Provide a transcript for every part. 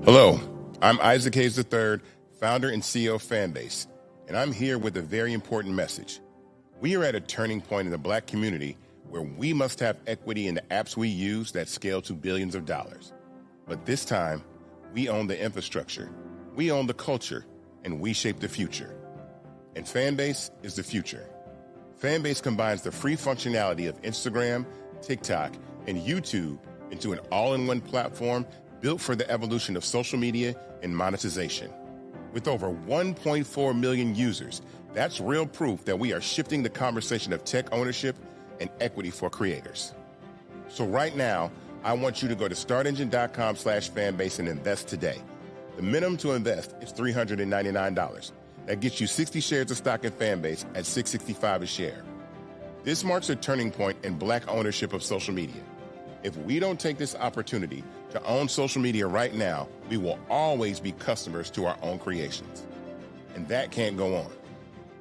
Hello, I'm Isaac Hayes III, founder and CEO of Fanbase, and I'm here with a very important message. We are at a turning point in the Black community where we must have equity in the apps we use that scale to billions of dollars. But this time, we own the infrastructure, we own the culture, and we shape the future. And Fanbase is the future. Fanbase combines the free functionality of Instagram, TikTok, and YouTube into an all-in-one platform built for the evolution of social media and monetization. With over 1.4 million users, that's real proof that we are shifting the conversation of tech ownership and equity for creators. So right now, I want you to go to startengine.com/fanbase and invest today. The minimum to invest is $399. That gets you 60 shares of stock in Fanbase at $665 a share. This marks a turning point in Black ownership of social media. If we don't take this opportunity to own social media right now, we will always be customers to our own creations. And that can't go on.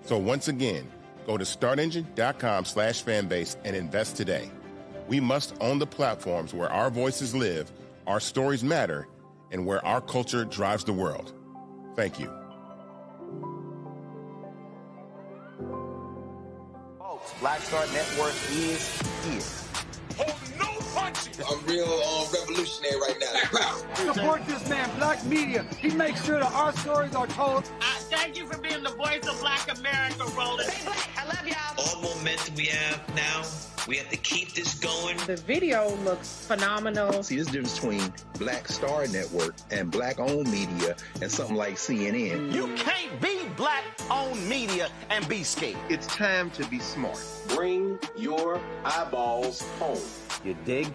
So once again, go to startengine.com/fanbase and invest today. We must own the platforms where our voices live, our stories matter, and where our culture drives the world. Thank you. Folks, Black Star Network is here. Hold no punches. I'm real revolutionary right now. Support this man, Black Media. He makes sure that our stories are told. Thank you for being the voice of Black America, Roland. Stay black. I love y'all. All momentum we have now, we have to keep this going. The video looks phenomenal. See, this difference between Black Star Network and Black-owned media and something like CNN. You can't be Black-owned media and be scared. It's time to be smart. Bring your eyeballs home. You dig?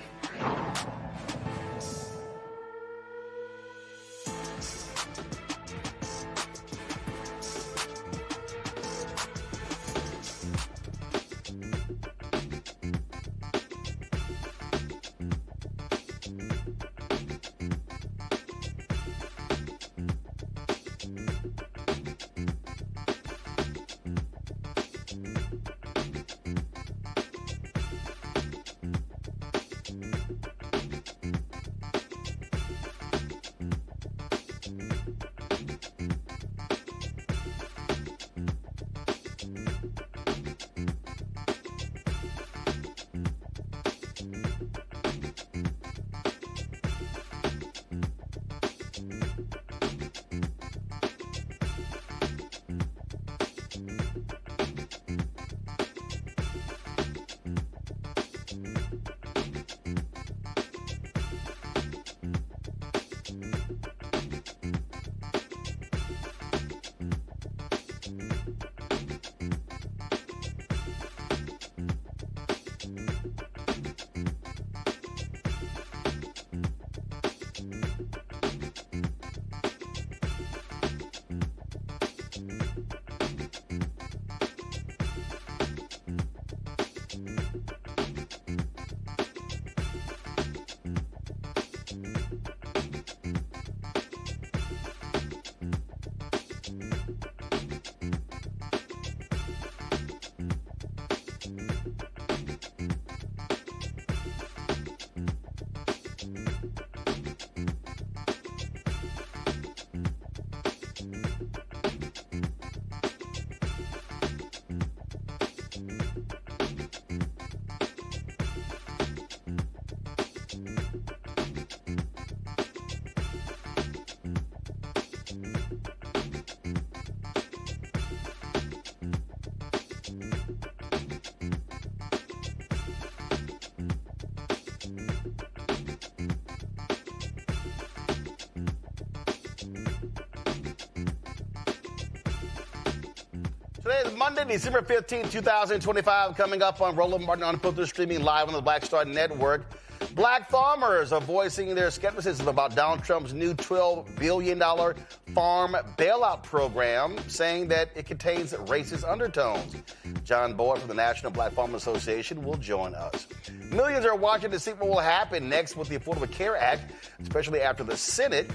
Today is Monday, December 15, 2025. Coming up on Roland Martin Unfiltered, streaming live on the Black Star Network. Black farmers are voicing their skepticism about Donald Trump's new $12 billion farm bailout program, saying that it contains racist undertones. John Boyd from the National Black Farmers Association will join us. Millions are watching to see what will happen next with the Affordable Care Act, especially after the Senate,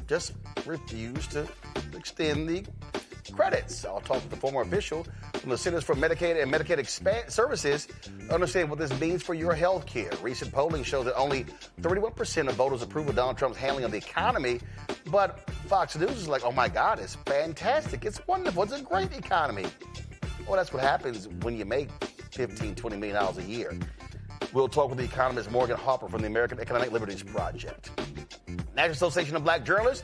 just refused to extend the credits. I'll talk with the former official who from the Centers for Medicaid and Medicaid Services understand what this means for your health care. Recent polling shows that only 31% of voters approve of Donald Trump's handling of the economy, but Fox News is like, oh my God, it's fantastic. It's wonderful. It's a great economy. Well, that's what happens when you make $15, $20 million a year. We'll talk with the economist Morgan Harper from the American Economic Liberties Project. National Association of Black Journalists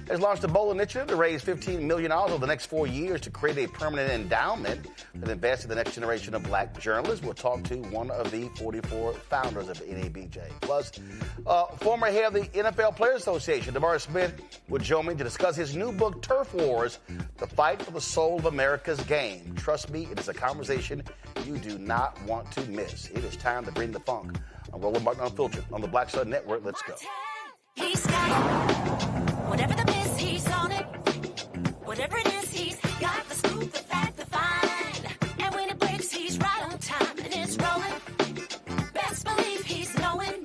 has launched a bold initiative to raise $15 million over the next 4 years to create a permanent endowment that invests in the next generation of black journalists. We'll talk to one of the 44 founders of NABJ. Plus, former head of the NFL Players Association, DeMaurice Smith, will join me to discuss his new book, Turf Wars, The Fight for the Soul of America's Game. Trust me, it is a conversation you do not want to miss. It is time to bring the funk. I'm Roland Martin Unfiltered on the Black Star Network. Let's go. He's got whatever the miss, he's on it. Whatever it is, he's got the scoop, the fact, the find. And when it breaks, he's right on time and it's rolling. Best believe he's knowing.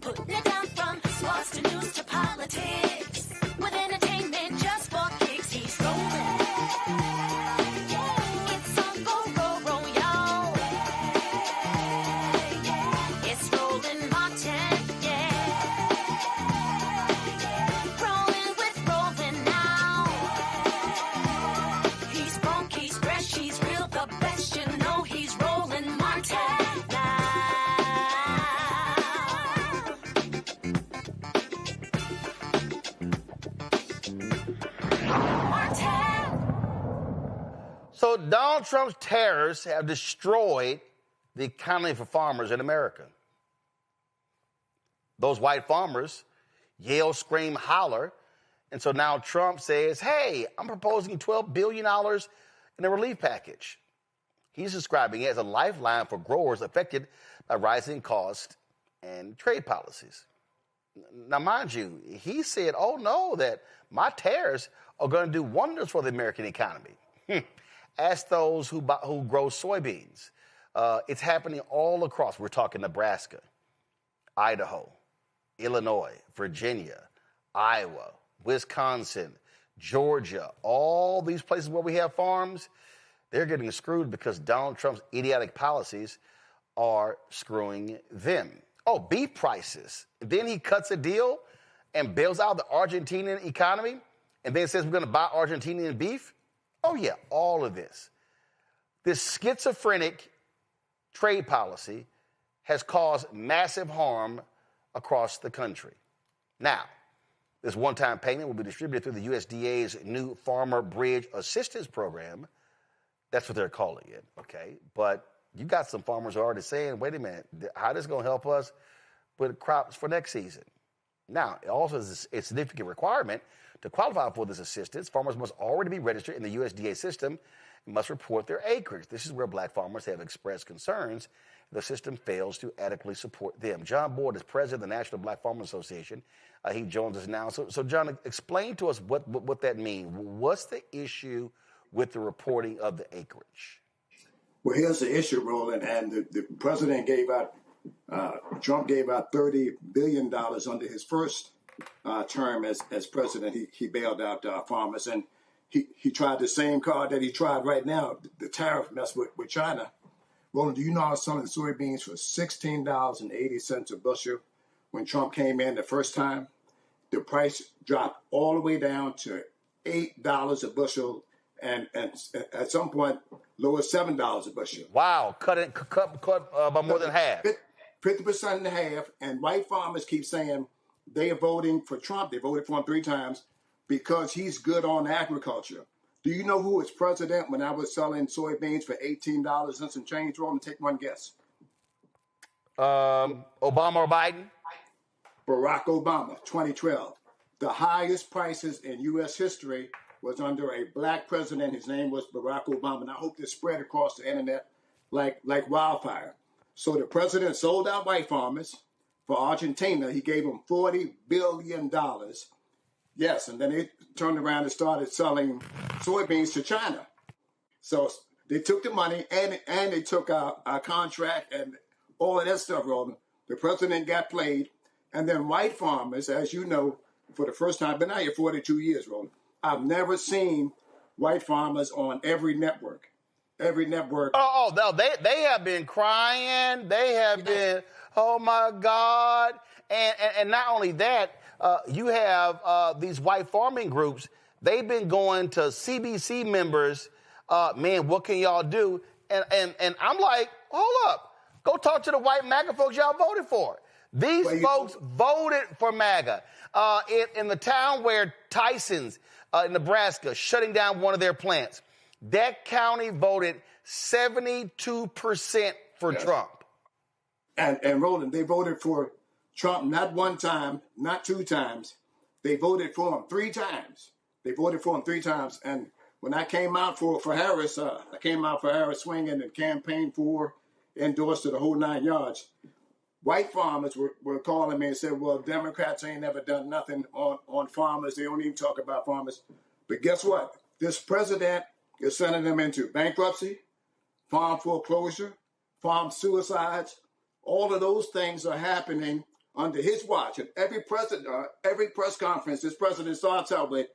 Putting it down from sports to news to politics. With entertainment just for kicks, he's rolling. It's on go, y'all. It's Roland Martin, rolling with Roland now. He's funky, he's fresh, he's real, the best, you know he's Roland Martin now. So Donald Trump's tariffs have destroyed the economy for farmers in America. Those white farmers yell, scream, holler. And so now Trump says, hey, I'm proposing $12 billion in a relief package. He's describing it as a lifeline for growers affected by rising costs and trade policies. Now, mind you, he said, oh, no, that my tariffs are going to do wonders for the American economy. Ask those who grow soybeans. It's happening all across. We're talking Nebraska, Idaho, Illinois, Virginia, Iowa, Wisconsin, Georgia, all these places where we have farms, they're getting screwed because Donald Trump's idiotic policies are screwing them. Oh, beef prices. Then he cuts a deal and bails out the Argentinian economy and then says we're going to buy Argentinian beef. Oh, yeah, all of this. This schizophrenic trade policy has caused massive harm across the country. Now, this one-time payment will be distributed through the USDA's new Farmer Bridge Assistance Program. That's what they're calling it, okay? But you got some farmers already saying, wait a minute, how this going to help us with crops for next season? Now, it also is a significant requirement to qualify for this assistance. Farmers must already be registered in the USDA system and must report their acreage. This is where black farmers have expressed concerns the system fails to adequately support them. John Boyd is president of the National Black Farmers Association. He joins us now. So John, explain to us what that means. What's the issue with the reporting of the acreage? Well, here's the issue, Roland, and the president gave out, Trump gave out $30 billion under his first term as president. He bailed out farmers, and he tried the same card that he tried right now, the tariff mess with China. Roland, do you know I was selling soybeans for $16.80 a bushel when Trump came in the first time? The price dropped all the way down to $8 a bushel, and at some point, lower $7 a bushel. Wow, cut by more than half. 50% in half, and white farmers keep saying they are voting for Trump. They voted for him 3 times because he's good on agriculture. Do you know who was president when I was selling soybeans for $18 and some change? Roland, take one guess. Obama or Biden? Barack Obama, 2012. The highest prices in U.S. history was under a black president. His name was Barack Obama. And I hope this spread across the internet like wildfire. So the president sold out white farmers. For Argentina, he gave them $40 billion. Yes, and then they turned around and started selling soybeans to China. So they took the money and they took our contract and all of that stuff, Roland. The president got played. And then white farmers, as you know, for the first time, been out here 42 years, Roland. I've never seen white farmers on every network. every network. Oh, no, they have been crying. They have been, oh, my God. And not only that, you have these white farming groups. They've been going to CBC members, man, what can y'all do? And I'm like, hold up. Go talk to the white MAGA folks y'all voted for. These folks voted for MAGA. In the town where Tyson's in Nebraska shutting down one of their plants, that county voted 72% for Trump. And Roland, they voted for Trump not one time, not two times. They voted for him 3 times. They voted for him 3 times. And when I came out for Harris, I came out for Harris swinging and campaigned for, endorsed to the whole 9 yards. White farmers were calling me and said, well, Democrats ain't never done nothing on farmers. They don't even talk about farmers. But guess what? This president is sending them into bankruptcy, farm foreclosure, farm suicides. All of those things are happening under his watch. And every press conference, this president starts out with,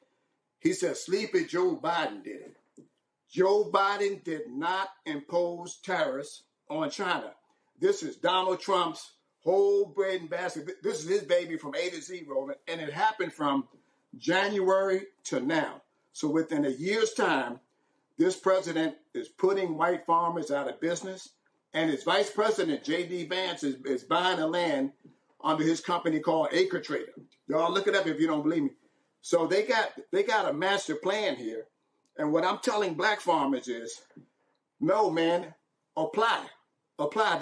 he says, Sleepy Joe Biden did it. Joe Biden did not impose tariffs on China. This is Donald Trump's whole bread and basket. This is his baby from A to Z, Roland, and it happened from January to now. So within a year's time, this president is putting white farmers out of business, and his vice president, J.D. Vance, is buying the land under his company called Acre Trader. Y'all look it up if you don't believe me. So they got a master plan here, and what I'm telling black farmers is, no, man, apply.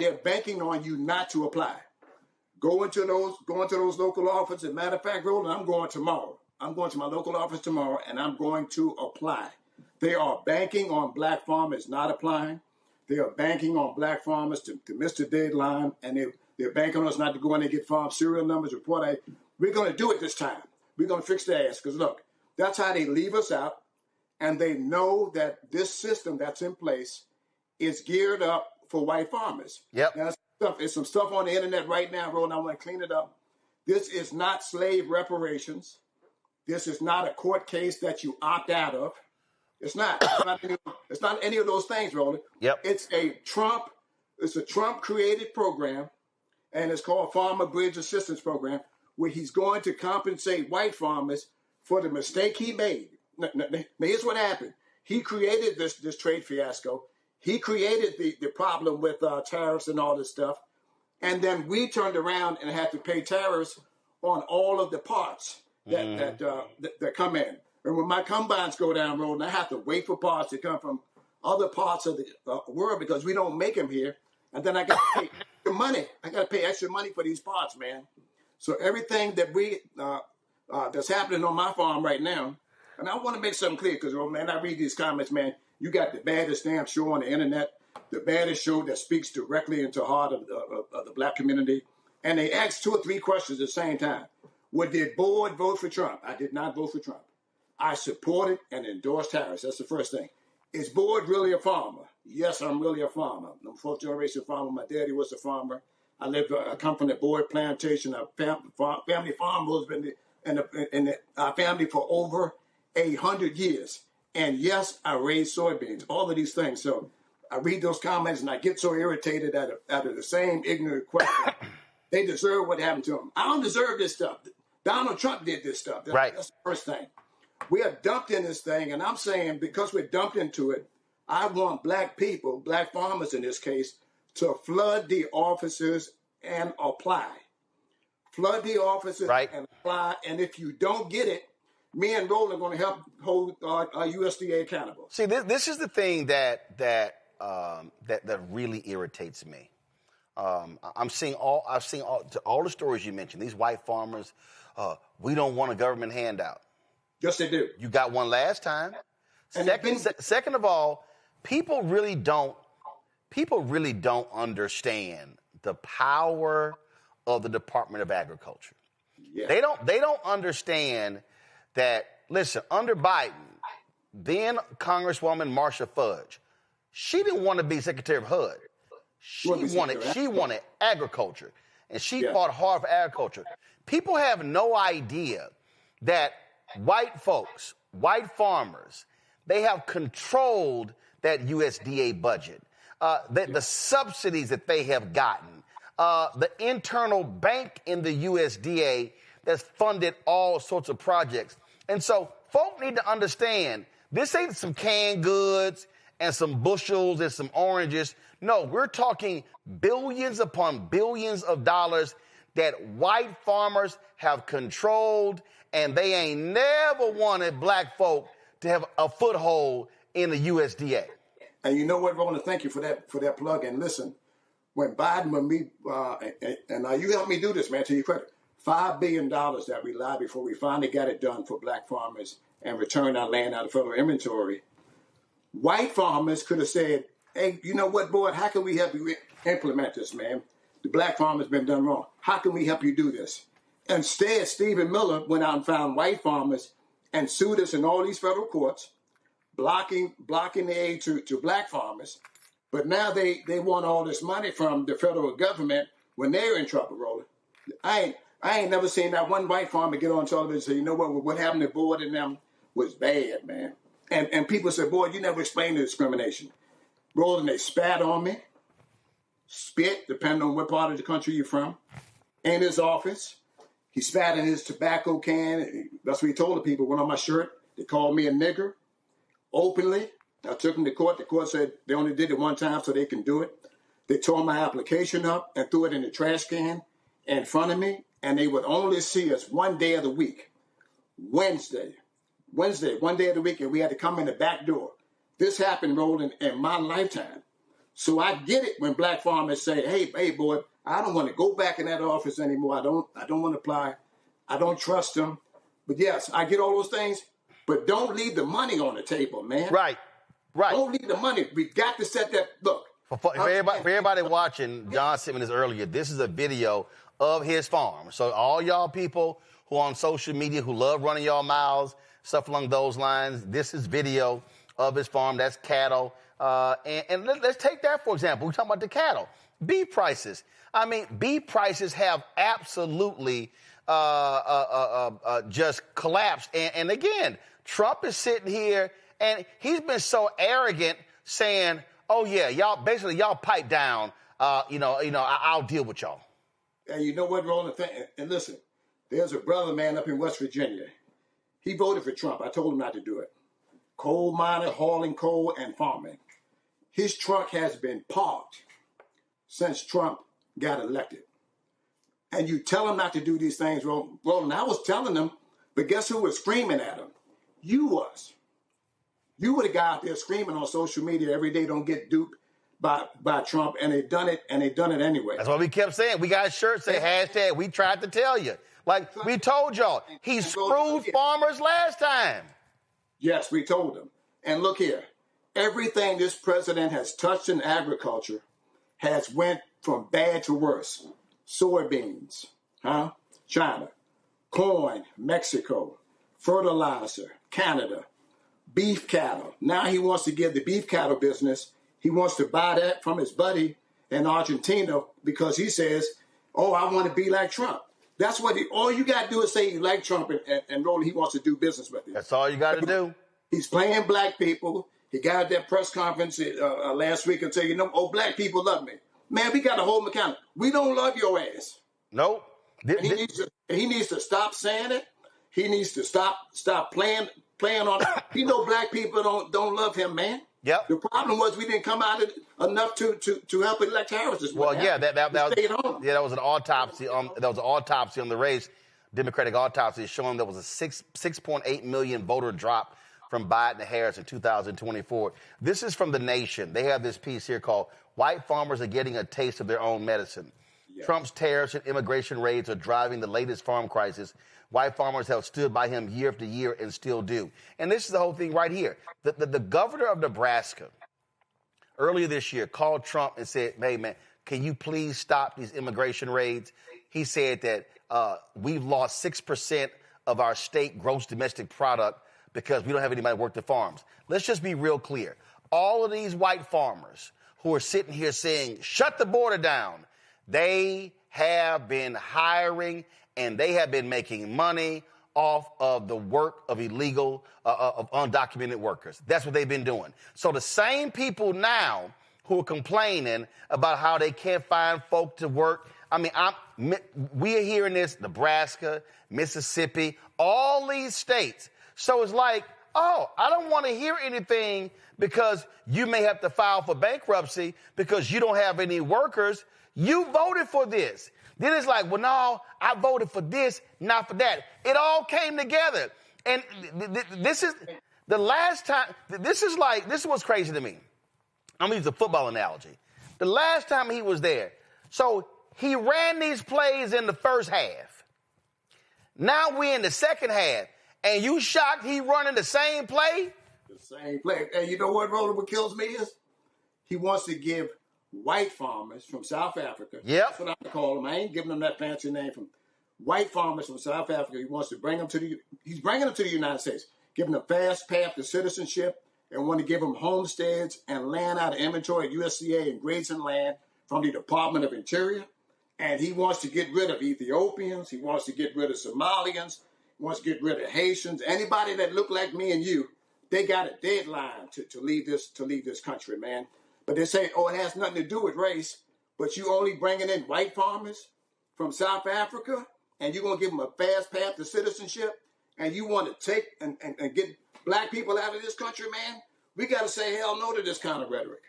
They're banking on you not to apply. Go into those local offices. As a matter of fact, Roland, I'm going tomorrow. I'm going to my local office tomorrow, and I'm going to apply. They are banking on black farmers not applying. They are banking on black farmers to miss the deadline, and they're banking on us not to go in and get farm serial numbers, report. We're going to do it this time. We're going to fix their ass, because, look, that's how they leave us out, and they know that this system that's in place is geared up for white farmers. Yep. Now, there's some stuff on the internet right now, Roland. I want to clean it up. This is not slave reparations. This is not a court case that you opt out of. It's not. It's not any of those things, Roland. Yep. It's a Trump-created program, and it's called Farmer Bridge Assistance Program, where he's going to compensate white farmers for the mistake he made. Now, here's what happened. He created this trade fiasco. He created the problem with tariffs and all this stuff. And then we turned around and had to pay tariffs on all of the parts that come in. And when my combines go down road, I have to wait for parts to come from other parts of the world because we don't make them here. And then I got to pay extra money. I got to pay extra money for these parts, man. So everything that that's happening on my farm right now, and I want to make something clear because, man, I read these comments, man. You got the baddest damn show on the internet, the baddest show that speaks directly into the heart of the black community. And they asked 2 or 3 questions at the same time. Did Board vote for Trump? I did not vote for Trump. I supported and endorsed Harris. That's the first thing. Is Board really a farmer? Yes, I'm really a farmer. I'm a 4th-generation farmer. My daddy was a farmer. I come from the Board plantation. Our family farm has been in our family for over 100 years. And yes, I raised soybeans, all of these things. So I read those comments and I get so irritated out of the same ignorant question. They deserve what happened to them. I don't deserve this stuff. Donald Trump did this stuff. That's the first thing. We are dumped in this thing, and I'm saying because we're dumped into it, I want black people, black farmers in this case, to flood the offices and apply. Flood the offices and apply. And if you don't get it, me and Roland are going to help hold our USDA accountable. See, this is the thing that really irritates me. I've seen all the stories you mentioned. These white farmers, we don't want a government handout. Yes, they do. You got one last time. Second of all, people really don't understand the power of the Department of Agriculture. Yeah. They don't understand that, listen, under Biden, then Congresswoman Marcia Fudge, she didn't want to be Secretary of HUD. She wanted agriculture, and she fought hard for agriculture. People have no idea that white folks, white farmers, they have controlled that USDA budget, the subsidies that they have gotten, the internal bank in the USDA that's funded all sorts of projects. And so folk need to understand this ain't some canned goods and some bushels and some oranges. No, we're talking billions upon billions of dollars that white farmers have controlled, and they ain't never wanted black folk to have a foothold in the USDA. And you know what, Roland? Thank you for that plug. And listen, when Biden, and you helped me do this, man, to your credit, $5 billion that we lied before we finally got it done for black farmers and returned our land out of federal inventory. White farmers could have said, hey, you know what, boy, how can we help you implement this, man? The black farmer's been done wrong. How can we help you do this? Instead, Stephen Miller went out and found white farmers and sued us in all these federal courts, blocking the aid to black farmers. But now they want all this money from the federal government when they're in trouble, Roland. I ain't never seen that one white farmer get on television and say, you know what happened to Boyd and them was bad, man. And people say, boy, you never explained the discrimination. Roland, they spat on me, spit, depending on what part of the country you're from, in his office. He spat in his tobacco can. That's what he told the people, went on my shirt. They called me a nigger openly. I took him to court. The court said they only did it one time so they can do it. They tore my application up and threw it in the trash can in front of me, and they would only see us one day of the week, Wednesday, one day of the week, and we had to come in the back door. This happened, Roland, in my lifetime. So I get it when black farmers say, hey, boy, I don't want to go back in that office anymore. I don't want to apply. I don't trust them. But yes, I get all those things, but don't leave the money on the table, man. Right. Don't leave the money. We got to set that, look. For everybody watching, John sent me this earlier. This is a video of his farm. So all y'all people who are on social media who love running y'all mouths, stuff along those lines, this is video of his farm. That's cattle. And let's take that, for example. We're talking about the cattle. Beef prices. I mean, beef prices have absolutely just collapsed. And again, Trump is sitting here, and he's been so arrogant saying, oh, yeah, y'all pipe down. I'll deal with y'all. And you know what, Roland? And listen, there's a brother, man, up in West Virginia. He voted for Trump. I told him not to do it. Coal miner, hauling coal, and farming. His truck has been parked since Trump got elected. And you tell him not to do these things, Roland. I was telling them, but guess who was screaming at him? You was. You were the guy out there screaming on social media every day, don't get duped by Trump, and they done it anyway. That's what we kept saying. We got shirts say hashtag, we tried to tell you. Like we told y'all, he screwed farmers last time. Yes, we told them. And look here, everything this president has touched in agriculture has went from bad to worse. Soybeans, China, corn, Mexico, fertilizer, Canada, beef cattle. Now he wants to give the beef cattle business. He wants to buy that from his buddy in Argentina because he says, oh, I want to be like Trump. That's what all you got to do is say you like Trump and Roland, he wants to do business with you. That's all you got to do. He's playing black people. He got at that press conference last week and said, black people love me. Man, we got to hold him accountable. We don't love your ass. Nope. He needs to stop saying it. He needs to stop playing on it. He know black people don't love him, man. Yep. The problem was we didn't come out enough to help elect Harris. Well, yeah, that was an autopsy. That was an autopsy on the race, Democratic autopsy, showing there was a 6.8 million voter drop from Biden to Harris in 2024. This is from The Nation. They have this piece here called "White Farmers Are Getting a Taste of Their Own Medicine." Yeah. Trump's tariffs and immigration raids are driving the latest farm crisis. White farmers have stood by him year after year and still do. And this is the whole thing right here. The governor of Nebraska earlier this year called Trump and said, hey, man, can you please stop these immigration raids? He said that we've lost 6% of our state gross domestic product because we don't have anybody to work the farms. Let's just be real clear. All of these white farmers who are sitting here saying, shut the border down, they have been hiring and they have been making money off of the work of illegal, of undocumented workers. That's what they've been doing. So the same people now who are complaining about how they can't find folk to work. I mean, we are hearing this, Nebraska, Mississippi, all these states. So it's like, oh, I don't want to hear anything because you may have to file for bankruptcy because you don't have any workers. You voted for this. Then it's like, well, no, I voted for this, not for that. It all came together. And this is the last time, this is what's crazy to me. I'm going to use a football analogy. The last time he was there, so he ran these plays in the first half. Now we're in the second half, and you shocked he running the same play? The same play. And you know what, Roland, what kills me is he wants to give white farmers from South Africa. Yep. That's what I call them. I ain't giving them that fancy name from white farmers from South Africa. He wants to bring them he's bringing them to the United States, giving them a fast path to citizenship, and want to give them homesteads and land out of inventory at USDA and grazing land from the Department of Interior. And he wants to get rid of Ethiopians. He wants to get rid of Somalians. He wants to get rid of Haitians. Anybody that look like me and you, they got a deadline to leave this country, man. But they say, oh, it has nothing to do with race, but you only bringing in white farmers from South Africa, and you're going to give them a fast path to citizenship, and you want to take and get black people out of this country, man? We got to say hell no to this kind of rhetoric.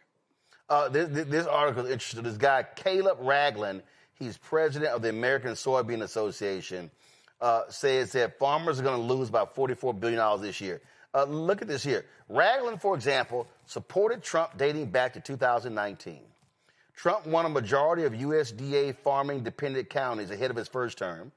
This article is interesting. This guy, Caleb Ragland, he's president of the American Soybean Association, says that farmers are going to lose about $44 billion this year. Look at this here. Ragland, for example, supported Trump dating back to 2019. Trump won a majority of USDA farming-dependent counties ahead of his first term.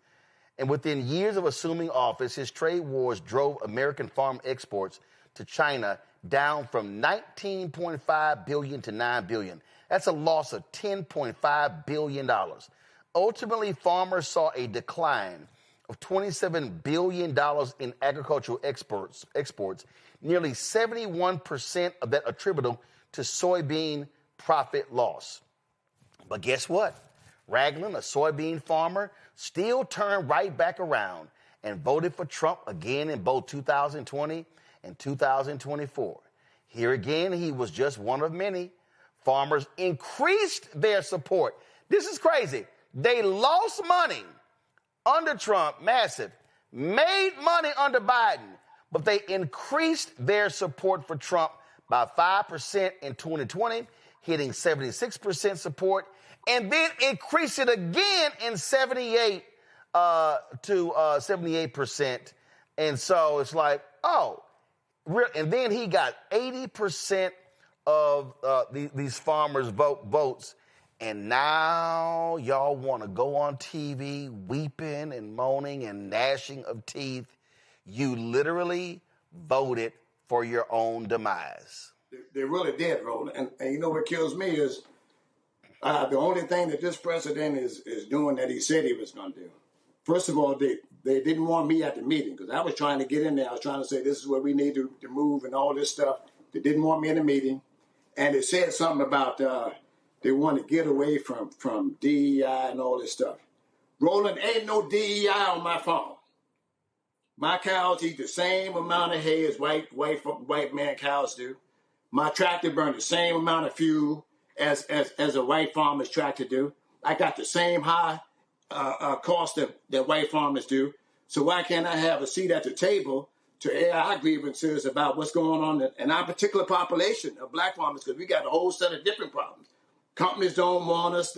And within years of assuming office, his trade wars drove American farm exports to China down from $19.5 billion to $9 billion. That's a loss of $10.5 billion. Ultimately, farmers saw a decline of $27 billion in agricultural exports, nearly 71% of that attributable to soybean profit loss. But guess what? Ragland, a soybean farmer, still turned right back around and voted for Trump again in both 2020 and 2024. Here again, he was just one of many. Farmers increased their support. This is crazy. They lost money under Trump, massive, made money under Biden, but they increased their support for Trump by 5% in 2020, hitting 76% support, and then increased it again in 78 to 78%. And so it's like, oh, and then he got 80% of these farmers' votes. And now y'all want to go on TV weeping and moaning and gnashing of teeth. You literally voted for your own demise. They really did, Roland. And you know what kills me is the only thing that this president is doing that he said he was going to do. First of all, they didn't want me at the meeting because I was trying to get in there. I was trying to say this is where we need to move and all this stuff. They didn't want me in the meeting. And they said something about they want to get away from DEI and all this stuff. Roland, ain't no DEI on my farm. My cows eat the same amount of hay as white man cows do. My tractor burns the same amount of fuel as a white farmer's tractor do. I got the same high cost that white farmers do. So why can't I have a seat at the table to air our grievances about what's going on in our particular population of black farmers? Because we got a whole set of different problems. Companies don't want us.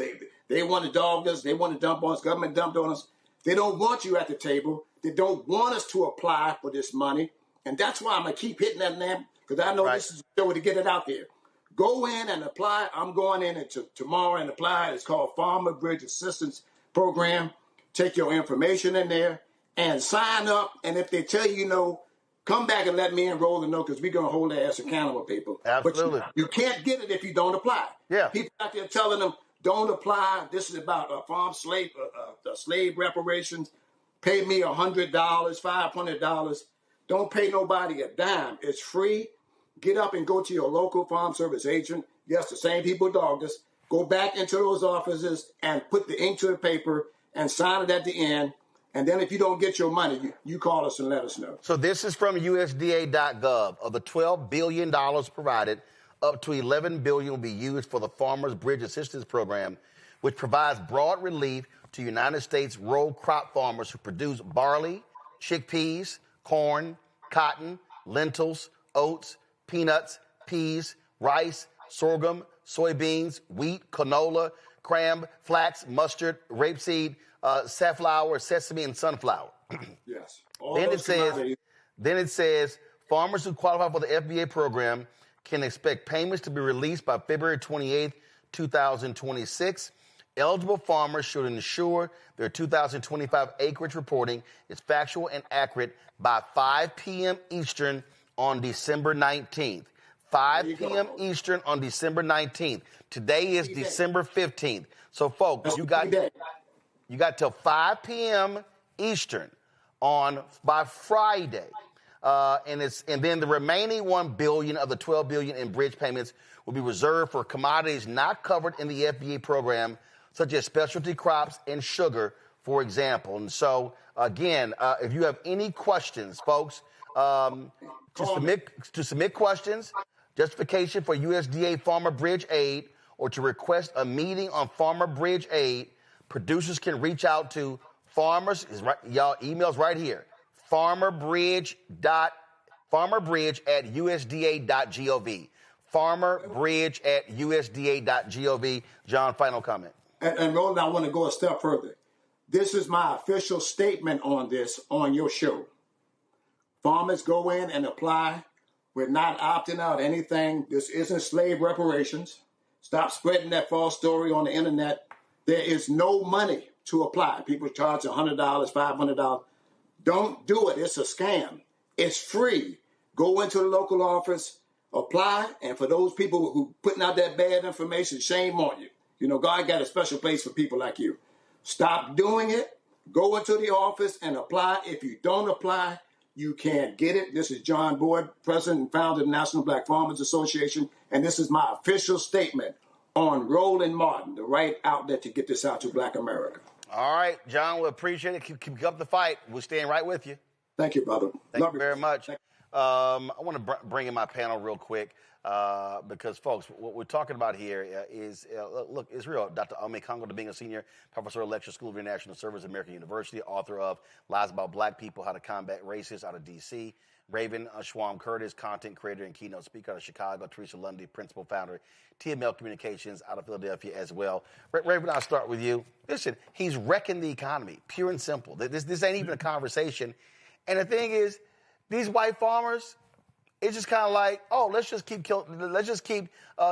They want to dog us. They want to dump on us. Government dumped on us. They don't want you at the table. They don't want us to apply for this money. And that's why I'm going to keep hitting that name, because I know This is a show to get it out there. Go in and apply. I'm going in tomorrow and apply. It's called Farmer Bridge Assistance Program. Take your information in there and sign up. And if they tell you no, come back and let me enroll and know, because we're going to hold their ass accountable, people. Absolutely. But you can't get it if you don't apply. Yeah. People out there telling them, don't apply. This is about slave reparations. Pay me $100, $500. Don't pay nobody a dime. It's free. Get up and go to your local farm service agent. Yes, the same people dogged us. Go back into those offices and put the ink to the paper and sign it at the end. And then if you don't get your money, you call us and let us know. So this is from USDA.gov. Of the $12 billion provided, up to $11 billion will be used for the Farmers Bridge Assistance Program, which provides broad relief to United States row crop farmers who produce barley, chickpeas, corn, cotton, lentils, oats, peanuts, peas, rice, sorghum, soybeans, wheat, canola, cram, flax, mustard, rapeseed, safflower, sesame, and sunflower. Yes. Then it says farmers who qualify for the FBA program can expect payments to be released by February 28th, 2026. Eligible farmers should ensure their 2025 acreage reporting is factual and accurate by 5 p.m. Eastern on December 19th. 5 p.m. Eastern on December 19th. Today is December 15th. So, folks, you got till 5 p.m. Eastern by Friday. And then the remaining $1 billion of the $12 billion in bridge payments will be reserved for commodities not covered in the FBA program, such as specialty crops and sugar, for example. And so, again, if you have any questions, folks, to submit questions, justification for USDA Farmer Bridge Aid, or to request a meeting on Farmer Bridge Aid, producers can reach out to farmers. Y'all, emails right here. Farmerbridge at USDA.gov. Farmerbridge at USDA.gov. John, final comment. And Roland, I want to go a step further. This is my official statement on this on your show. Farmers go in and apply. We're not opting out anything. This isn't slave reparations. Stop spreading that false story on the internet. There is no money to apply. People charge $100, $500. Don't do it. It's a scam. It's free. Go into the local office, apply, and for those people who putting out that bad information, shame on you. You know, God got a special place for people like you. Stop doing it. Go into the office and apply. If you don't apply, you can't get it. This is John Boyd, President and founder of the National Black Farmers Association, and this is my official statement on Roland Martin, the right outlet to get this out to Black America. All right, John, we appreciate it. Keep up the fight. We're staying right with you. Thank you, brother. Thank you very much. I want to bring in my panel real quick because, folks, what we're talking about here is, look, it's real. Dr. Ome Congo, being a senior professor at Lecture School of International Service at American University, author of Lies About Black People, How to Combat Racism out of D.C., Raven Schwam Curtis, content creator and keynote speaker out of Chicago, Teresa Lundy, principal founder, TML Communications out of Philadelphia as well. Raven, I'll start with you. Listen, he's wrecking the economy, pure and simple. This ain't even a conversation. And the thing is, these white farmers, it's just kind of like, oh, let's just keep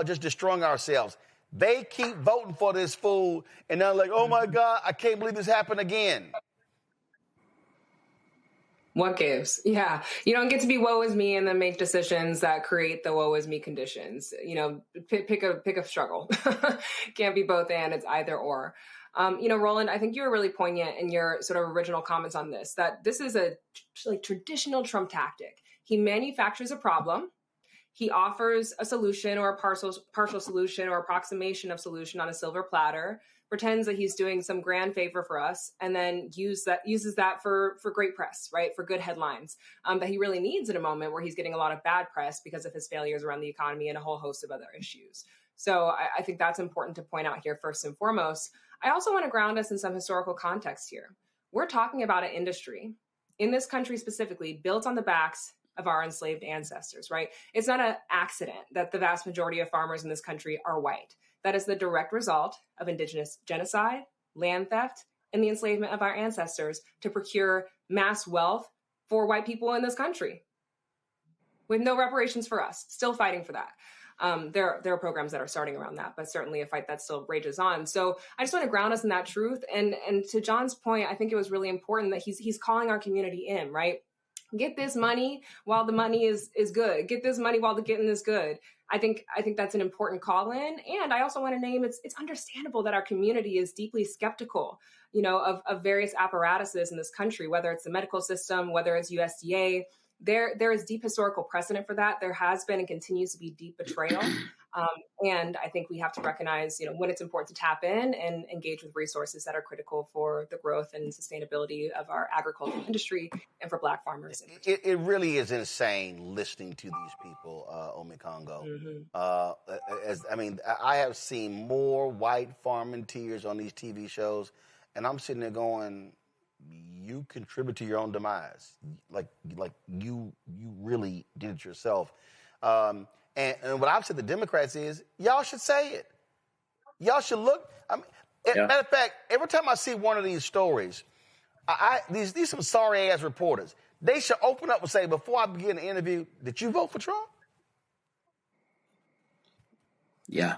just destroying ourselves. They keep voting for this fool, and they're like, oh my God, I can't believe this happened again. What gives? Yeah. You don't get to be woe is me and then make decisions that create the woe is me conditions. You know, pick a struggle. Can't be both and, it's either or. Roland, I think you were really poignant in your sort of original comments on this, that this is a traditional Trump tactic. He manufactures a problem. He offers a solution or a partial solution or approximation of solution on a silver platter, pretends that he's doing some grand favor for us, and then uses that for great press, right? For good headlines that he really needs in a moment where he's getting a lot of bad press because of his failures around the economy and a whole host of other issues. So I think that's important to point out here first and foremost. I also want to ground us in some historical context here. We're talking about an industry in this country specifically built on the backs of our enslaved ancestors, right? It's not an accident that the vast majority of farmers in this country are white. That is the direct result of indigenous genocide, land theft, and the enslavement of our ancestors to procure mass wealth for white people in this country with no reparations for us, still fighting for that. There are programs that are starting around that, but certainly a fight that still rages on. So I just want to ground us in that truth. And to John's point, I think it was really important that he's calling our community in, right? Get this money while the money is good. Get this money while the getting is good. I think that's an important call in. And I also want to name it's understandable that our community is deeply skeptical, of various apparatuses in this country, whether it's the medical system, whether it's USDA, there is deep historical precedent for that. There has been and continues to be deep betrayal. And I think we have to recognize, when it's important to tap in and engage with resources that are critical for the growth and sustainability of our agricultural industry and for Black farmers. It really is insane listening to these people, Omi Congo. I have seen more white farming tears on these TV shows, and I'm sitting there going, you contribute to your own demise. Like you really did it yourself. And what I've said to the Democrats is, y'all should say it. Y'all should look. Matter of fact, every time I see one of these stories, these some sorry-ass reporters, they should open up and say, before I begin the interview, did you vote for Trump? Yeah.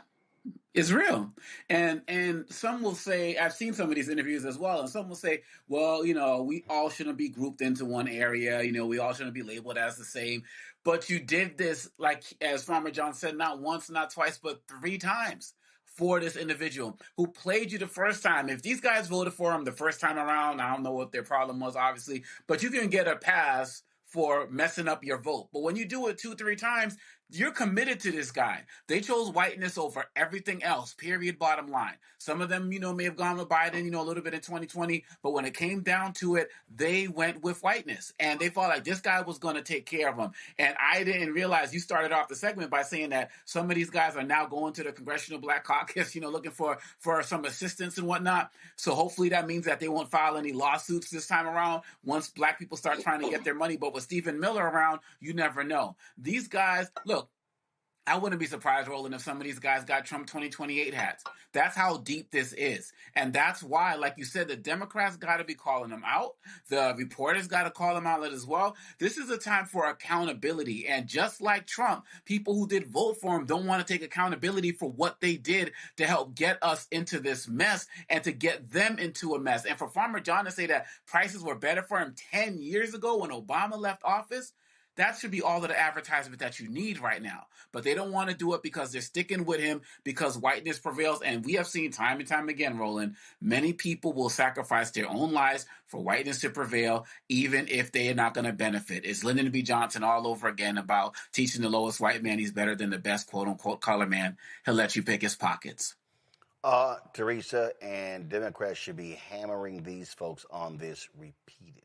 It's real. And some will say, I've seen some of these interviews as well, and some will say, well, we all shouldn't be grouped into one area. We all shouldn't be labeled as the same. But you did this, like, as Farmer John said, not once, not twice, but 3 times for this individual who played you the first time. If these guys voted for him the first time around, I don't know what their problem was, obviously, but you can get a pass for messing up your vote. But when you do it 2-3 times, you're committed to this guy. They chose whiteness over everything else, period, bottom line. Some of them, may have gone with Biden, a little bit in 2020. But when it came down to it, they went with whiteness. And they felt like this guy was going to take care of them. And I didn't realize you started off the segment by saying that some of these guys are now going to the Congressional Black Caucus, looking for some assistance and whatnot. So hopefully that means that they won't file any lawsuits this time around once Black people start trying to get their money. But with Stephen Miller around, you never know. These guys, look, I wouldn't be surprised, Roland, if some of these guys got Trump 2028 hats. That's how deep this is. And that's why, like you said, the Democrats got to be calling them out. The reporters got to call them out as well. This is a time for accountability. And just like Trump, people who did vote for him don't want to take accountability for what they did to help get us into this mess and to get them into a mess. And for Farmer John to say that prices were better for him 10 years ago when Obama left office, that should be all of the advertisement that you need right now. But they don't want to do it because they're sticking with him because whiteness prevails. And we have seen time and time again, Roland, many people will sacrifice their own lives for whiteness to prevail, even if they are not going to benefit. It's Lyndon B. Johnson all over again about teaching the lowest white man he's better than the best quote-unquote color man. He'll let you pick his pockets. Teresa, and Democrats should be hammering these folks on this repeatedly.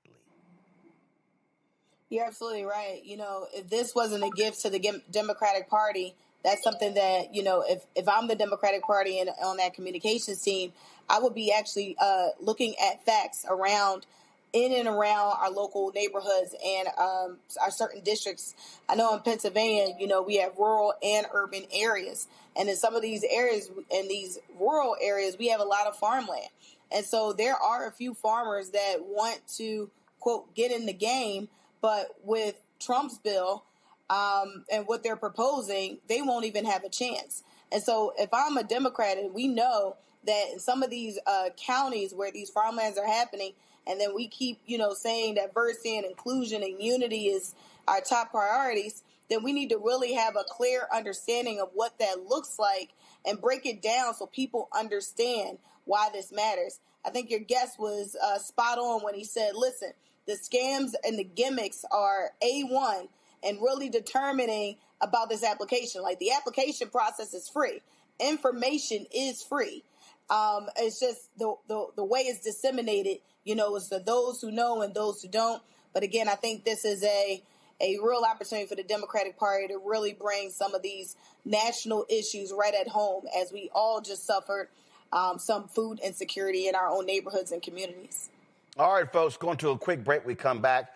You're absolutely right. If this wasn't a gift to the Democratic Party, that's something that, if I'm the Democratic Party and on that communications team, I would be actually looking at facts in and around our local neighborhoods and our certain districts. I know in Pennsylvania, we have rural and urban areas. And in some of these areas, in these rural areas, we have a lot of farmland. And so there are a few farmers that want to, quote, get in the game. But with Trump's bill and what they're proposing, they won't even have a chance. And so if I'm a Democrat and we know that in some of these counties where these farmlands are happening, and then we keep, saying diversity and inclusion and unity is our top priorities, then we need to really have a clear understanding of what that looks like and break it down so people understand why this matters. I think your guest was spot on when he said, listen, the scams and the gimmicks are A1 and really determining about this application. Like, the application process is free. Information is free. It's just the way it's disseminated, is for those who know and those who don't. But again, I think this is a real opportunity for the Democratic Party to really bring some of these national issues right at home, as we all just suffered some food insecurity in our own neighborhoods and communities. All right, folks, going to a quick break. We come back,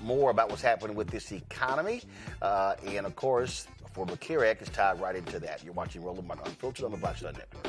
more about what's happening with this economy. And, of course, Affordable Care Act is tied right into that. You're watching Roland Martin Unfiltered on the Black Star Network.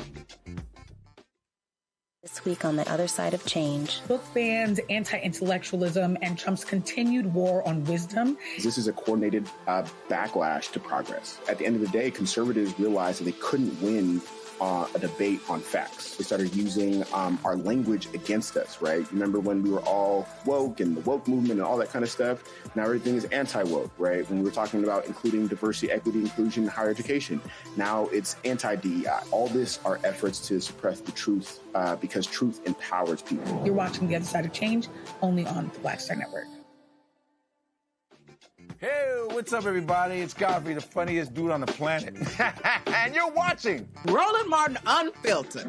This week on The Other Side of Change. Book bans, anti-intellectualism, and Trump's continued war on wisdom. This is a coordinated backlash to progress. At the end of the day, conservatives realized that they couldn't win a debate on facts. They started using our language against us, right? Remember when we were all woke and the woke movement and all that kind of stuff? Now everything is anti-woke, right? When we were talking about including diversity, equity, inclusion, and higher education, now it's anti-DEI. All this are efforts to suppress the truth because truth empowers people. You're watching The Other Side of Change only on the Black Star Network. Hey, what's up, everybody? It's Godfrey, the funniest dude on the planet. And you're watching Roland Martin Unfiltered.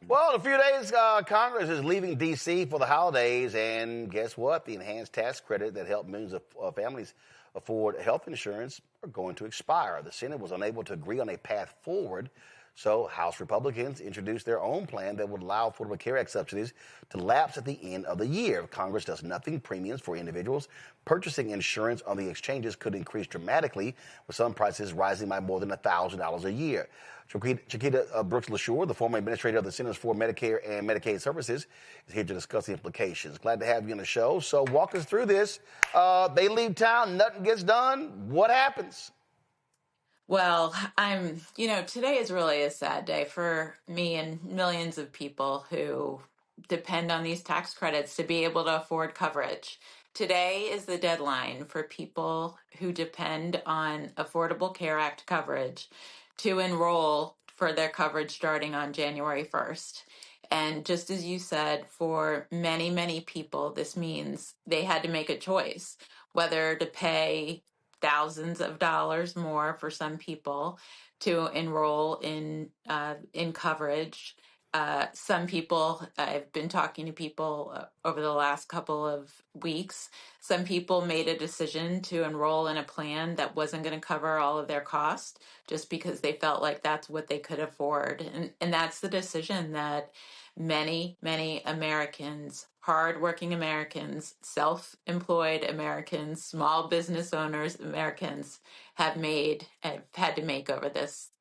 Well, in a few days, Congress is leaving D.C. for the holidays, and guess what? The enhanced tax credit that helped millions of families afford health insurance are going to expire. The Senate was unable to agree on a path forward, so House Republicans introduced their own plan that would allow Affordable Care Act subsidies to lapse at the end of the year. If Congress does nothing, premiums for individuals purchasing insurance on the exchanges could increase dramatically, with some prices rising by more than $1,000 a year. Chiquita Brooks LaSure, the former administrator of the Centers for Medicare and Medicaid Services, is here to discuss the implications. Glad to have you on the show. So walk us through this. They leave town, nothing gets done. What happens? Well, today is really a sad day for me and millions of people who depend on these tax credits to be able to afford coverage. Today is the deadline for people who depend on Affordable Care Act coverage to enroll for their coverage starting on January 1st. And just as you said, for many, many people, this means they had to make a choice whether to pay thousands of dollars more for some people to enroll in coverage. Some people, I've been talking to people over the last couple of weeks, some people made a decision to enroll in a plan that wasn't going to cover all of their costs just because they felt like that's what they could afford. And that's the decision that many, many Americans, hardworking Americans, self-employed Americans, small business owners, Americans have had to make over this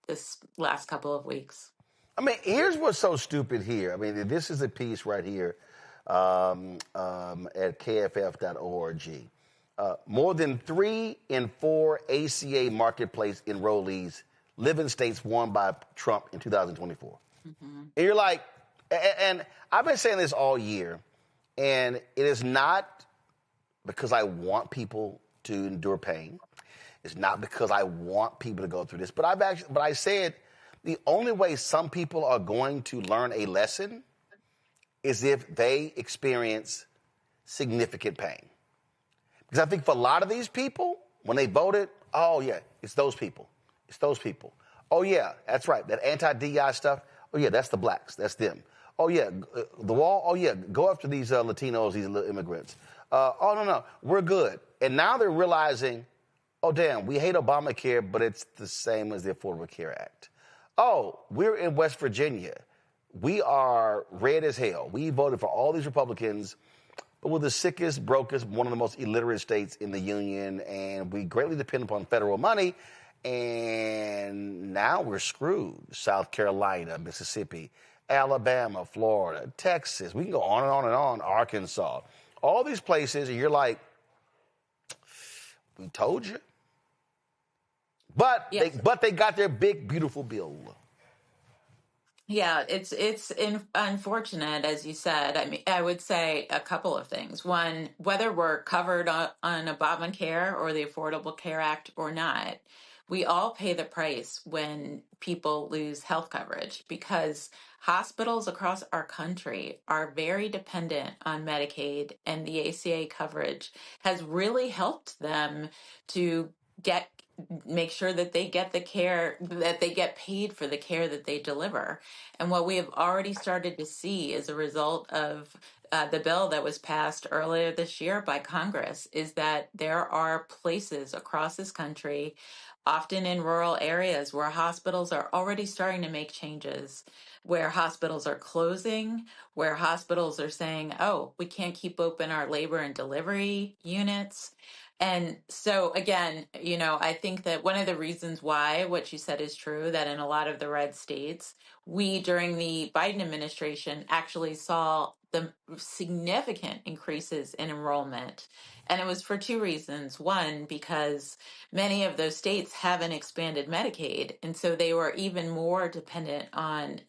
last couple of weeks. I mean, here's what's so stupid here. I mean, this is a piece right here at kff.org. More than 3 in 4 ACA marketplace enrollees live in states won by Trump in 2024. Mm-hmm. And you're like, and I've been saying this all year, and it is not because I want people to endure pain. It's not because I want people to go through this, but I said the only way some people are going to learn a lesson is if they experience significant pain. Because I think for a lot of these people, when they voted, oh yeah, it's those people. It's those people. Oh yeah, that's right. That anti-DI stuff. Oh yeah, that's the blacks. That's them. Oh yeah, the wall. Oh yeah, go after these Latinos, these little immigrants. Oh no, we're good. And now they're realizing, oh damn, we hate Obamacare, but it's the same as the Affordable Care Act. Oh, we're in West Virginia. We are red as hell. We voted for all these Republicans, but we're the sickest, brokest, one of the most illiterate states in the union, and we greatly depend upon federal money, and now we're screwed. South Carolina, Mississippi, Alabama, Florida, Texas. We can go on and on and on, Arkansas. All these places, and you're like, we told you. But yes. they got their big, beautiful bill. Yeah, it's unfortunate, as you said. I mean, I would say a couple of things. One, whether we're covered on Obamacare or the Affordable Care Act or not, we all pay the price when people lose health coverage because hospitals across our country are very dependent on Medicaid, and the ACA coverage has really helped them to make sure that they get the care, that they get paid for the care that they deliver. And what we have already started to see as a result of the bill that was passed earlier this year by Congress is that there are places across this country, often in rural areas, where hospitals are already starting to make changes, where hospitals are closing, where hospitals are saying, oh, we can't keep open our labor and delivery units. And so, again, I think that one of the reasons why what you said is true, that in a lot of the red states, we, during the Biden administration, actually saw the significant increases in enrollment. And it was for two reasons. One, because many of those states haven't expanded Medicaid, and so they were even more dependent on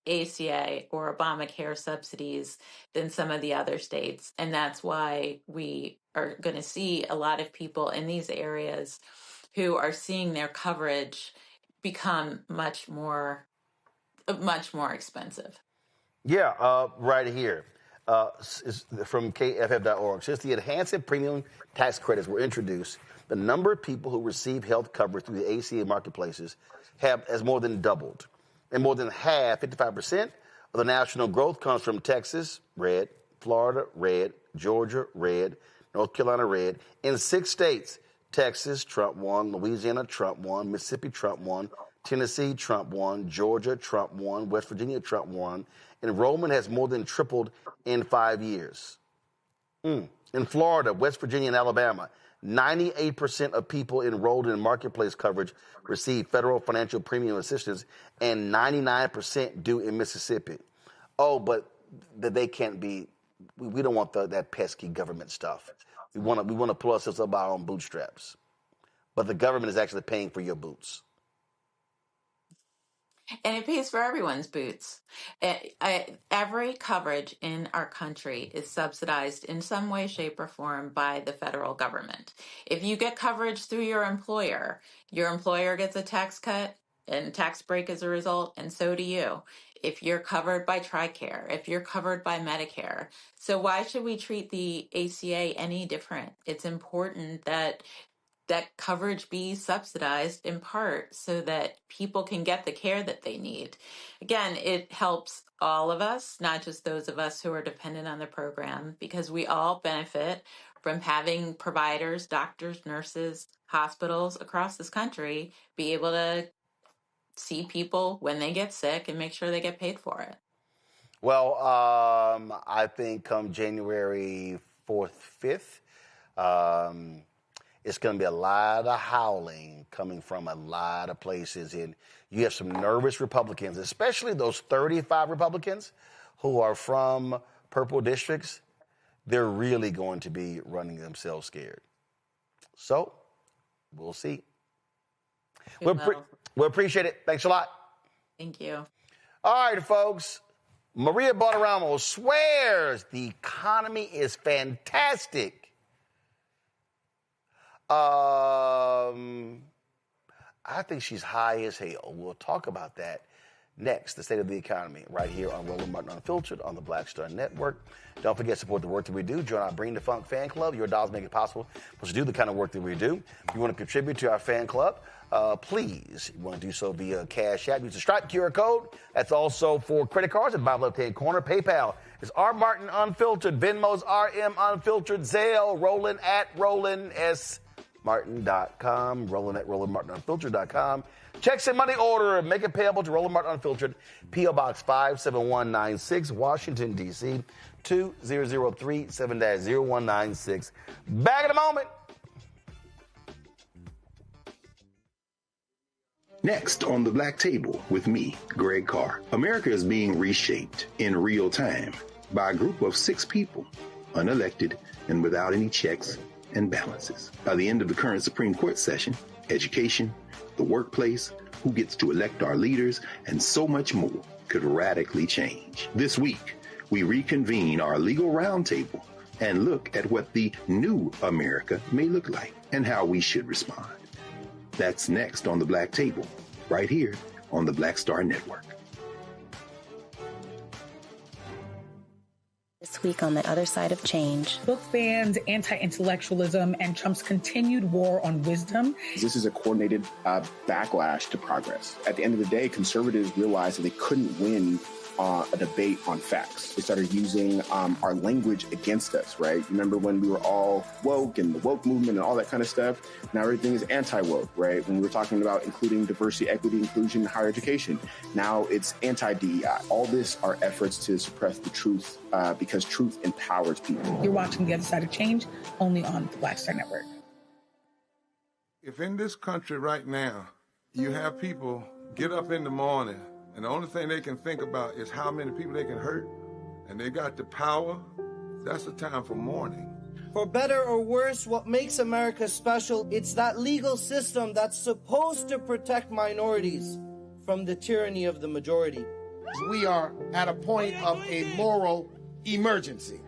ACA or Obamacare subsidies than some of the other states. And that's why we are going to see a lot of people in these areas who are seeing their coverage become much more expensive. Yeah, right here. is from KFF.org. Since the enhanced premium tax credits were introduced, the number of people who receive health coverage through the ACA marketplaces has more than doubled. And more than half, 55%, of the national growth comes from Texas, red, Florida, red, Georgia, red, North Carolina, red. In 6 states, Texas, Trump won, Louisiana, Trump won, Mississippi, Trump won, Tennessee, Trump won, Georgia, Trump won, West Virginia, Trump won. Enrollment has more than tripled in 5 years. In Florida, West Virginia, and Alabama, 98% of people enrolled in marketplace coverage receive federal financial premium assistance, and 99% do in Mississippi. Oh, but they can't be. We don't want that pesky government stuff. We want to pull ourselves up by our own bootstraps. But the government is actually paying for your boots. And it pays for everyone's boots. Every coverage in our country is subsidized in some way, shape, or form by the federal government. If you get coverage through your employer gets a tax cut and tax break as a result, and so do you. If you're covered by TRICARE, if you're covered by Medicare. So why should we treat the ACA any different? It's important that coverage be subsidized in part so that people can get the care that they need. Again, it helps all of us, not just those of us who are dependent on the program, because we all benefit from having providers, doctors, nurses, hospitals across this country be able to see people when they get sick and make sure they get paid for it. Well, I think come January 4th, 5th, it's going to be a lot of howling coming from a lot of places. And you have some nervous Republicans, especially those 35 Republicans who are from purple districts. They're really going to be running themselves scared. So we'll see. We appreciate it. Thanks a lot. Thank you. All right, folks. Maria Bartiromo swears the economy is fantastic. I think she's high as hell. We'll talk about that next. The state of the economy right here on Roland Martin Unfiltered on the Black Star Network. Don't forget to support the work that we do. Join our Bring the Funk fan club. Your dollars make it possible for us to do the kind of work that we do. If you want to contribute to our fan club, please, you want to do so via Cash App. Use the Stripe QR code. That's also for credit cards at bottom left-hand corner. PayPal is R Martin Unfiltered. Venmo's RM Unfiltered. Zelle, Roland at Roland S. Martin.com, Roland at RolandMartinUnfiltered.com. Checks and money order. Make it payable to Roland Martin Unfiltered. P.O. Box 57196, Washington, D.C. 20037-0196. Back in a moment. Next on the Black Table with me, Greg Carr. America is being reshaped in real time by a group of 6 people, unelected and without any checks and balances. By the end of the current Supreme Court session, education, the workplace, who gets to elect our leaders, and so much more could radically change. This week, we reconvene our legal roundtable and look at what the new America may look like and how we should respond. That's next on the Black Table, right here on the Black Star Network. This week on the other side of change. Book bans, anti-intellectualism, and Trump's continued war on wisdom. This is a coordinated backlash to progress. At the end of the day, conservatives realized that they couldn't win a debate on facts. They started using our language against us, right? Remember when we were all woke and the woke movement and all that kind of stuff? Now everything is anti-woke, right? When we were talking about including diversity, equity, inclusion, higher education, now it's anti-DEI. All this are efforts to suppress the truth because truth empowers people. You're watching The Other Side of Change only on the Black Star Network. If in this country right now, you have people get up in the morning and the only thing they can think about is how many people they can hurt, and they got the power, that's the time for mourning. For better or worse, what makes America special, it's that legal system that's supposed to protect minorities from the tyranny of the majority. We are at a point of a moral emergency.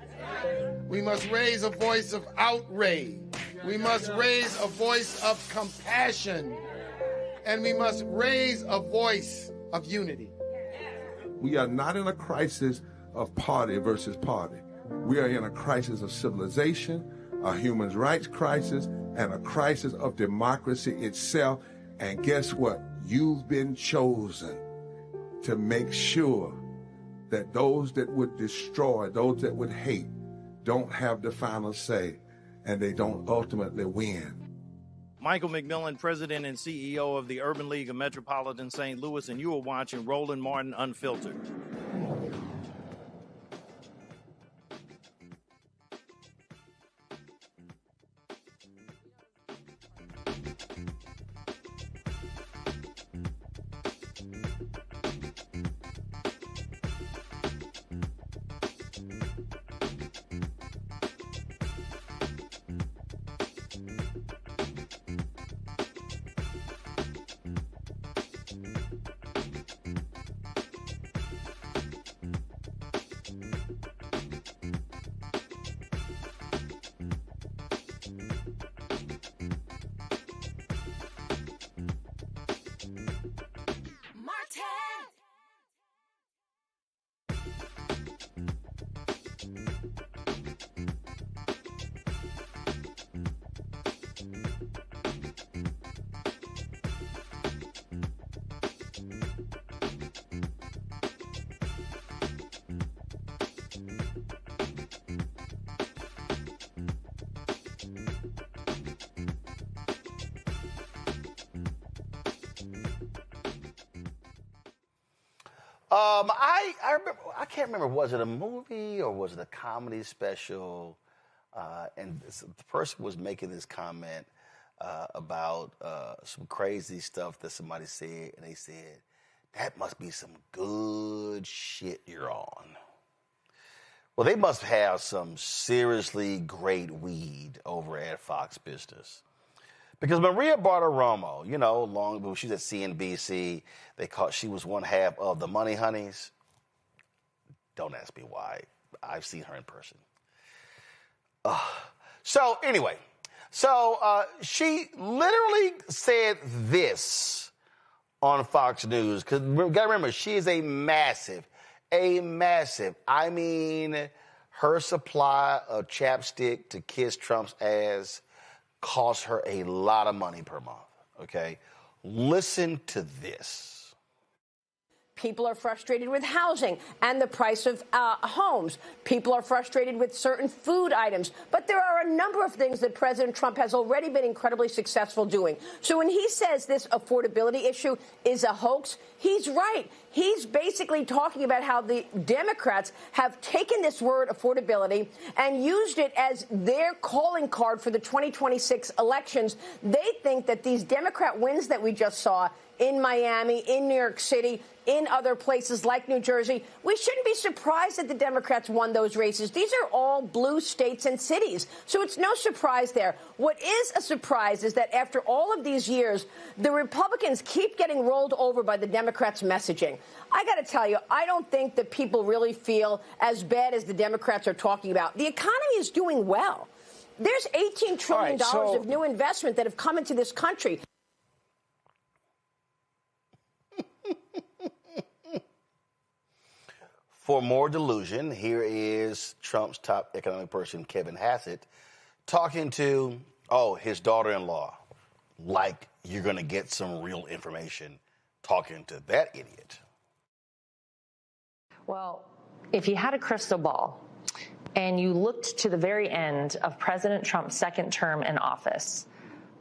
We must raise a voice of outrage. We must raise a voice of compassion. And we must raise a voice of unity. We are not in a crisis of party versus party. We are in a crisis of civilization, a human rights crisis, and a crisis of democracy itself. And guess what? You've been chosen to make sure that those that would destroy, those that would hate, don't have the final say, and they don't ultimately win. Michael McMillan, President and CEO of the Urban League of Metropolitan St. Louis, and you are watching Roland Martin Unfiltered. I can't remember, was it a movie or was it a comedy special? And the person was making this comment about some crazy stuff that somebody said, and they said, that must be some good shit you're on. Well, they must have some seriously great weed over at Fox Business. Because Maria Bartiromo, you know, long ago, she's at CNBC. She was one half of the Money Honeys. Don't ask me why. I've seen her in person. So anyway, she literally said this on Fox News. Because you got to remember, she is a massive, I mean, her supply of chapstick to kiss Trump's ass costs her a lot of money per month, okay? Listen to this. People are frustrated with housing and the price of homes. People are frustrated with certain food items. But there are a number of things that President Trump has already been incredibly successful doing. So when he says this affordability issue is a hoax, he's right. He's basically talking about how the Democrats have taken this word affordability and used it as their calling card for the 2026 elections. They think that these Democrat wins that we just saw in Miami, in New York City, in other places like New Jersey, we shouldn't be surprised that the Democrats won those races. These are all blue states and cities, so it's no surprise there. What is a surprise is that after all of these years, the Republicans keep getting rolled over by the Democrats' messaging. I got to tell you, I don't think that people really feel as bad as the Democrats are talking about. The economy is doing well. There's $18 trillion of new investment that have come into this country. For more delusion, here is Trump's top economic person, Kevin Hassett, talking to, his daughter-in-law, like you're going to get some real information, talking to that idiot. Well, if you had a crystal ball and you looked to the very end of President Trump's second term in office,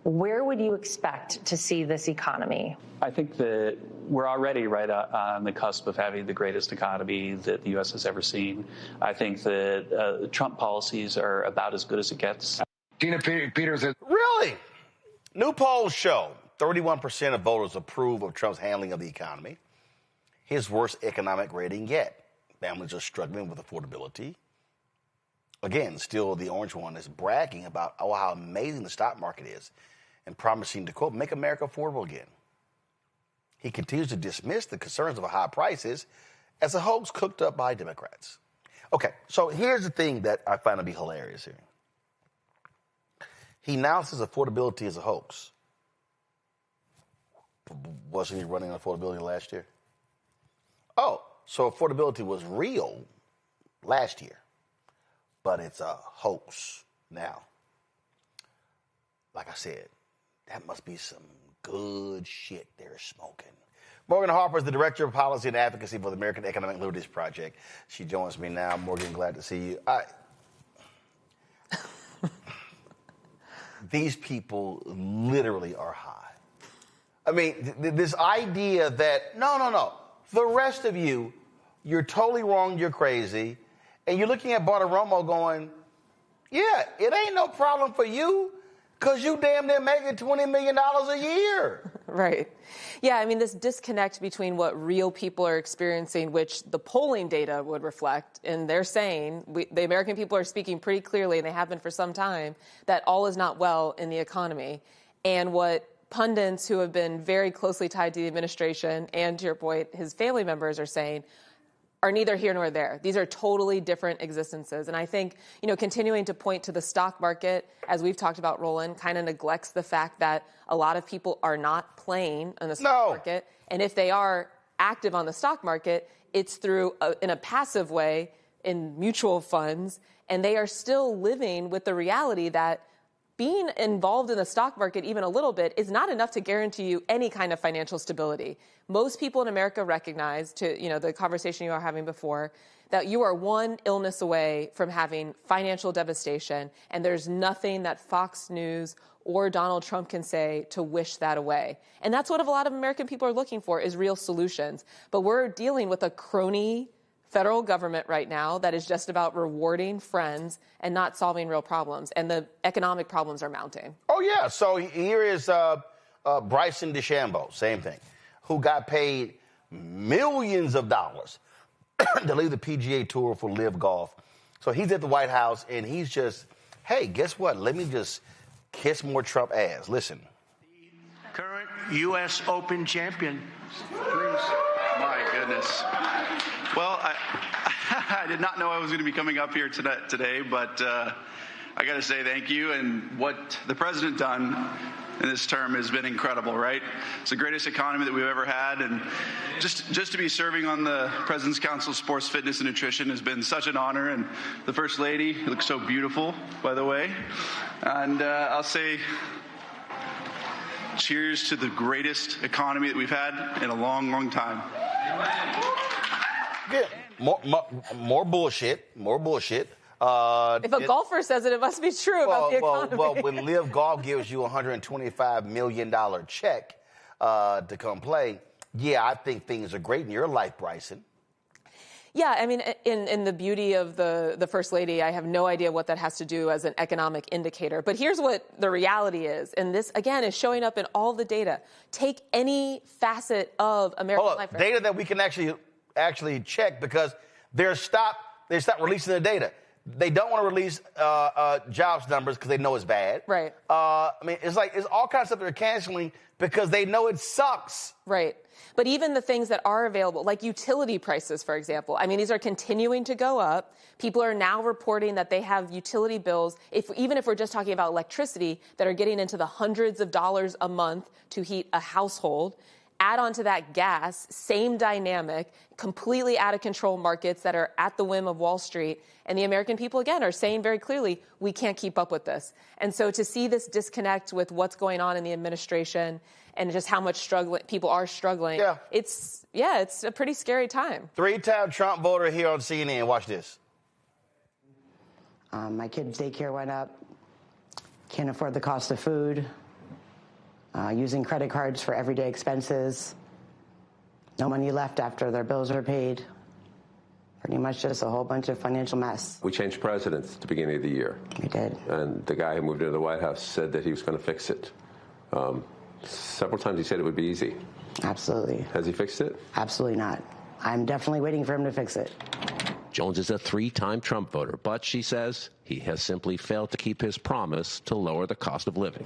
where would you expect to see this economy? I think that we're already right on the cusp of having the greatest economy that the U.S. has ever seen. I think that Trump policies are about as good as it gets. Tina Peters. Really? New polls show 31% of voters approve of Trump's handling of the economy. His worst economic rating yet. Families are struggling with affordability. Again, still the orange one is bragging about how amazing the stock market is and promising to, quote, make America affordable again. He continues to dismiss the concerns of high prices as a hoax cooked up by Democrats. Okay, so here's the thing that I find to be hilarious here. He now says affordability is a hoax. Wasn't he running on affordability last year? Oh, so affordability was real last year. but it's a hoax. Now, like I said, that must be some good shit they're smoking. Morgan Harper is the Director of Policy and Advocacy for the American Economic Liberties Project. She joins me now. Morgan, glad to see you. These people literally are high. I mean, this idea that, no, the rest of you, you're totally wrong, you're crazy, and you're looking at Bartiromo going, yeah, it ain't no problem for you, because you damn near making $20 million a year. Right. Yeah, I mean, this disconnect between what real people are experiencing, which the polling data would reflect, and they're saying, the American people are speaking pretty clearly, and they have been for some time, that all is not well in the economy. And what pundits who have been very closely tied to the administration and, to your point, his family members are saying are neither here nor there. These are totally different existences. And I think, continuing to point to the stock market, as we've talked about, Roland, kind of neglects the fact that a lot of people are not playing on the stock market. And if they are active on the stock market, it's through in a passive way in mutual funds. And they are still living with the reality that being involved in the stock market even a little bit is not enough to guarantee you any kind of financial stability. Most people in America recognize, to the conversation you were having before, that you are one illness away from having financial devastation, and there's nothing that Fox News or Donald Trump can say to wish that away. And that's what a lot of American people are looking for, is real solutions. But we're dealing with a crony federal government right now that is just about rewarding friends and not solving real problems. And the economic problems are mounting. Oh, yeah. So here is Bryson DeChambeau, same thing, who got paid millions of dollars to leave the PGA Tour for Live Golf. So he's at the White House, and he's just, hey, guess what? Let me just kiss more Trump ass. Listen. Current U.S. Open champion. Please. My goodness. Well, I did not know I was going to be coming up here today, but I got to say thank you. And what the president done in this term has been incredible, right? It's the greatest economy that we've ever had. And just to be serving on the President's Council of Sports, Fitness, and Nutrition has been such an honor. And the First Lady looks so beautiful, by the way. And I'll say cheers to the greatest economy that we've had in a long, long time. Yeah, more bullshit. If a golfer says it, it must be true about the economy. Well, when Live Golf gives you a $125 million check to come play, yeah, I think things are great in your life, Bryson. Yeah, I mean, in the beauty of the First Lady, I have no idea what that has to do as an economic indicator. But here's what the reality is. And this, again, is showing up in all the data. Take any facet of American life. Data that we can actually check, because they stopped releasing the data. They don't want to release jobs numbers because they know it's bad. Right. I mean, it's all kinds of stuff they're canceling because they know it sucks. Right. But even the things that are available, like utility prices, for example, I mean, these are continuing to go up. People are now reporting that they have utility bills, even if we're just talking about electricity, that are getting into the hundreds of dollars a month to heat a household. Add on to that gas, same dynamic, completely out of control markets that are at the whim of Wall Street. And the American people, again, are saying very clearly, we can't keep up with this. And so to see this disconnect with what's going on in the administration and just how much people are struggling, it's a pretty scary time. 3-time Trump voter here on CNN. Watch this. My kids' daycare went up. Can't afford the cost of food. Using credit cards for everyday expenses. No money left after their bills are paid. Pretty much just a whole bunch of financial mess. We changed presidents at the beginning of the year. We did. And the guy who moved into the White House said that he was going to fix it. Several times he said it would be easy. Absolutely. Has he fixed it? Absolutely not. I'm definitely waiting for him to fix it. Jones is a 3-time Trump voter, but she says he has simply failed to keep his promise to lower the cost of living.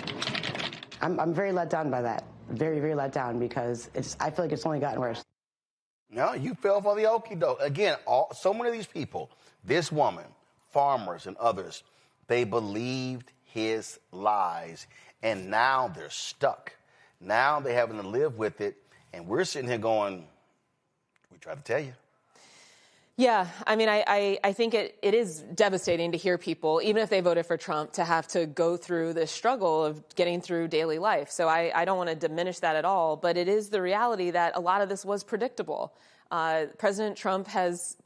I'm very let down by that. Very, very let down, because I feel like it's only gotten worse. No, you fell for the okie doke. Again, so many of these people, this woman, farmers and others, they believed his lies, and now they're stuck. Now they're having to live with it, and we're sitting here going, we tried to tell you. Yeah, I mean, I think it is devastating to hear people, even if they voted for Trump, to have to go through this struggle of getting through daily life. So I don't want to diminish that at all, but it is the reality that a lot of this was predictable. President Trump has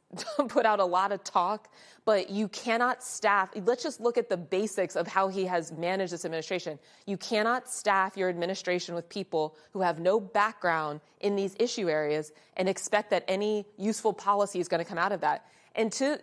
put out a lot of talk, but you cannot staff. Let's just look at the basics of how he has managed this administration. You cannot staff your administration with people who have no background in these issue areas and expect that any useful policy is going to come out of that. And to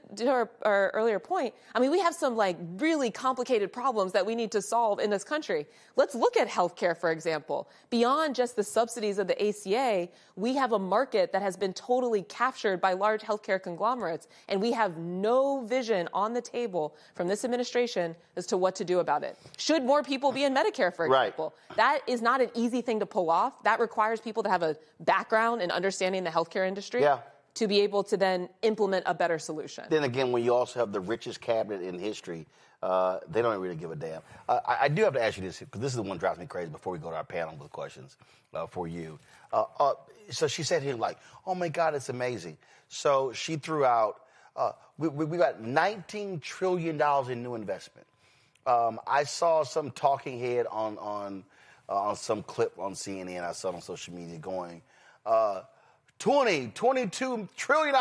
our earlier point, I mean, we have some really complicated problems that we need to solve in this country. Let's look at healthcare, for example. Beyond just the subsidies of the ACA, we have a market that has been totally captured by large healthcare conglomerates, and we have no vision on the table from this administration as to what to do about it. Should more people be in Medicare, for example? Right. That is not an easy thing to pull off. That requires people to have a background in understanding the healthcare industry. Yeah. To be able to then implement a better solution. Then again, when you also have the richest cabinet in history, they don't really give a damn. I do have to ask you this, because this is the one that drives me crazy before we go to our panel with questions for you. So she said here, oh, my God, it's amazing. So she threw out, we got $19 trillion in new investment. I saw some talking head on some clip on CNN. I saw it on social media going, $22 trillion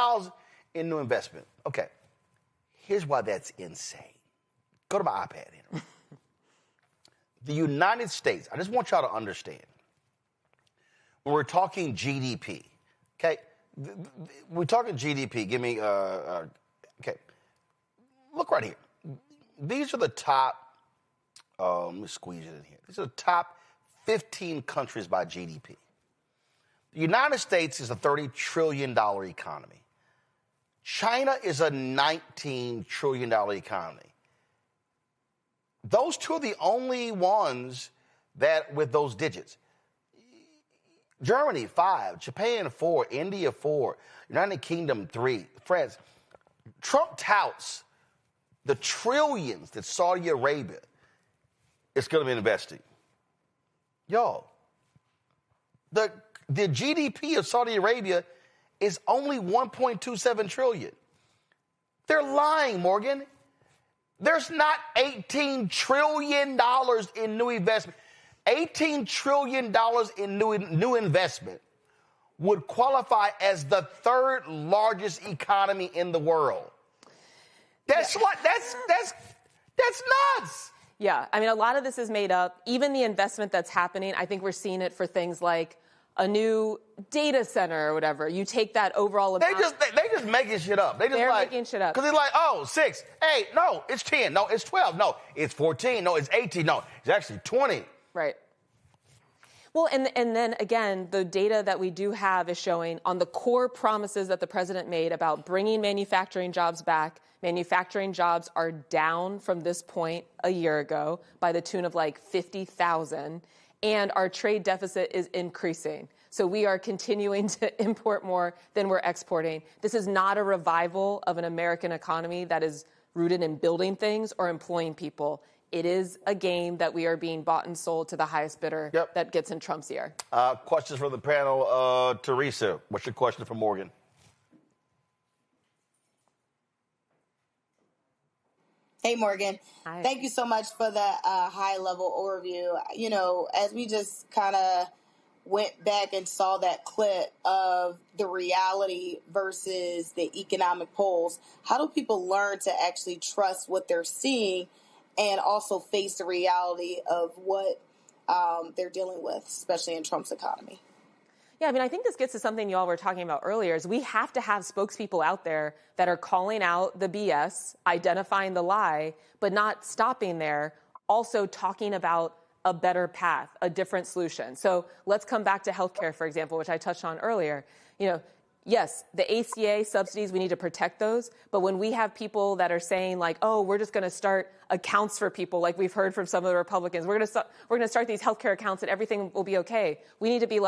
in new investment. Okay, here's why that's insane. Go to my iPad here. The United States, I just want y'all to understand, when we're talking GDP, okay, we're talking GDP, give me, okay, look right here. These are the top, let me squeeze it in here. These are the top 15 countries by GDP. The United States is a $30 trillion economy. China is a $19 trillion economy. Those two are the only ones that with those digits. Germany, 5. Japan, 4. India, 4. United Kingdom, 3. France. Trump touts the trillions that Saudi Arabia is going to be investing. Y'all, the GDP of Saudi Arabia is only $1.27 trillion. They're lying, Morgan. There's not $18 trillion in new investment. $18 trillion in new investment would qualify as the third largest economy in the world. That's nuts. Yeah, I mean, a lot of this is made up. Even the investment that's happening, I think we're seeing it for things like a new data center or whatever. You take that overall amount. They just making shit up. They're making shit up. Because it's 6, 8, no, it's 10, no, it's 12, no, it's 14, no, it's 18, no, it's actually 20. Right. Well, and then again, the data that we do have is showing on the core promises that the president made about bringing manufacturing jobs back. Manufacturing jobs are down from this point a year ago by the tune of 50,000. And our trade deficit is increasing. So we are continuing to import more than we're exporting. This is not a revival of an American economy that is rooted in building things or employing people. It is a game that we are being bought and sold to the highest bidder that gets in Trump's ear. Questions for the panel. Teresa, what's your question for Morgan? Hey, Morgan. Hi. Thank you so much for that high-level overview. You know, as we just kind of went back and saw that clip of the reality versus the economic polls, how do people learn to actually trust what they're seeing and also face the reality of what they're dealing with, especially in Trump's economy? Yeah, I mean, I think this gets to something you all were talking about earlier, is we have to have spokespeople out there that are calling out the BS, identifying the lie, but not stopping there, also talking about a better path, a different solution. So let's come back to healthcare, for example, which I touched on earlier. You know, yes, the ACA subsidies, we need to protect those. But when we have people that are saying oh, we're just going to start accounts for people, like we've heard from some of the Republicans, we're going to start these healthcare accounts and everything will be okay. We need to be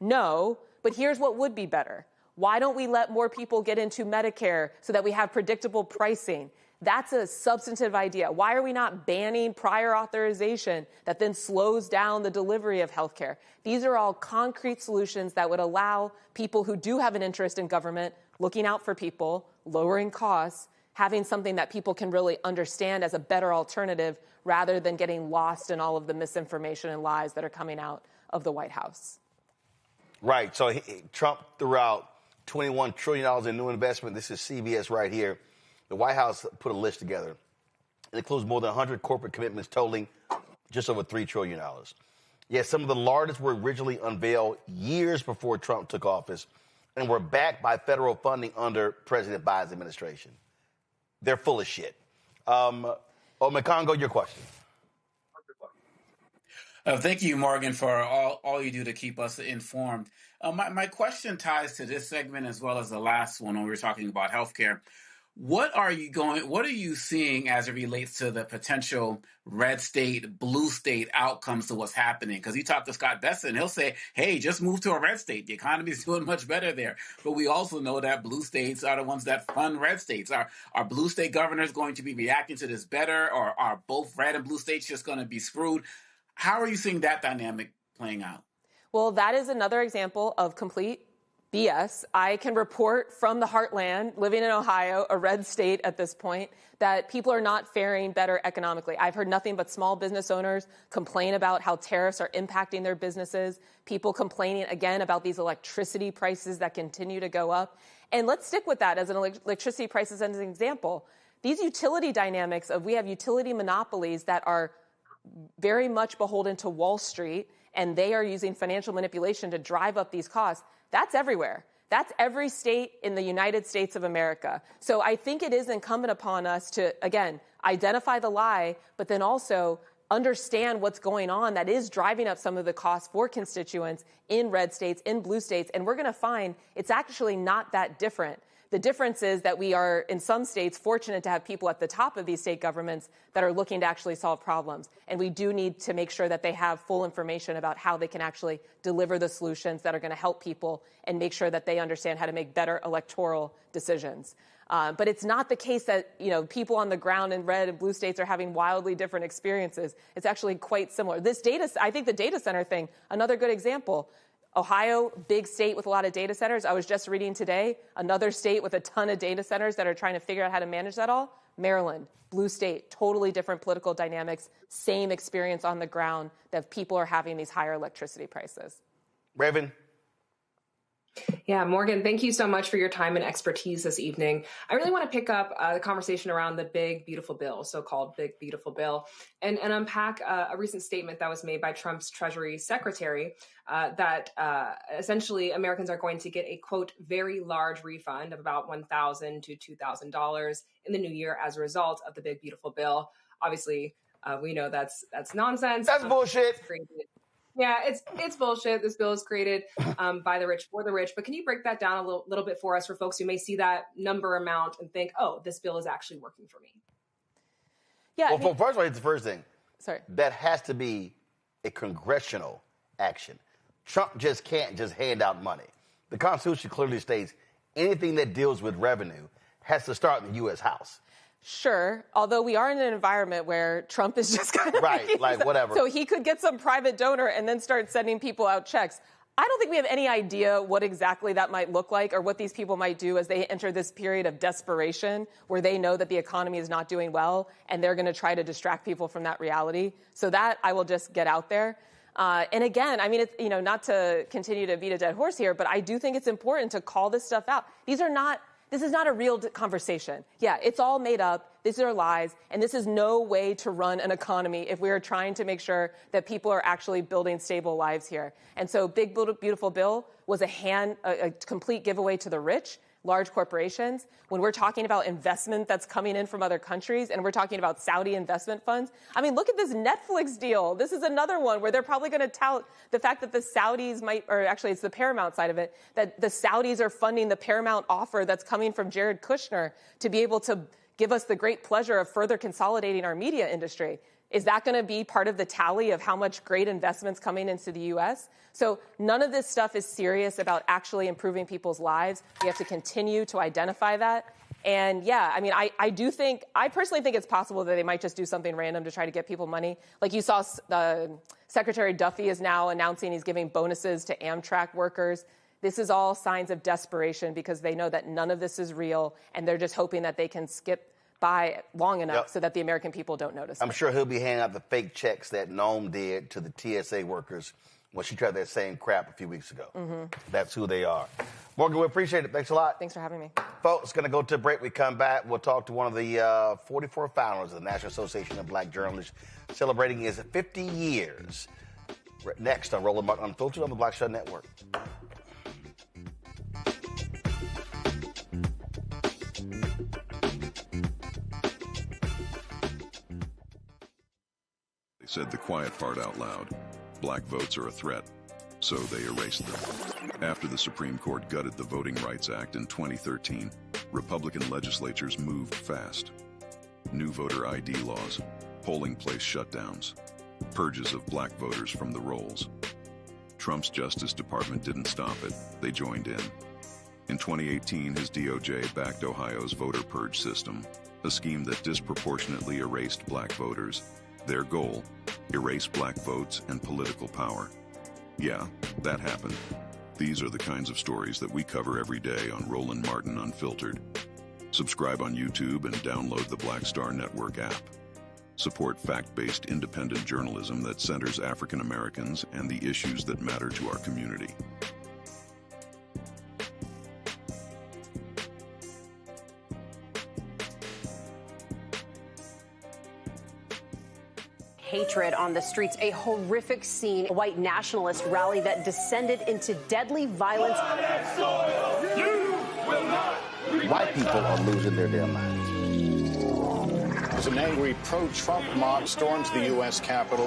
no, but here's what would be better. Why don't we let more people get into Medicare so that we have predictable pricing? That's a substantive idea. Why are we not banning prior authorization that then slows down the delivery of health care? These are all concrete solutions that would allow people who do have an interest in government looking out for people, lowering costs, having something that people can really understand as a better alternative rather than getting lost in all of the misinformation and lies that are coming out of the White House. Right. So Trump threw out $21 trillion in new investment. This is CBS right here. The White House put a list together. It includes more than 100 corporate commitments totaling just over $3 trillion. Yes, some of the largest were originally unveiled years before Trump took office and were backed by federal funding under President Biden's administration. They're full of shit. Omekongo, your question. Thank you, Morgan, for all you do to keep us informed. My question ties to this segment as well as the last one when we were talking about healthcare. What are you seeing as it relates to the potential red state, blue state outcomes to what's happening? Because you talk to Scott Besson, he'll say, hey, just move to a red state. The economy is doing much better there. But we also know that blue states are the ones that fund red states. Are blue state governors going to be reacting to this better, or are both red and blue states just going to be screwed? How are you seeing that dynamic playing out? Well, that is another example of complete BS. I can report from the heartland, living in Ohio, a red state at this point, that people are not faring better economically. I've heard nothing but small business owners complain about how tariffs are impacting their businesses, people complaining again about these electricity prices that continue to go up. And let's stick with that as an electricity prices as an example. These utility dynamics of we have utility monopolies that are very much beholden to Wall Street, and they are using financial manipulation to drive up these costs. That's everywhere. That's every state in the United States of America. So I think it is incumbent upon us to, again, identify the lie, but then also understand what's going on that is driving up some of the costs for constituents in red states, in blue states, and we're going to find it's actually not that different. The difference is that we are, in some states, fortunate to have people at the top of these state governments that are looking to actually solve problems. And we do need to make sure that they have full information about how they can actually deliver the solutions that are going to help people and make sure that they understand how to make better electoral decisions. But it's not the case that, people on the ground in red and blue states are having wildly different experiences. It's actually quite similar. I think the data center thing, another good example. Ohio, big state with a lot of data centers. I was just reading today, another state with a ton of data centers that are trying to figure out how to manage that all. Maryland, blue state, totally different political dynamics, same experience on the ground that people are having these higher electricity prices. Raven. Yeah, Morgan, thank you so much for your time and expertise this evening. I really want to pick up the conversation around the big, beautiful bill, so-called big, beautiful bill, and unpack a recent statement that was made by Trump's Treasury Secretary that essentially Americans are going to get a, quote, very large refund of about $1,000 to $2,000 in the new year as a result of the big, beautiful bill. Obviously, we know that's nonsense. That's bullshit. Yeah, it's bullshit. This bill is created by the rich for the rich. But can you break that down a little bit for us, for folks who may see that number amount and think, oh, this bill is actually working for me? Yeah. Well, first of all, it's the first thing. Sorry. That has to be a congressional action. Trump just can't just hand out money. The Constitution clearly states anything that deals with revenue has to start in the U.S. House. Sure, although we are in an environment where Trump is just kind of right, like whatever. So he could get some private donor and then start sending people out checks. I don't think we have any idea what exactly that might look like or what these people might do as they enter this period of desperation where they know that the economy is not doing well and they're going to try to distract people from that reality. So that I will just get out there. And again, I mean, it's, not to continue to beat a dead horse here, but I do think it's important to call this stuff out. This is not a real conversation. Yeah, it's all made up. These are lies. And this is no way to run an economy if we are trying to make sure that people are actually building stable lives here. And so Big Beautiful Bill was a complete giveaway to the rich, large corporations. When we're talking about investment that's coming in from other countries and we're talking about Saudi investment funds, I mean, look at this Netflix deal. This is another one where they're probably going to tout the fact that the Saudis or actually it's the Paramount side of it, that the Saudis are funding the Paramount offer that's coming from Jared Kushner to be able to give us the great pleasure of further consolidating our media industry. Is that going to be part of the tally of how much great investments coming into the U.S.? So none of this stuff is serious about actually improving people's lives. We have to continue to identify that. And yeah, I mean, I personally think it's possible that they might just do something random to try to get people money. Like you saw, Secretary Duffy is now announcing he's giving bonuses to Amtrak workers. This is all signs of desperation because they know that none of this is real, and they're just hoping that they can skip by long enough so that the American people don't notice. I'm sure he'll be handing out the fake checks that Noam did to the TSA workers when she tried that same crap a few weeks ago. Mm-hmm. That's who they are. Morgan, we appreciate it. Thanks a lot. Thanks for having me. Folks, going to go to a break. We come back. We'll talk to one of the 44 founders of the National Association of Black Journalists celebrating his 50 years. Next on Roland Martin Unfiltered on the Black Star Network. They said the quiet part out loud. Black votes are a threat, so they erased them. After the Supreme Court gutted the Voting Rights Act in 2013, Republican legislatures moved fast. New voter ID laws, polling place shutdowns, purges of black voters from the rolls. Trump's Justice Department didn't stop it. They joined in. In 2018, his DOJ backed Ohio's voter purge system, a scheme that disproportionately erased black voters. Their goal, erase black votes and political power. Yeah, that happened. These are the kinds of stories that we cover every day on Roland Martin Unfiltered. Subscribe on YouTube and download the Black Star Network app. Support fact-based independent journalism that centers African Americans and the issues that matter to our community. Hatred on the streets, a horrific scene, a white nationalist rally that descended into deadly violence. White people are losing their damn minds. As an angry pro-Trump mob storms the U.S. Capitol,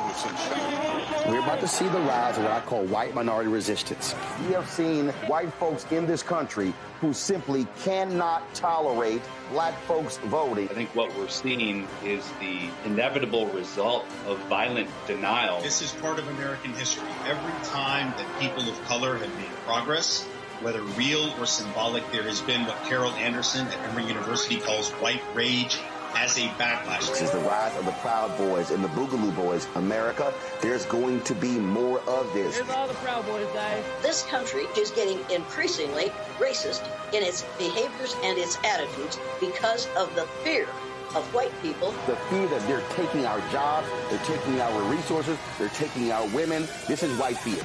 we're about to see the rise of what I call white minority resistance. We have seen white folks in this country who simply cannot tolerate black folks voting. I think what we're seeing is the inevitable result of violent denial. This is part of American history. Every time that people of color have made progress, whether real or symbolic, there has been what Carol Anderson at Emory University calls white rage as a backlash. This is the rise of the Proud Boys and the Boogaloo Boys. America, there's going to be more of this. Here's all the Proud Boys, guys. This country is getting increasingly racist in its behaviors and its attitudes because of the fear of white people. The fear that they're taking our jobs, they're taking our resources, they're taking our women. This is white fear.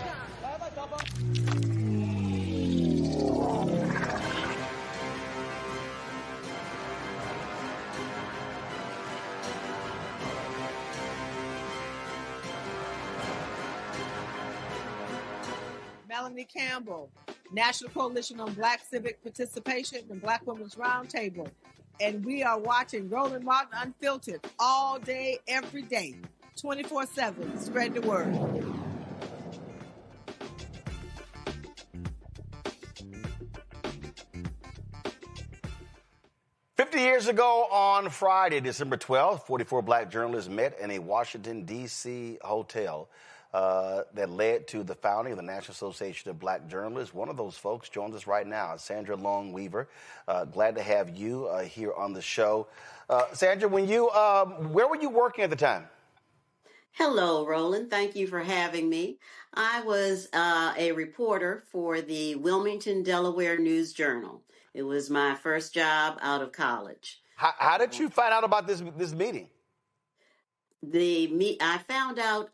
Melanie Campbell, National Coalition on Black Civic Participation and Black Women's Roundtable. And we are watching Roland Martin Unfiltered all day, every day, 24/7. Spread the word. Years ago on Friday, December 12th, 44 black journalists met in a Washington, D.C. hotel that led to the founding of the National Association of Black Journalists. One of those folks joins us right now, Sandra Long Weaver. Glad to have you here on the show. Sandra, where were you working at the time? Hello, Roland. Thank you for having me. I was a reporter for the Wilmington, Delaware News Journal. It was my first job out of college. How did you find out about this meeting? I found out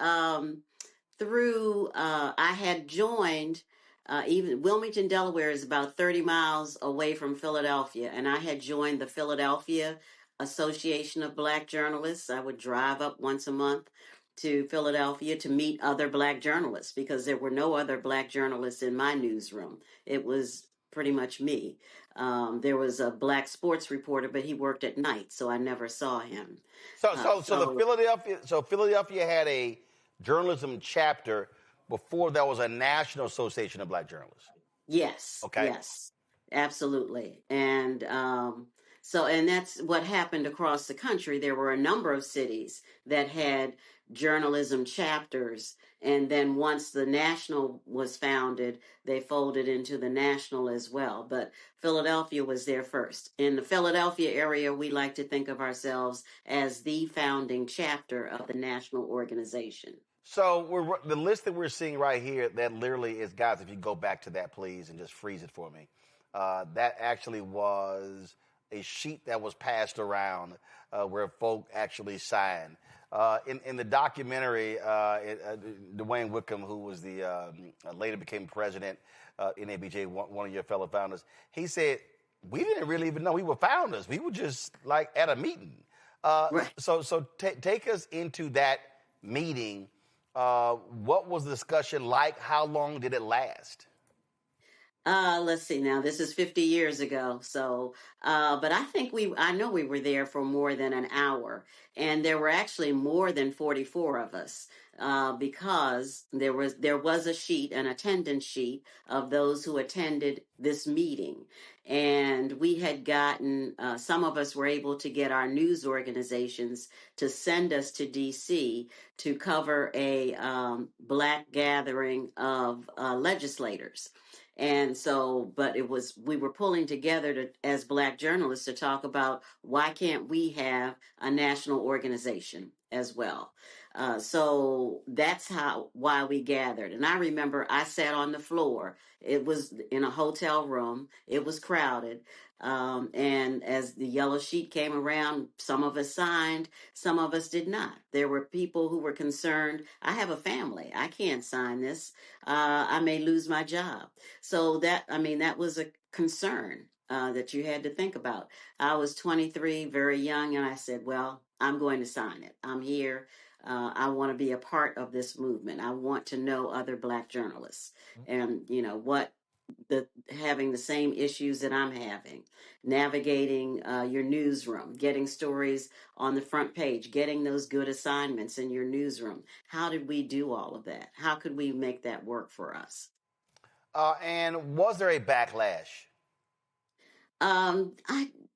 through I had joined. Even Wilmington, Delaware is about 30 miles away from Philadelphia, and I had joined the Philadelphia Association of Black Journalists. I would drive up once a month to Philadelphia to meet other black journalists because there were no other black journalists in my newsroom. It was pretty much me. There was a black sports reporter, but he worked at night, so I never saw him. So Philadelphia had a journalism chapter before there was a National Association of Black Journalists. Yes. Okay. Yes, absolutely. And and that's what happened across the country. There were a number of cities that had journalism chapters. And then once the National was founded, they folded into the National as well. But Philadelphia was there first. In the Philadelphia area, we like to think of ourselves as the founding chapter of the national organization. So the list that we're seeing right here, that literally is, guys, if you go back to that, please, and just freeze it for me. That actually was a sheet that was passed around where folk actually signed. In the documentary, Dwayne Wickham, who was the later became president in NABJ, one of your fellow founders, he said, we didn't really even know we were founders. We were just like at a meeting. Right. So take us into that meeting. What was the discussion like? How long did it last? Let's see now, this is 50 years ago. So, but I know we were there for more than an hour, and there were actually more than 44 of us, because there was a sheet, an attendance sheet of those who attended this meeting. And we had gotten, some of us were able to get our news organizations to send us to DC to cover a Black gathering of legislators. And so, but we were pulling together as Black journalists to talk about why can't we have a national organization as well. So that's why we gathered. And I remember I sat on the floor. It was in a hotel room. It was crowded. And as the yellow sheet came around, some of us signed, some of us did not. There were people who were concerned. I have a family. I can't sign this. I may lose my job. So that was a concern that you had to think about. I was 23, very young, and I said, well, I'm going to sign it. I'm here. I want to be a part of this movement. I want to know other Black journalists and, having the same issues that I'm having, navigating your newsroom, getting stories on the front page, getting those good assignments in your newsroom. How did we do all of that? How could we make that work for us? And was there a backlash?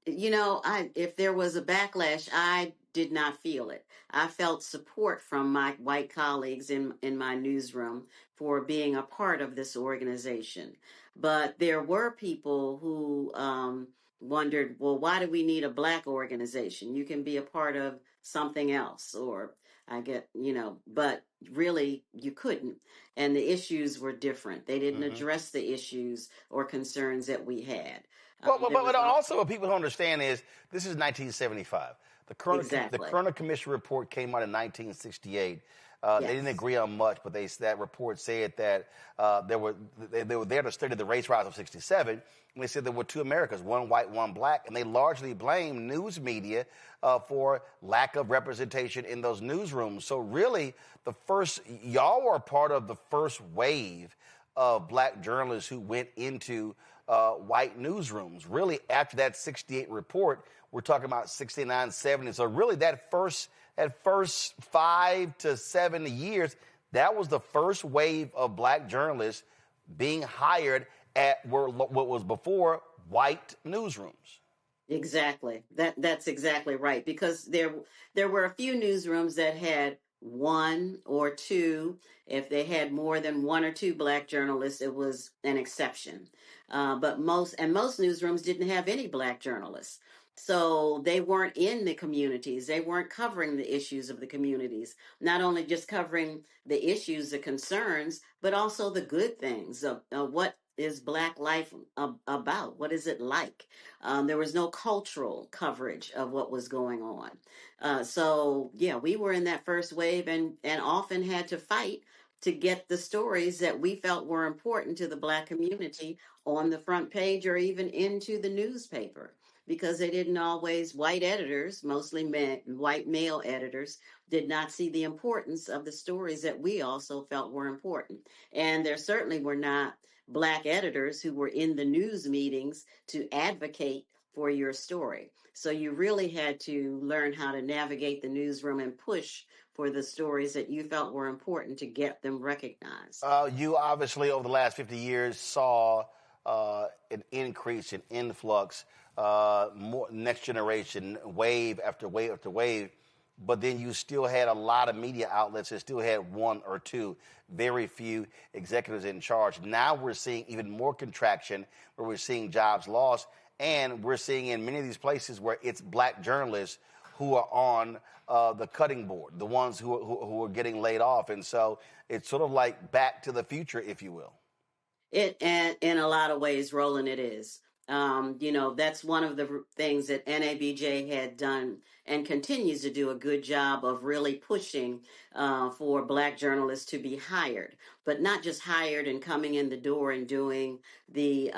If there was a backlash, I did not feel it. I felt support from my white colleagues in my newsroom for being a part of this organization. But there were people who wondered, well, why do we need a Black organization? You can be a part of something else, or but really you couldn't. And the issues were different. They didn't address the issues or concerns that we had. But also what people don't understand is this is 1975. The Kerner Commission report came out in 1968. Yes. They didn't agree on much, but that report said that they were there to study the race riots of 67. And they said there were two Americas, one white, one Black, and they largely blamed news media for lack of representation in those newsrooms. So really, y'all were part of the first wave of Black journalists who went into white newsrooms. Really, after that 68 report, we're talking about 69, 70. So really, that first 5 to 7 years, that was the first wave of Black journalists being hired at what was before white newsrooms. Exactly. That's exactly right. Because there were a few newsrooms that had one or two. If they had more than one or two Black journalists, it was an exception. But most newsrooms didn't have any Black journalists. So they weren't in the communities. They weren't covering the issues of the communities, not only just covering the issues, the concerns, but also the good things of what is Black life about? What is it like? There was no cultural coverage of what was going on. So we were in that first wave and often had to fight to get the stories that we felt were important to the Black community on the front page or even into the newspaper. Because they didn't always, white editors, mostly white male editors, did not see the importance of the stories that we also felt were important. And there certainly were not Black editors who were in the news meetings to advocate for your story. So you really had to learn how to navigate the newsroom and push for the stories that you felt were important to get them recognized. You obviously, over the last 50 years, saw an increase in influx, more next generation, wave after wave after wave. but then you still had a lot of media outlets that still had one or two, very few executives in charge. Now we're seeing even more contraction, where we're seeing jobs lost, and we're seeing in many of these places where it's black journalists who are on the cutting board, the ones who are getting laid off. And so it's sort of like back to the future, if you will. And in a lot of ways, Roland, it is. That's one of the things that NABJ had done and continues to do a good job of really pushing for black journalists to be hired, but not just hired and coming in the door and doing the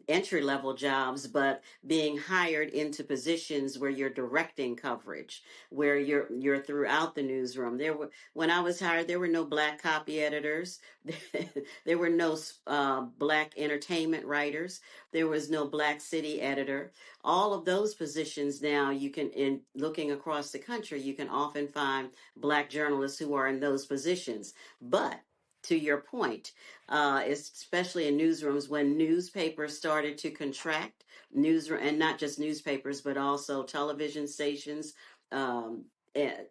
entry level jobs, but being hired into positions where you're directing coverage, where you're throughout the newsroom. When I was hired, there were no black copy editors. There were no black entertainment writers. There was no black city editor. All of those positions now, you can, in looking across the country, you can often find black journalists who are in those positions. But to your point, especially in newsrooms, when newspapers started to contract, and not just newspapers, but also television stations, it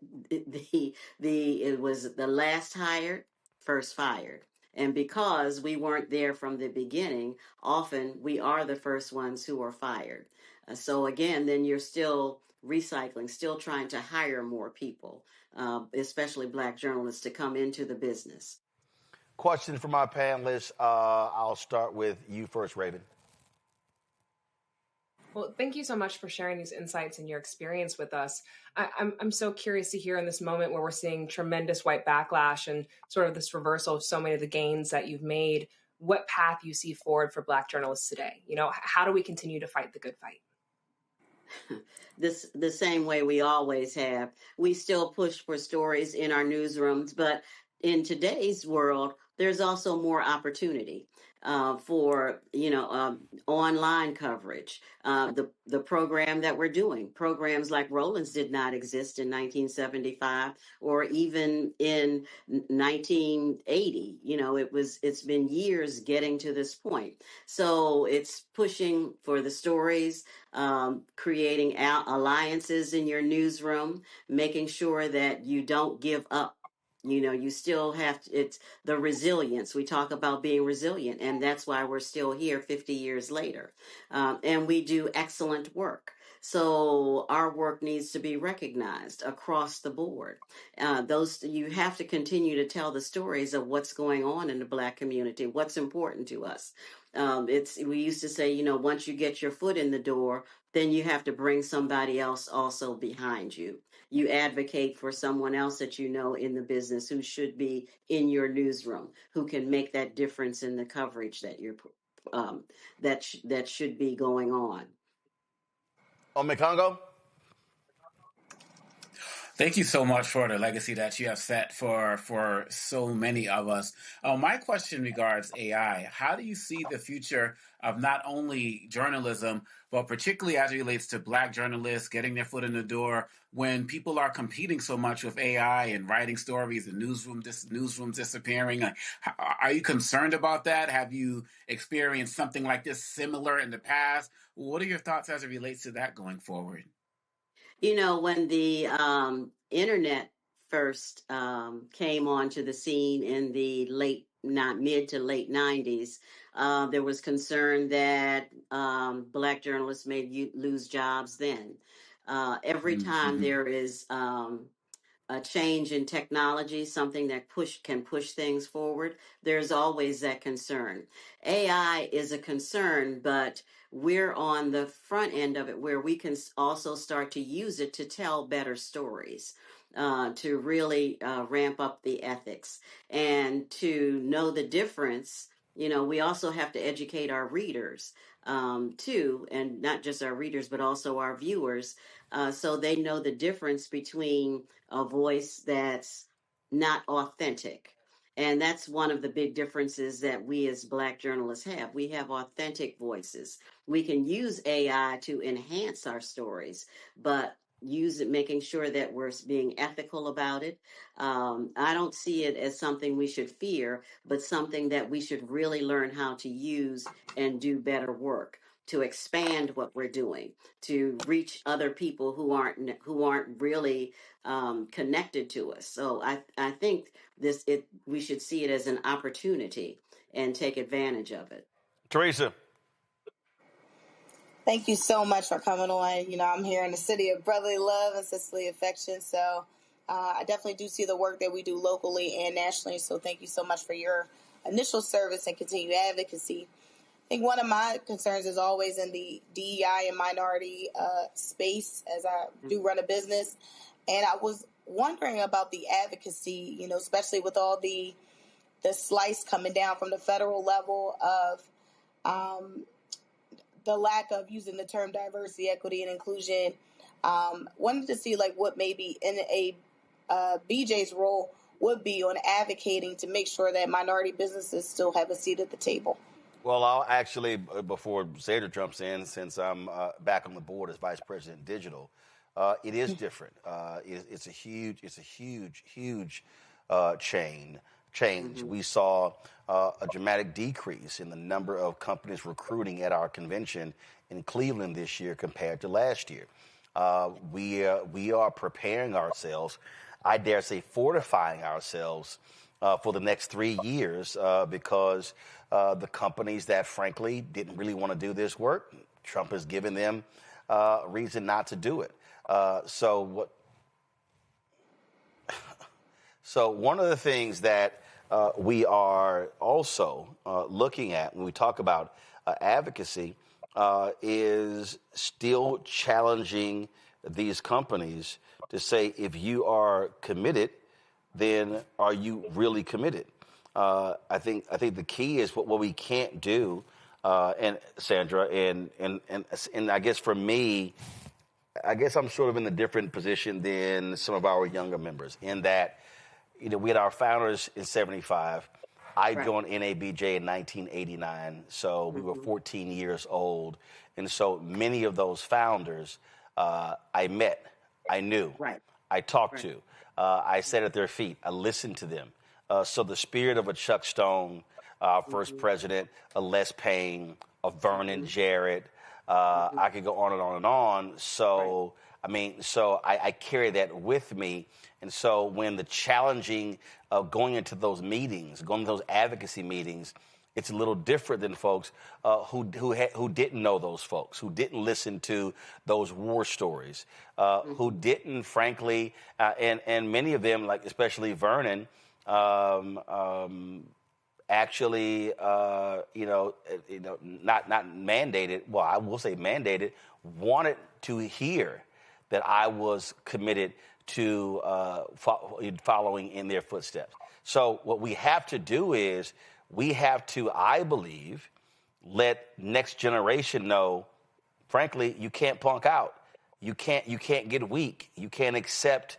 was the last hired, first fired. And because we weren't there from the beginning, often we are the first ones who are fired. So again, then you're still recycling, still trying to hire more people, especially black journalists, to come into the business. Question for my panelists. I'll start with you first, Raven. Well, thank you so much for sharing these insights and your experience with us. I'm so curious to hear in this moment where we're seeing tremendous white backlash and sort of this reversal of so many of the gains that you've made, what path you see forward for black journalists today. How do we continue to fight the good fight? The same way we always have. We still push for stories in our newsrooms, but in today's world, there's also more opportunity for online coverage. The program that we're doing, programs like Roland's did not exist in 1975 or even in 1980. It's been years getting to this point. So it's pushing for the stories, creating alliances in your newsroom, making sure that you don't give up. You still have to, it's the resilience. We talk about being resilient, and that's why we're still here 50 years later. And we do excellent work. So our work needs to be recognized across the board. You have to continue to tell the stories of what's going on in the black community, what's important to us. We used to say, once you get your foot in the door, then you have to bring somebody else also behind you. You advocate for someone else that you know in the business who should be in your newsroom, who can make that difference in the coverage that that should be going on. Omekongo? Thank you so much for the legacy that you have set for so many of us. My question regards AI. How do you see the future of not only journalism, but particularly as it relates to black journalists getting their foot in the door when people are competing so much with AI and writing stories and newsrooms disappearing? Are you concerned about that? Have you experienced something like this similar in the past? What are your thoughts as it relates to that going forward? When the internet first came onto the scene in the mid to late 90s, there was concern that black journalists may lose jobs then. Every time there is a change in technology, something that can push things forward, there's always that concern. AI is a concern, but we're on the front end of it where we can also start to use it to tell better stories, to really ramp up the ethics and to know the difference. We also have to educate our readers too, and not just our readers, but also our viewers, so they know the difference between a voice that's not authentic. And that's one of the big differences that we as black journalists have. We have authentic voices. We can use AI to enhance our stories, but use it, making sure that we're being ethical about it. I don't see it as something we should fear, but something that we should really learn how to use and do better work. to expand what we're doing, to reach other people who aren't really connected to us. So I think we should see it as an opportunity and take advantage of it. Teresa. Thank you so much for coming on. You know, I'm here in the city of brotherly love and sisterly affection. So I definitely do see the work that we do locally and nationally. So thank you so much for your initial service and continued advocacy. I think one of my concerns is always in the DEI and minority space, as I do run a business. And I was wondering about the advocacy, you know, especially with all the slice coming down from the federal level of the lack of using the term diversity, equity, and inclusion. Wanted to see like what maybe in a BJ's role would be on advocating to make sure that minority businesses still have a seat at the table. Well, I'll actually, before Sandra jumps in, since I'm back on the board as Vice President Digital, it is different. It's a huge change. Mm-hmm. We saw a dramatic decrease in the number of companies recruiting at our convention in Cleveland this year compared to last year. We are preparing ourselves, I dare say fortifying ourselves for the next 3 years because the companies that frankly didn't really want to do this work, Trump has given them reason not to do it. So one of the things that we are also looking at when we talk about advocacy is still challenging these companies to say, if you are committed, then are you really committed? I think the key is what we can't do, and Sandra, and I guess for me, I guess I'm sort of in a different position than some of our younger members in that, you know, we had our founders in 1975. I joined NABJ in 1989, so we were 14 years old. And so many of those founders I met, I knew, I talked to, I sat at their feet, I listened to them. So the spirit of a Chuck Stone, first president, a Les Payne, a Vernon Jarrett, I could go on and on and on. So, I mean, so I carry that with me. And so when the challenging of going into those meetings, going to those advocacy meetings, it's a little different than folks who didn't know those folks, who didn't listen to those war stories, who didn't, frankly, and many of them, like especially Vernon, actually, not mandated. Well, I will say mandated. Wanted to hear that I was committed to following in their footsteps. So what we have to do is we have to, I believe, let next generation know, frankly, you can't punk out. You can't get weak. You can't accept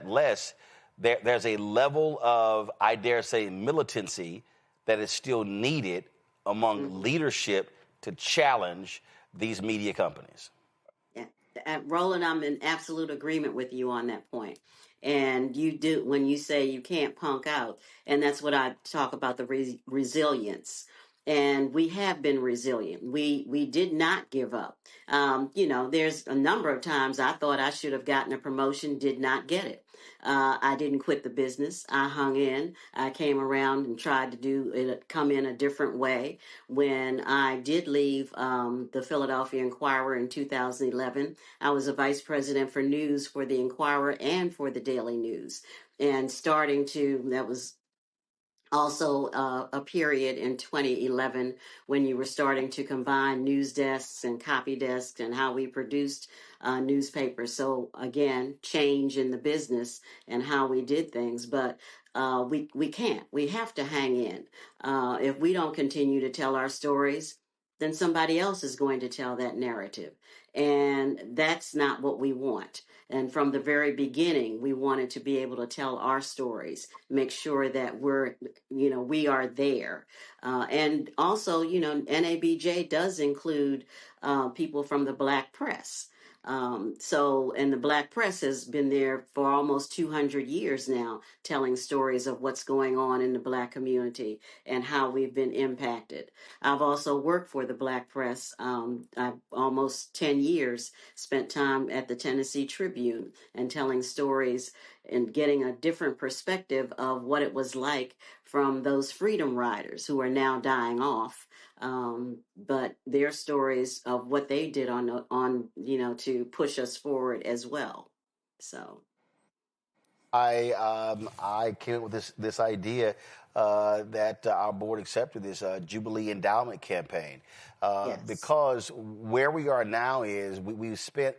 less. There's a level of, I dare say, militancy that is still needed among leadership to challenge these media companies. Roland, I'm in absolute agreement with you on that point. And you do, when you say you can't punk out, and that's what I talk about, the resilience. And we have been resilient. We did not give up. There's a number of times I thought I should have gotten a promotion, did not get it. I didn't quit the business. I hung in. I came around and tried to do it, come in a different way. When I did leave the Philadelphia Inquirer in 2011, I was a vice president for news for the Inquirer and for the Daily News. And that was also a period in 2011 when you were starting to combine news desks and copy desks and how we produced newspapers. So again, change in the business and how we did things, but we can't. We have to hang in. If we don't continue to tell our stories, then somebody else is going to tell that narrative. And that's not what we want. And from the very beginning, we wanted to be able to tell our stories, make sure that we are there. And also, NABJ does include people from the Black press. And the Black press has been there for almost 200 years now, telling stories of what's going on in the Black community and how we've been impacted. I've also worked for the Black press. I've almost 10 years spent time at the Tennessee Tribune and telling stories and getting a different perspective of what it was like from those freedom riders who are now dying off. But their stories of what they did on to push us forward as well. So I came up with this idea that our board accepted this Jubilee Endowment campaign Yes. because where we are now is we've spent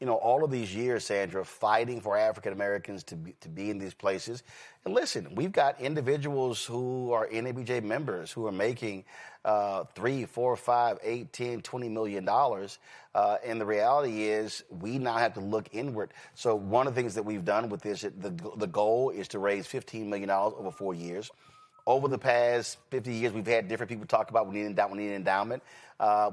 all of these years, Sandra, fighting for African Americans to be in these places. And listen, we've got individuals who are NABJ members who are making $3, $4, $5, $8, $10, $20 million. And the reality is we now have to look inward. So one of the things that we've done with this, the goal is to raise $15 million over 4 years. Over the past 50 years, we've had different people talk about we need an endowment.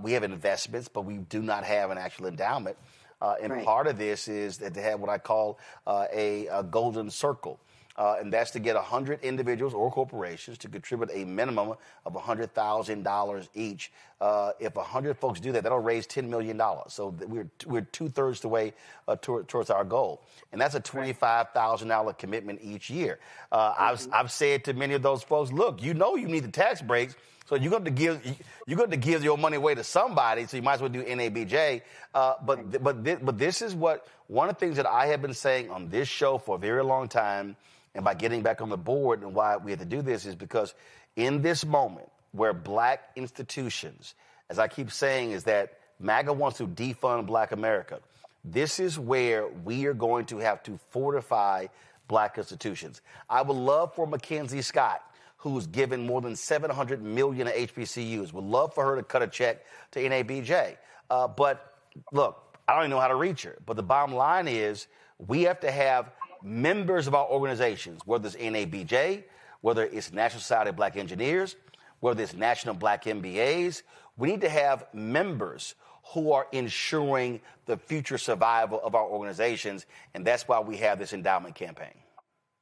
We have investments, but we do not have an actual endowment. And Right. part of this is that they have what I call a golden circle. And that's to get 100 individuals or corporations to contribute a minimum of $100,000 each. If 100 folks do that, that'll raise $10 million. So we're 2/3 the way towards our goal. And that's a $25,000 commitment each year. I've said to many of those folks, look, you need the tax breaks. So you're going to give your money away to somebody, so you might as well do NABJ. But this is one of the things that I have been saying on this show for a very long time, and by getting back on the board and why we have to do this is because in this moment where Black institutions, as I keep saying, is that MAGA wants to defund Black America. This is where we are going to have to fortify Black institutions. I would love for Mackenzie Scott, who's given more than $700 million to HBCUs. Would love for her to cut a check to NABJ. But look, I don't even know how to reach her. But the bottom line is we have to have members of our organizations, whether it's NABJ, whether it's National Society of Black Engineers, whether it's National Black MBAs. We need to have members who are ensuring the future survival of our organizations. And that's why we have this endowment campaign.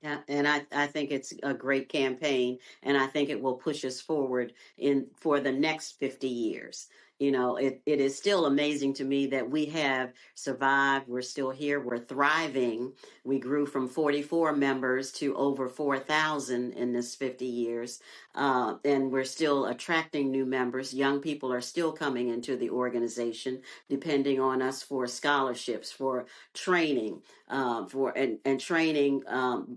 Yeah, and I think it's a great campaign, and I think it will push us forward for the next 50 years. It is still amazing to me that we have survived. We're still here. We're thriving. We grew from 44 members to over 4,000 in this 50 years. And we're still attracting new members. Young people are still coming into the organization, depending on us for scholarships, for training, and training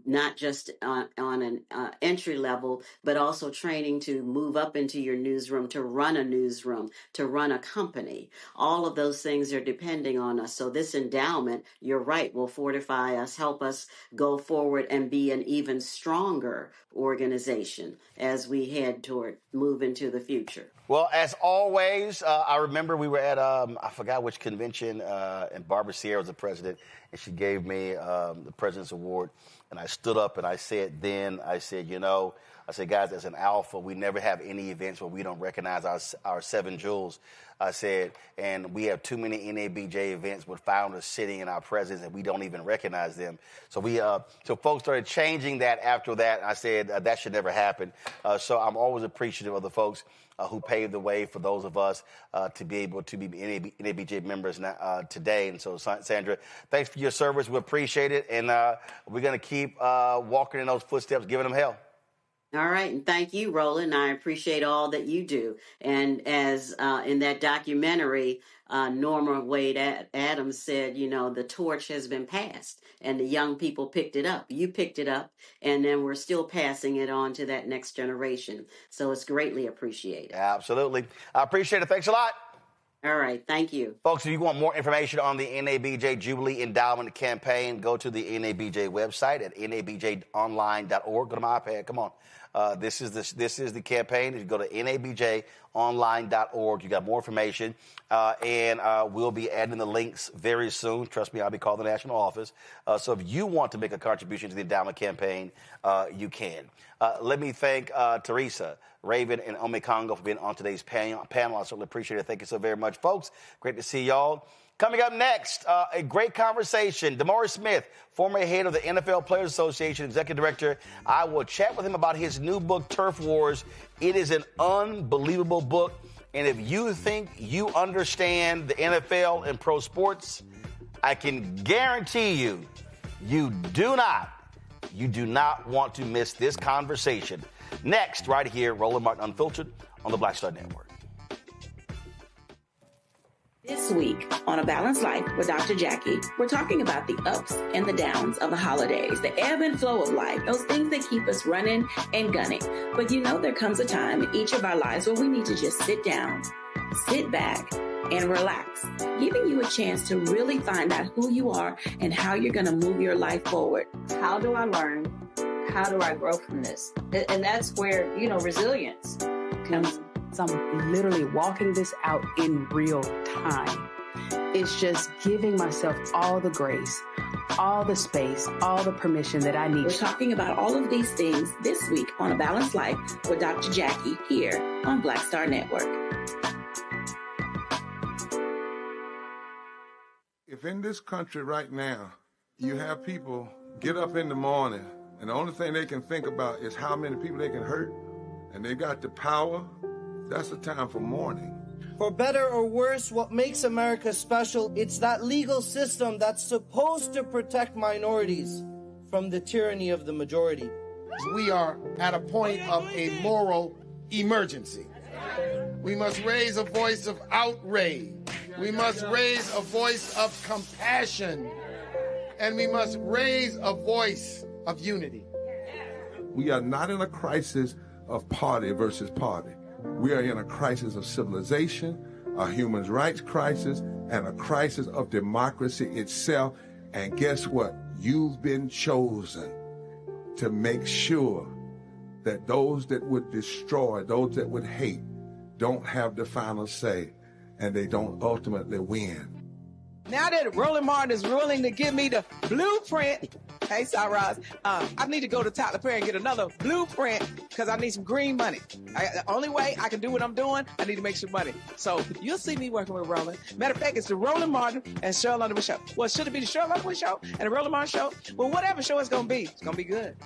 not just on an entry level, but also training to move up into your newsroom, to run a newsroom, to run a company. All of those things are depending on us. So this endowment, you're right, will fortify us, help us go forward and be an even stronger organization as we head toward move into the future. Well, as always, I remember we were at, I forgot which convention, and Barbara Sierra was the president, and she gave me the President's Award. And I stood up and I said, guys, as an alpha, we never have any events where we don't recognize our 7 jewels. I said, and we have too many NABJ events with founders sitting in our presence and we don't even recognize them. So so folks started changing that after that. I said, that should never happen. So I'm always appreciative of the folks who paved the way for those of us to be able to be NABJ members now, today. And so, Sandra, thanks for your service. We appreciate it. And we're going to keep walking in those footsteps, giving them hell. All right. And thank you, Roland. I appreciate all that you do. And as in that documentary, Norma Wade Adams said, the torch has been passed and the young people picked it up. You picked it up, and then we're still passing it on to that next generation. So it's greatly appreciated. Absolutely. I appreciate it. Thanks a lot. All right. Thank you. Folks, if you want more information on the NABJ Jubilee Endowment Campaign, go to the NABJ website at nabjonline.org. Go to my iPad. Come on. This is the campaign. If you go to nabjonline.org, you got more information. And we'll be adding the links very soon. Trust me, I'll be calling the national office. So if you want to make a contribution to the endowment campaign, you can. Let me thank Teresa, Raven, and Ome Congo for being on today's panel. I certainly appreciate it. Thank you so very much, folks. Great to see y'all. Coming up next, a great conversation. DeMaurice Smith, former head of the NFL Players Association, executive director. I will chat with him about his new book, Turf Wars. It is an unbelievable book. And if you think you understand the NFL and pro sports, I can guarantee you, you do not want to miss this conversation. Next, right here, Roland Martin Unfiltered on the Black Star Network. This week on A Balanced Life with Dr. Jackie, we're talking about the ups and the downs of the holidays, the ebb and flow of life, those things that keep us running and gunning. But you know, there comes a time in each of our lives where we need to just sit down, sit back, and relax, giving you a chance to really find out who you are and how you're going to move your life forward. How do I learn? How do I grow from this? And that's where, resilience comes. So I'm literally walking this out in real time. It's just giving myself all the grace, all the space, all the permission that I need. We're talking about all of these things this week on A Balanced Life with Dr. Jackie here on Black Star Network. If in this country right now, you have people get up in the morning and the only thing they can think about is how many people they can hurt, and they got the power, that's the time for mourning. For better or worse, what makes America special, it's that legal system that's supposed to protect minorities from the tyranny of the majority. We are at a point of a moral emergency. We must raise a voice of outrage. We must raise a voice of compassion. And we must raise a voice of unity. We are not in a crisis of party versus party. We are in a crisis of civilization, a human rights crisis, and a crisis of democracy itself. And guess what? You've been chosen to make sure that those that would destroy, those that would hate, don't have the final say, and they don't ultimately win. Now that Roland Martin is willing to give me the blueprint, hey, Cyrus, I need to go to Tyler Perry and get another blueprint because I need some green money. The only way I can do what I'm doing, I need to make some money. So you'll see me working with Roland. Matter of fact, it's the Roland Martin and Cheryl Underwood Show. Well, should it be the Cheryl Underwood Show and the Roland Martin Show? Well, whatever show it's going to be good.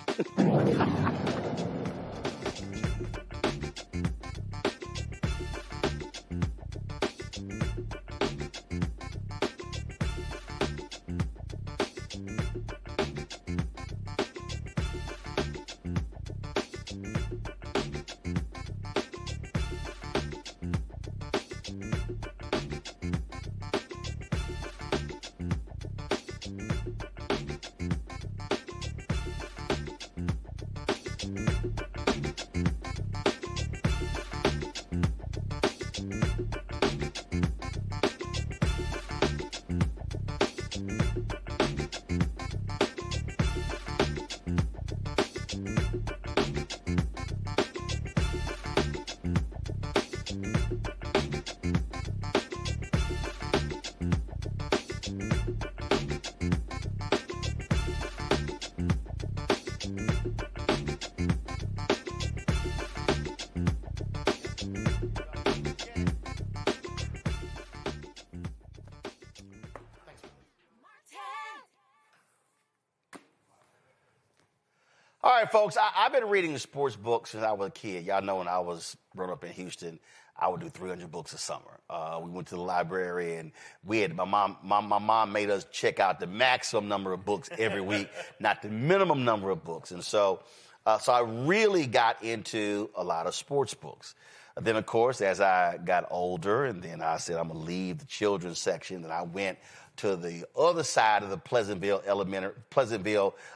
All right, folks, I've been reading sports books since I was a kid. Y'all know when I was brought up in Houston, I would do 300 books a summer. We went to the library, and my mom made us check out the maximum number of books every week, not the minimum number of books. And so I really got into a lot of sports books. Then, of course, as I got older, and then I said I'm going to leave the children's section, and I went to the other side of the Pleasantville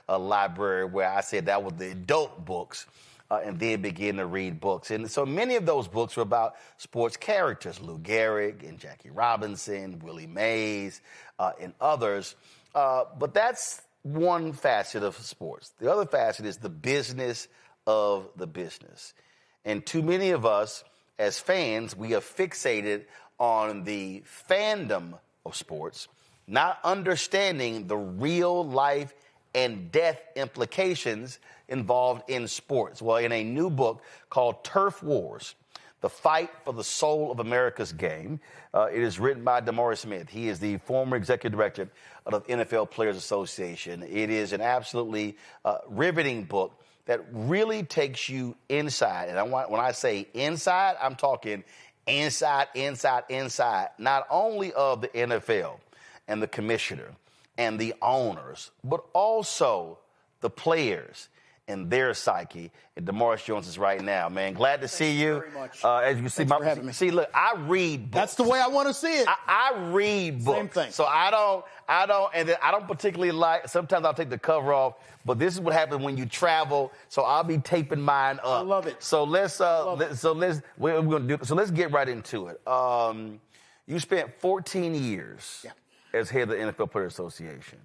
library, where I said that was the adult books, and then began to read books. And so many of those books were about sports characters, Lou Gehrig and Jackie Robinson, Willie Mays, and others. But that's one facet of sports. The other facet is the business of the business. And too many of us, as fans, we are fixated on the fandom of sports, not understanding the real life and death implications involved in sports. Well, in a new book called Turf Wars, The Fight for the Soul of America's Game. It is written by DeMaurice Smith. He is the former executive director of the NFL Players Association. It is an absolutely riveting book that really takes you inside. And when I say inside, I'm talking inside, not only of the NFL and the commissioner and the owners, but also the players and their psyche. And DeMaurice joins us right now, man. Glad to see you. Very much. As you can see, look, I read books. That's the way I want to see it. I read books. Same thing. So I don't particularly like, sometimes I'll take the cover off, but this is what happens when you travel. So I'll be taping mine up. I love it. So let's get right into it. You spent 14 years as head of the NFL Players Association,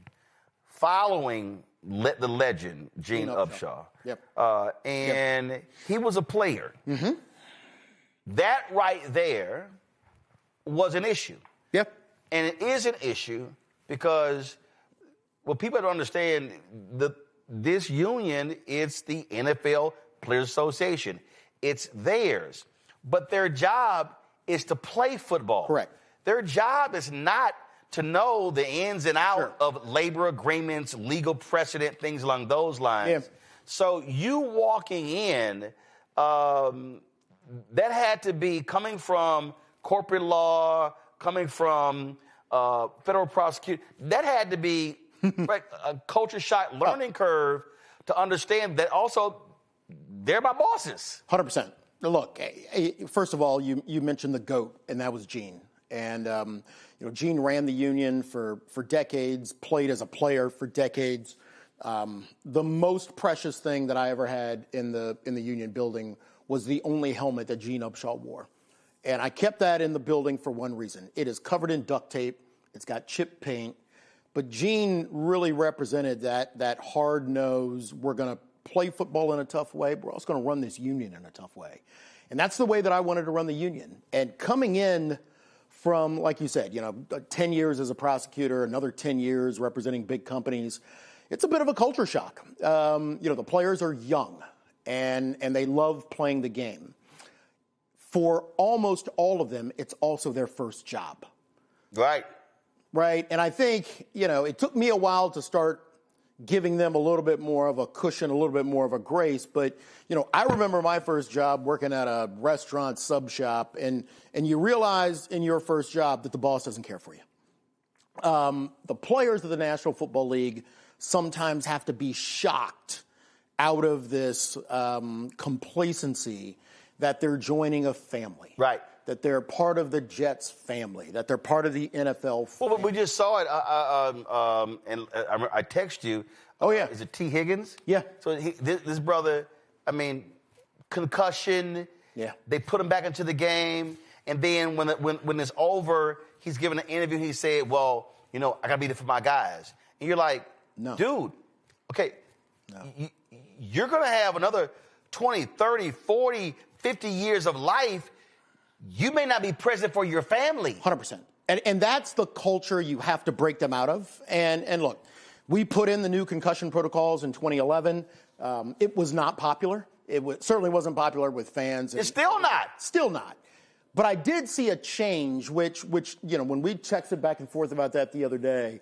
following the legend, Gene Upshaw. And he was a player. Mm-hmm. That right there was an issue. Yep. And it is an issue because, well, people have to understand this union, it's the NFL Players Association. It's theirs. But their job is to play football. Correct. Their job is not to know the ins and outs of labor agreements, legal precedent, things along those lines. Yeah. So you walking in, that had to be coming from corporate law, coming from federal prosecution. That had to be a culture shock learning curve to understand that also they're my bosses. 100%. Look, first of all, you mentioned the GOAT, and that was Gene. And, Gene ran the union for decades, played as a player for decades. The most precious thing that I ever had in the union building was the only helmet that Gene Upshaw wore. And I kept that in the building for one reason. It is covered in duct tape. It's got chip paint. But Gene really represented that hard nose. We're going to play football in a tough way. We're also going to run this union in a tough way. And that's the way that I wanted to run the union. And coming in from, like you said, 10 years as a prosecutor, another 10 years representing big companies, it's a bit of a culture shock. The players are young, and they love playing the game. For almost all of them, it's also their first job. Right. Right. And I think, it took me a while to start giving them a little bit more of a cushion, a little bit more of a grace. But, I remember my first job working at a restaurant sub shop, and you realize in your first job that the boss doesn't care for you. The players of the National Football League sometimes have to be shocked out of this complacency that they're joining a family. Right. That they're part of the Jets family, that they're part of the NFL family. Well, we just saw it, and I text you. Oh, yeah. Is it T. Higgins? Yeah. So this brother, concussion. Yeah. They put him back into the game, and then when it's over, he's giving an interview, he said, well, I got to be there for my guys. And you're like, no. Dude, okay, no. You're going to have another 20, 30, 40, 50 years of life. You may not be present for your family. 100%. And that's the culture you have to break them out of. And look, we put in the new concussion protocols in 2011. It was not popular. It certainly wasn't popular with fans. It's still not. Still not. But I did see a change, which when we texted back and forth about that the other day,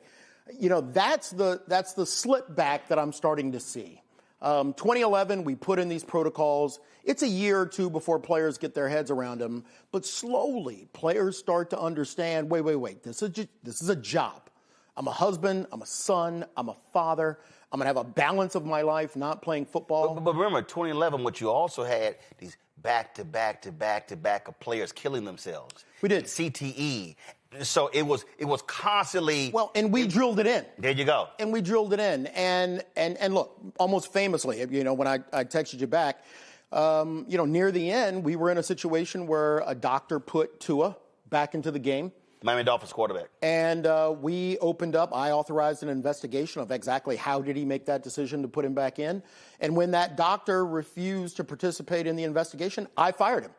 that's the slip back that I'm starting to see. 2011, we put in these protocols. It's a year or two before players get their heads around them. But slowly, players start to understand, wait, this is a job. I'm a husband. I'm a son. I'm a father. I'm going to have a balance of my life, not playing football. But remember, 2011, what you also had, these back-to-back of players killing themselves. We did. CTE. So it was constantly. Well, and we drilled it in. There you go. And we drilled it in. And look, almost famously, when I texted you back, near the end, we were in a situation where a doctor put Tua back into the game. Miami Dolphins quarterback. And we opened up, I authorized an investigation of exactly how did he make that decision to put him back in. And when that doctor refused to participate in the investigation, I fired him.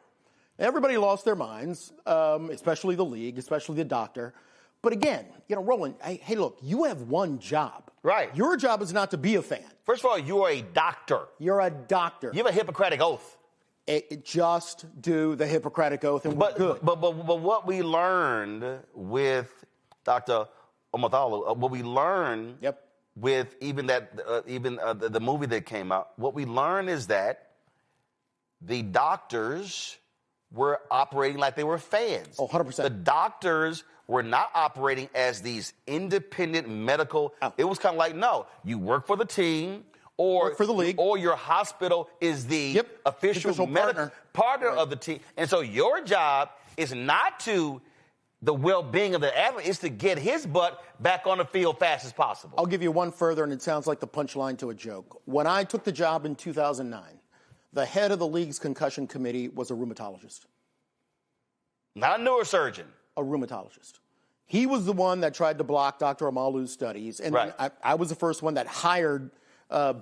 Everybody lost their minds, especially the league, especially the doctor. But again, Roland, hey, look, you have one job. Right. Your job is not to be a fan. First of all, you are a doctor. You're a doctor. You have a Hippocratic oath. Just do the Hippocratic Oath and we're good. But what we learned with Dr. Omothalo, what we learned with even the movie that came out, what we learned is that the doctors were operating like they were fans. 100%. The doctors were not operating as these independent medical. It was kind of like, no, you work for the team. Or for the league, or your hospital is the official partner of the team, and so your job is not to the well-being of the athlete; is to get his butt back on the field fast as possible. I'll give you one further, and it sounds like the punchline to a joke. When I took the job in 2009, the head of the league's concussion committee was a rheumatologist, not a neurosurgeon, a rheumatologist. He was the one that tried to block Dr. Amalu's studies, and I was the first one that hired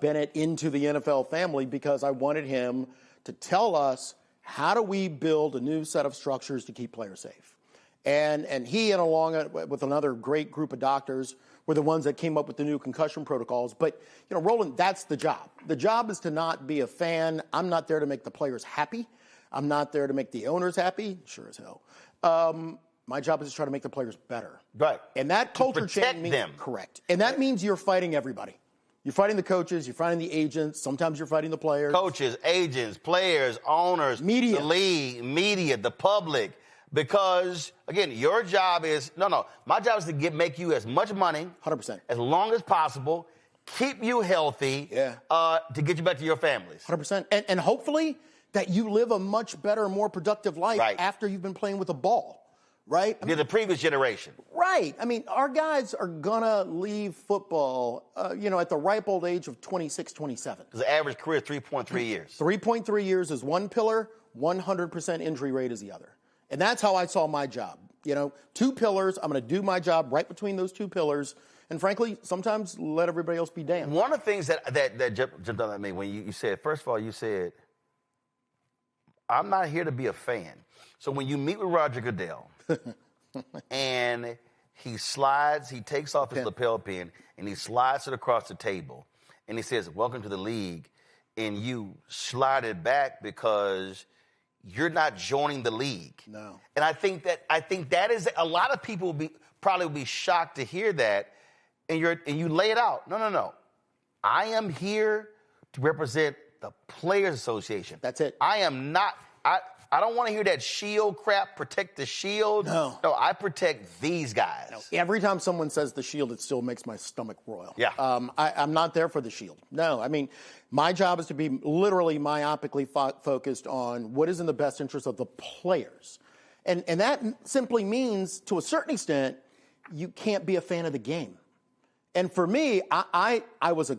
Bennett into the NFL family because I wanted him to tell us how do we build a new set of structures to keep players safe. And he and along with another great group of doctors were the ones that came up with the new concussion protocols. But, Roland, that's the job. The job is to not be a fan. I'm not there to make the players happy. I'm not there to make the owners happy. Sure as hell. My job is to try to make the players better. Right. And that culture change means correct. And that means you're fighting everybody. You're fighting the coaches, you're fighting the agents, sometimes you're fighting the players. Coaches, agents, players, owners, media, the league, media, the public. Because, again, your job is, my job is to make you as much money 100%. as long as possible, keep you healthy, to get you back to your families. 100%. And hopefully that you live a much better, more productive life after you've been playing with a ball. Right? The previous generation. Right. I mean, our guys are going to leave football, at the ripe old age of 26, 27. The average career is 3.3 years. 3.3 years is one pillar, 100% injury rate is the other. And that's how I saw my job. 2 pillars, I'm going to do my job right between those 2 pillars. And frankly, sometimes let everybody else be damned. One of the things that jumped out at me when you said, first of all, you said, I'm not here to be a fan. So when you meet with Roger Goodell, and he takes off his lapel pin, and he slides it across the table, and he says, welcome to the league, and you slide it back because you're not joining the league. No. And I think that is, a lot of people probably will be shocked to hear that, and you lay it out. No. I am here to represent the Players Association. That's it. I am not... I don't want to hear that shield crap, protect the shield. No, I protect these guys. No. Every time someone says the shield, it still makes my stomach roil. Yeah. I'm not there for the shield. No, I mean, my job is to be literally myopically focused on what is in the best interest of the players. And that simply means, to a certain extent, you can't be a fan of the game. And for me, I was a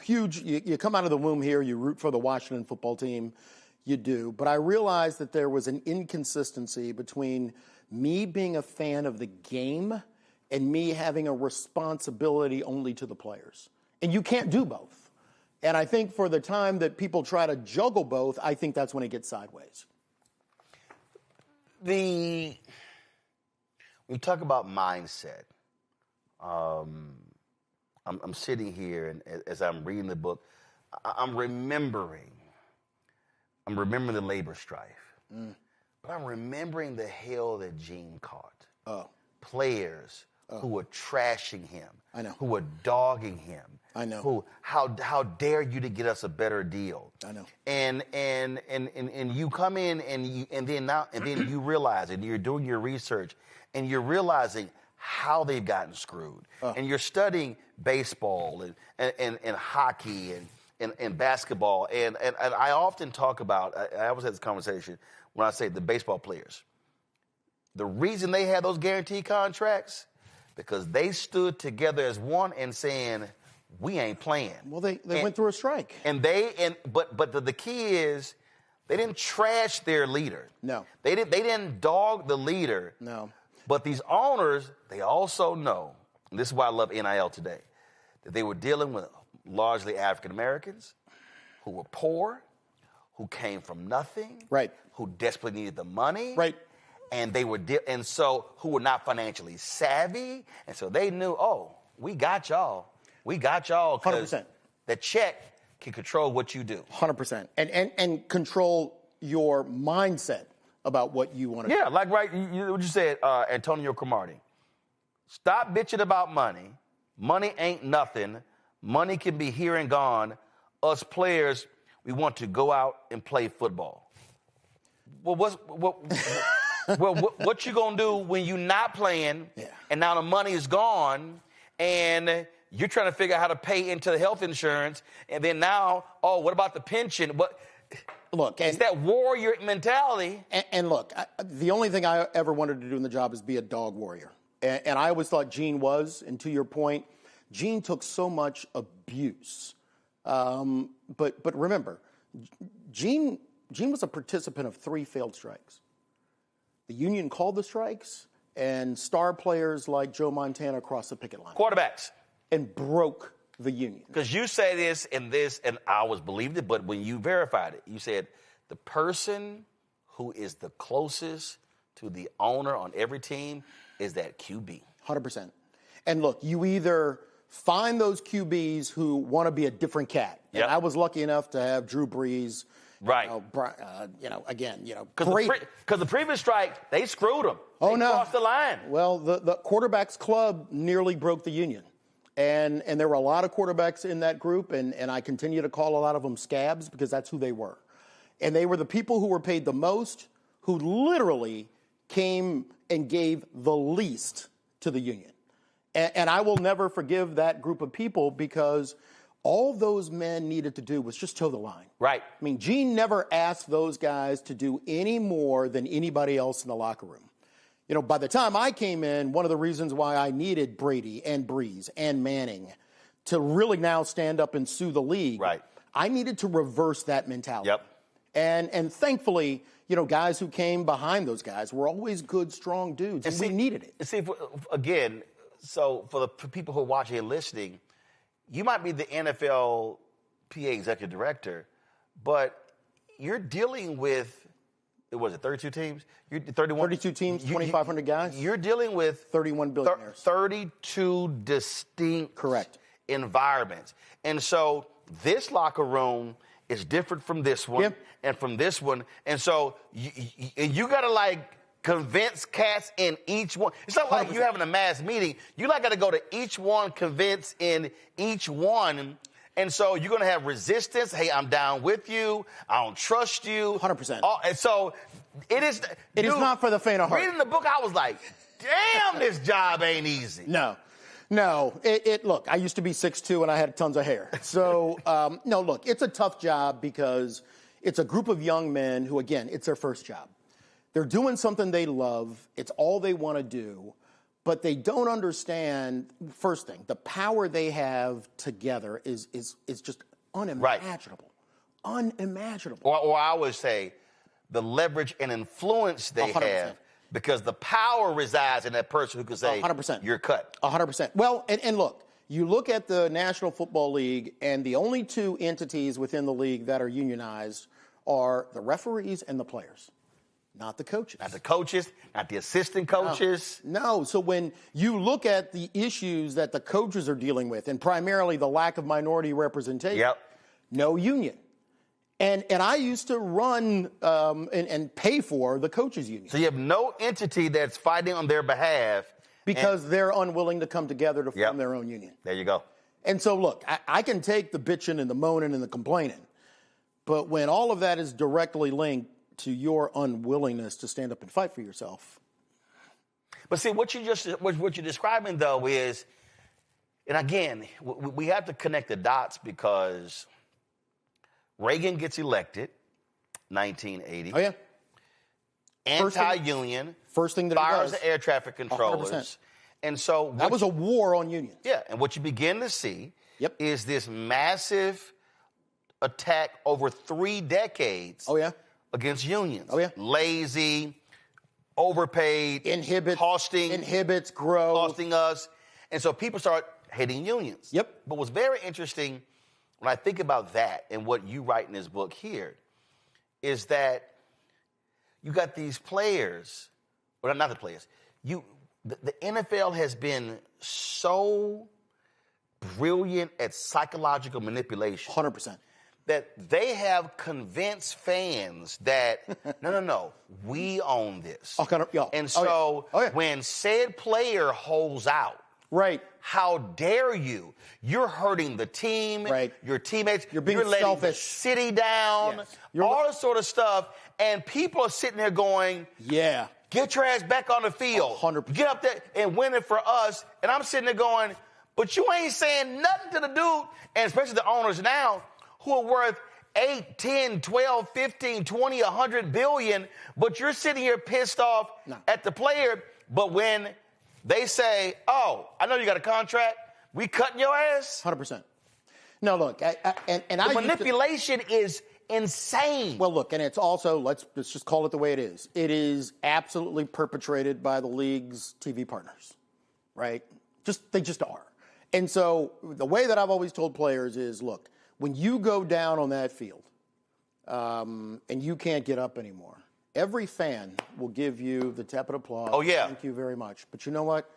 huge, you come out of the womb here, you root for the Washington football team. You do. But I realized that there was an inconsistency between me being a fan of the game and me having a responsibility only to the players. And you can't do both. And I think for the time that people try to juggle both, I think that's when it gets sideways. When you talk about mindset, I'm sitting here, and as I'm reading the book, I'm remembering the labor strife. But I'm remembering the hell that Gene caught. Players who were trashing him. I know. Who were dogging him. I know. How dare you to get us a better deal? I know. And you come in and then you realize it, and you're doing your research and you're realizing how they've gotten screwed. And you're studying baseball and hockey and basketball. And I often talk about, I always have this conversation when I say the baseball players. The reason they had those guaranteed contracts, because they stood together as one and saying, we ain't playing. Well, they went through a strike. But the key is, they didn't trash their leader. No. They didn't dog the leader. No. But these owners, they also know, and this is why I love NIL today, that they were dealing with largely African Americans who were poor, who came from nothing, right, who desperately needed the money, right, and they were who were not financially savvy, and so they knew, we got y'all, because 100%. the check can control what you do. 100%, and control your mindset about what you want to do. Yeah, like what you said, Antonio Cromartie. Stop bitching about money. Money ain't nothing. Money can be here and gone. Us players, we want to go out and play football. Well, what you gonna do when you're not playing and now the money is gone and you're trying to figure out how to pay into the health insurance and then now, what about the pension? Look, it's that warrior mentality. And look, the only thing I ever wanted to do in the job is be a dog warrior. And I always thought Gene was, and to your point, Gene took so much abuse. But remember, Gene was a participant of 3 failed strikes. The union called the strikes, and star players like Joe Montana crossed the picket line. Quarterbacks. And broke the union. Because you say this, and I always believed it, but when you verified it, you said the person who is the closest to the owner on every team is that QB. 100%. And look, you either find those QBs who want to be a different cat. Yep. And I was lucky enough to have Drew Brees. Right. Great. Because the previous strike, they screwed them. They crossed the line. Well, the quarterbacks club nearly broke the union. And there were a lot of quarterbacks in that group, and I continue to call a lot of them scabs because that's who they were. And they were the people who were paid the most, who literally came and gave the least to the union. And I will never forgive that group of people because all those men needed to do was just toe the line. Right. I mean, Gene never asked those guys to do any more than anybody else in the locker room. You know, by the time I came in, one of the reasons why I needed Brady and Breeze and Manning to really now stand up and sue the league, I needed to reverse that mentality. Yep. And thankfully, you know, guys who came behind those guys were always good, strong dudes, and we needed it. And see, again, so for people who are watching and listening, you might be the NFL PA executive director, but you're dealing with, was it 32 teams? 32 teams, 2,500 guys. You're dealing with 31 billionaires. 32 distinct environments. And so this locker room is different from this one and from this one. And so you got to like convince cats in each one. It's not like 100%. You having a mass meeting. You like got to go to each one, convince in each one. And so you're going to have resistance. Hey, I'm down with you. I don't trust you. 100%. And so it is. It is not for the faint of heart. Reading the book, I was like, damn, this job ain't easy. No. Look, I used to be 6'2", and I had tons of hair. So, no, look, it's a tough job because it's a group of young men who, again, it's their first job. They're doing something they love. It's all they want to do. But they don't understand, first thing, the power they have together is just unimaginable. Unimaginable. Or I would say the leverage and influence they 100%. have. Because the power resides in that person who can say, 100%. You're cut. 100%. Well, and look, you look at the National Football League, and the only 2 entities within the league that are unionized are the referees and the players, not the coaches. Not the coaches, not the assistant coaches. No. So when you look at the issues that the coaches are dealing with, and primarily the lack of minority representation, no union. And I used to run and pay for the coaches union. So you have no entity that's fighting on their behalf. Because they're unwilling to come together to form their own union. There you go. And so, look, I can take the bitching and the moaning and the complaining. But when all of that is directly linked to your unwillingness to stand up and fight for yourself. But see, what you're describing, though, is, and again, we have to connect the dots because Reagan gets elected, 1980. Oh, yeah. Anti-union. First thing that fires the air traffic controllers. 100%. And so that was a war on unions. Yeah, and what you begin to see is this massive attack over 3 decades against unions. Oh, yeah. Lazy, overpaid, inhibits growth. Costing us. And so people start hating unions. Yep. But what's very interesting when I think about that and what you write in this book here is that you got these players, well, not the players. The NFL has been so brilliant at psychological manipulation. 100%. that they have convinced fans that, no, we own this. And so when said player holds out, right? How dare you? You're hurting the team, right? Your teammates. You're being letting selfish. the city down, all this sort of stuff. And people are sitting there going, yeah, get your ass back on the field. 100%. Get up there and win it for us. And I'm sitting there going, but you ain't saying nothing to the dude, and especially the owners now, who are worth 8, 10, 12, 15, 20, 100 billion, but you're sitting here pissed off at the player. But when they say, oh, I know you got a contract, we cutting your ass? 100%. No, look, the manipulation is insane. Well, look, and it's also, let's just call it the way it is. It is absolutely perpetrated by the league's TV partners, right? They just are. And so the way that I've always told players is, look, when you go down on that field and you can't get up anymore, every fan will give you the tepid applause. Oh, yeah. Thank you very much. But you know what?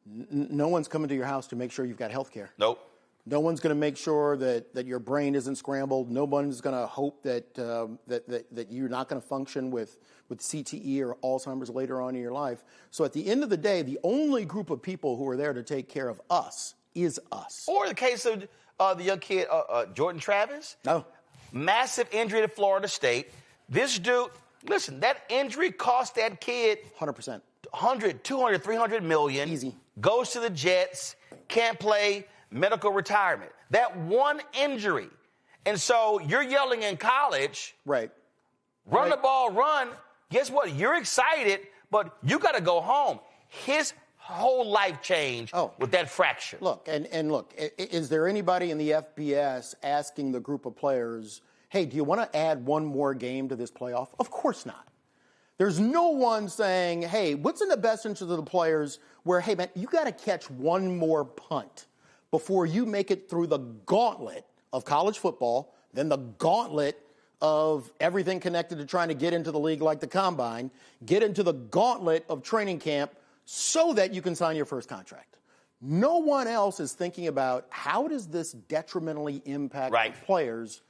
No one's coming to your house to make sure you've got health care. Nope. No one's going to make sure that your brain isn't scrambled. No one's going to hope that you're not going to function with CTE or Alzheimer's later on in your life. So at the end of the day, the only group of people who are there to take care of us is us. Or the case of the young kid, Jordan Travis. No. Massive injury to Florida State. This dude, listen, that injury cost that kid 100%. 100, 200, 300 million. Easy. Goes to the Jets, can't play, medical retirement. That one injury. And so you're yelling in college. Right. Run the ball, run. Guess what? You're excited, but you got to go home. His whole life changed with that fracture. Look, and look, is there anybody in the FBS asking the group of players, hey, do you want to add one more game to this playoff? Of course not. There's no one saying, hey, what's in the best interest of the players where, hey, man, you got to catch one more punt before you make it through the gauntlet of college football, then the gauntlet of everything connected to trying to get into the league like the combine, get into the gauntlet of training camp so that you can sign your first contract. No one else is thinking about how does this detrimentally impact the players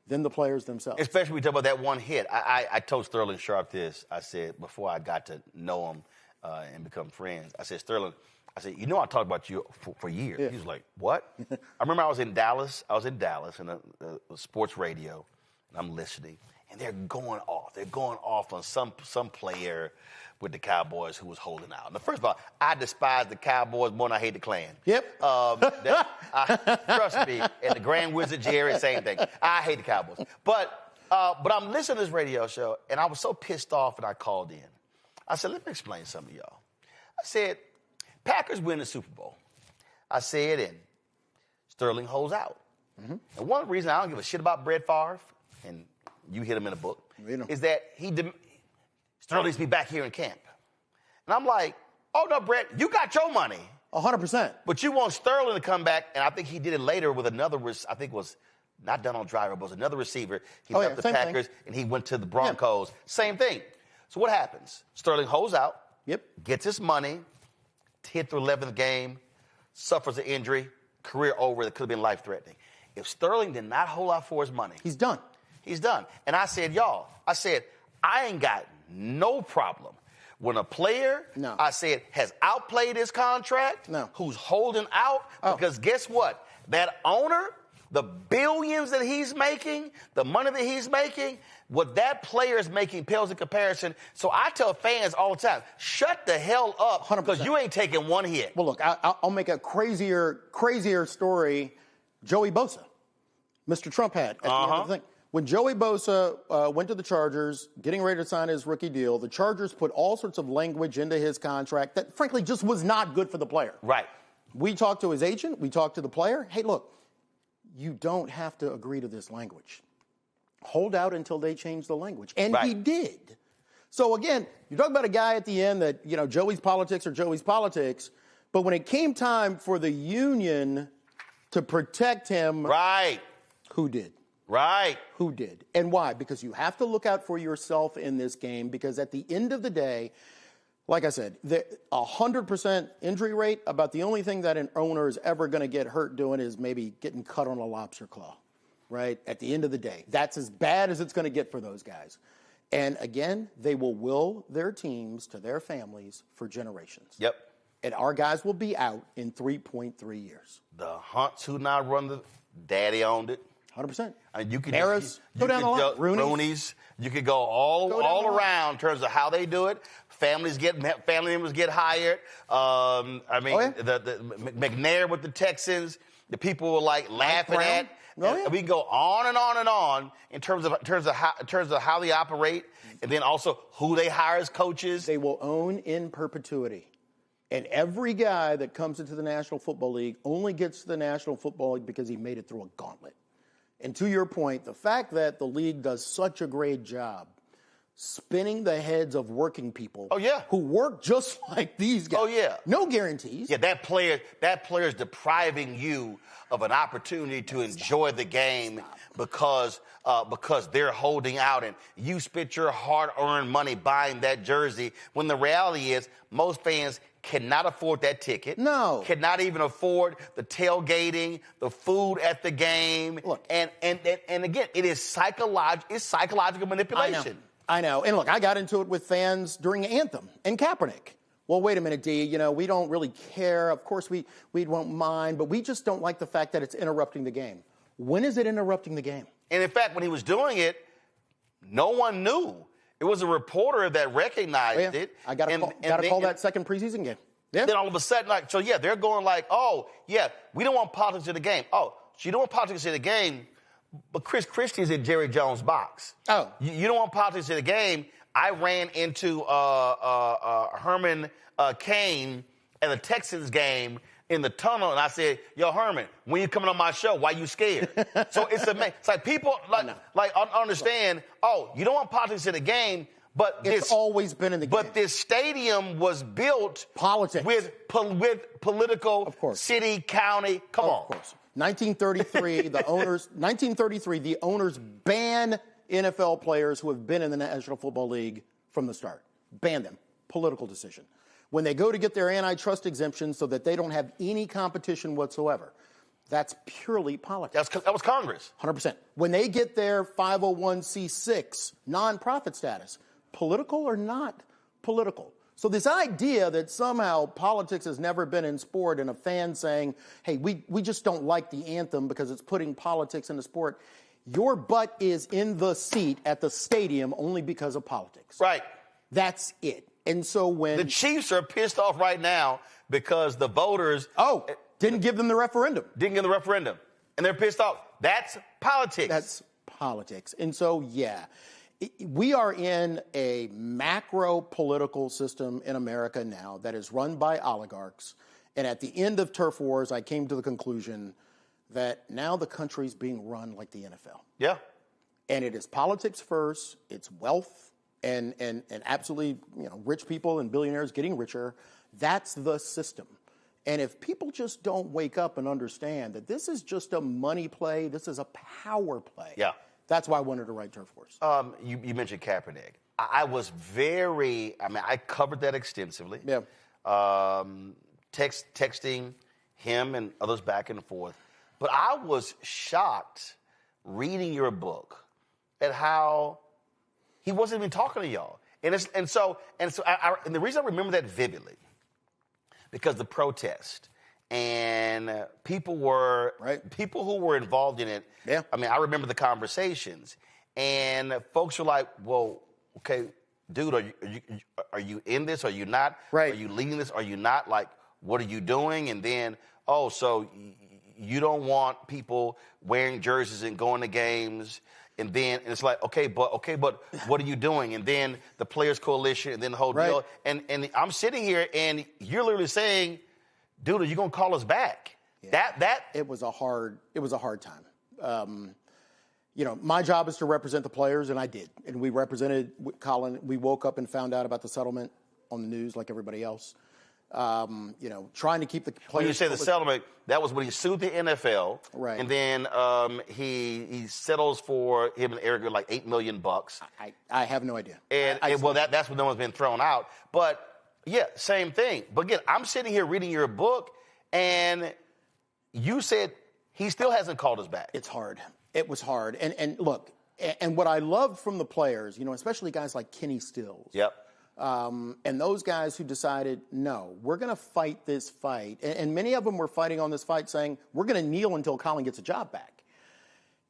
than the players themselves. Especially when we talk about that one hit. I told Sterling Sharp this. I said, before I got to know him and become friends, I said, Sterling, I said, you know I talked about you for years. Yeah. He was like, what? I remember I was in Dallas in the sports radio, and I'm listening, and they're going off. They're going off on some player with the Cowboys who was holding out. Now, first of all, I despise the Cowboys more than I hate the Klan. Yep. Trust me, and the Grand Wizard Jerry, same thing. I hate the Cowboys. But I'm listening to this radio show, and I was so pissed off, and I called in. I said, let me explain something to y'all. I said, Packers win the Super Bowl. I said, and Sterling holds out. Mm-hmm. And one reason I don't give a shit about Brett Favre, and you hit him in a book, is that Sterling needs to be back here in camp. And I'm like, oh, no, Brett, you got your money. 100%. But you want Sterling to come back, and I think he did it later with another, I think it was not Donald Driver, but it was another receiver. He left the Packers, and he went to the Broncos. Yeah. Same thing. So what happens? Sterling holds out, gets his money, hit the 11th game, suffers an injury, career over that could have been life-threatening. If Sterling did not hold out for his money, he's done. He's done. And I said, I ain't got no problem when a player, I said, has outplayed his contract, who's holding out, because guess what? That owner, the billions that he's making, the money that he's making, what that player is making pales in comparison. So I tell fans all the time, shut the hell up, because you ain't taking one hit. Well, look, I'll make a crazier story. Joey Bosa, Mr. Trump had at the end of the thing. When Joey Bosa went to the Chargers, getting ready to sign his rookie deal, the Chargers put all sorts of language into his contract that, frankly, just was not good for the player. Right. We talked to his agent. We talked to the player. Hey, look, you don't have to agree to this language. Hold out until they change the language. And he did. So, again, you're talking about a guy at the end that, Joey's politics are Joey's politics. But when it came time for the union to protect him. Who did? Who did? And why? Because you have to look out for yourself in this game, because at the end of the day, like I said, 100% injury rate, about the only thing that an owner is ever going to get hurt doing is maybe getting cut on a lobster claw. right? At the end of the day, that's as bad as it's going to get for those guys. And again, they will will their teams to their families for generations. Yep. And our guys will be out in 3.3 years. The Hunts who now run the daddy owned it. 100%. I mean, you could Harris, you go down the line. Rooney's. You could go all around in terms of how they do it. Family members get hired. The McNair with the Texans. The people were like laughing at. We can go on and on and on in terms of how they operate, and then also who they hire as coaches. They will own in perpetuity. And every guy that comes into the National Football League only gets to the National Football League because he made it through a gauntlet. And to your point, the fact that the league does such a great job spinning the heads of working people who work just like these guys. Oh, yeah. No guarantees. Yeah, that player is depriving you of an opportunity to enjoy the game because they're holding out and you spent your hard-earned money buying that jersey when the reality is most fans cannot afford that ticket. No. Cannot even afford the tailgating, the food at the game. Look. And again, it's psychological manipulation. I know. And look, I got into it with fans during Anthem and Kaepernick. Well, wait a minute, D. We don't really care. Of course, we won't mind, but we just don't like the fact that it's interrupting the game. When is it interrupting the game? And in fact, when he was doing it, no one knew. It was a reporter that recognized it. I got to call that second preseason game. Yeah. Then all of a sudden, they're going like, we don't want politics in the game. Oh, so you don't want politics in the game, but Chris Christie's in Jerry Jones' box. Oh. You don't want politics in the game. I ran into Herman Cain at the Texans game in the tunnel, and I said, "Yo, Herman, when you coming on my show? Why you scared?" So it's like people understand. Oh, you don't want politics in the game, but it's always been in the game. But this stadium was built with political city, county. Come on. Of course. 1933, the owners ban NFL players who have been in the National Football League from the start. Ban them. Political decision. When they go to get their antitrust exemption so that they don't have any competition whatsoever, that's purely politics. That was Congress. 100%. When they get their 501c6 nonprofit status, political or not political? So this idea that somehow politics has never been in sport and a fan saying, hey, we just don't like the anthem because it's putting politics in the sport, your butt is in the seat at the stadium only because of politics. Right. That's it. And so when the Chiefs are pissed off right now because the voters didn't give them the referendum. And they're pissed off. That's politics. That's politics. And so, we are in a macro political system in America now that is run by oligarchs. And at the end of turf wars, I came to the conclusion that now the country's being run like the NFL. Yeah. And it is politics first. It's wealth and absolutely, rich people and billionaires getting richer. That's the system. And if people just don't wake up and understand that this is just a money play, this is a power play. Yeah. That's why I wanted to write Turf Wars. You mentioned Kaepernick. I was I covered that extensively. Yeah. Texting him and others back and forth. But I was shocked reading your book at how he wasn't even talking to y'all. And the reason I remember that vividly, because the protest and people who were involved in it. Yeah. I remember the conversations, and folks were like, "Well, okay, dude, are you in this? Are you not? Right. Are you leading this? Are you not? Like, what are you doing?" And then, so you don't want people wearing jerseys and going to games. And then it's like, okay, but what are you doing? And then the Players Coalition, and then the whole deal. And I'm sitting here, and you're literally saying, dude, are you gonna call us back? Yeah. It was a hard time. My job is to represent the players, and I did. And we represented Colin. We woke up and found out about the settlement on the news like everybody else. Trying to keep the players. When you say the settlement, that was when he sued the NFL, right? And then he settles for him and Eric like $8 million. I have no idea. And that's when no one's been thrown out. But yeah, same thing. But again, I'm sitting here reading your book, and you said he still hasn't called us back. It's hard. It was hard. And look, and what I loved from the players, especially guys like Kenny Stills. Yep. And those guys who decided, no, we're going to fight this fight. And many of them were fighting on this fight saying, we're going to kneel until Colin gets a job back.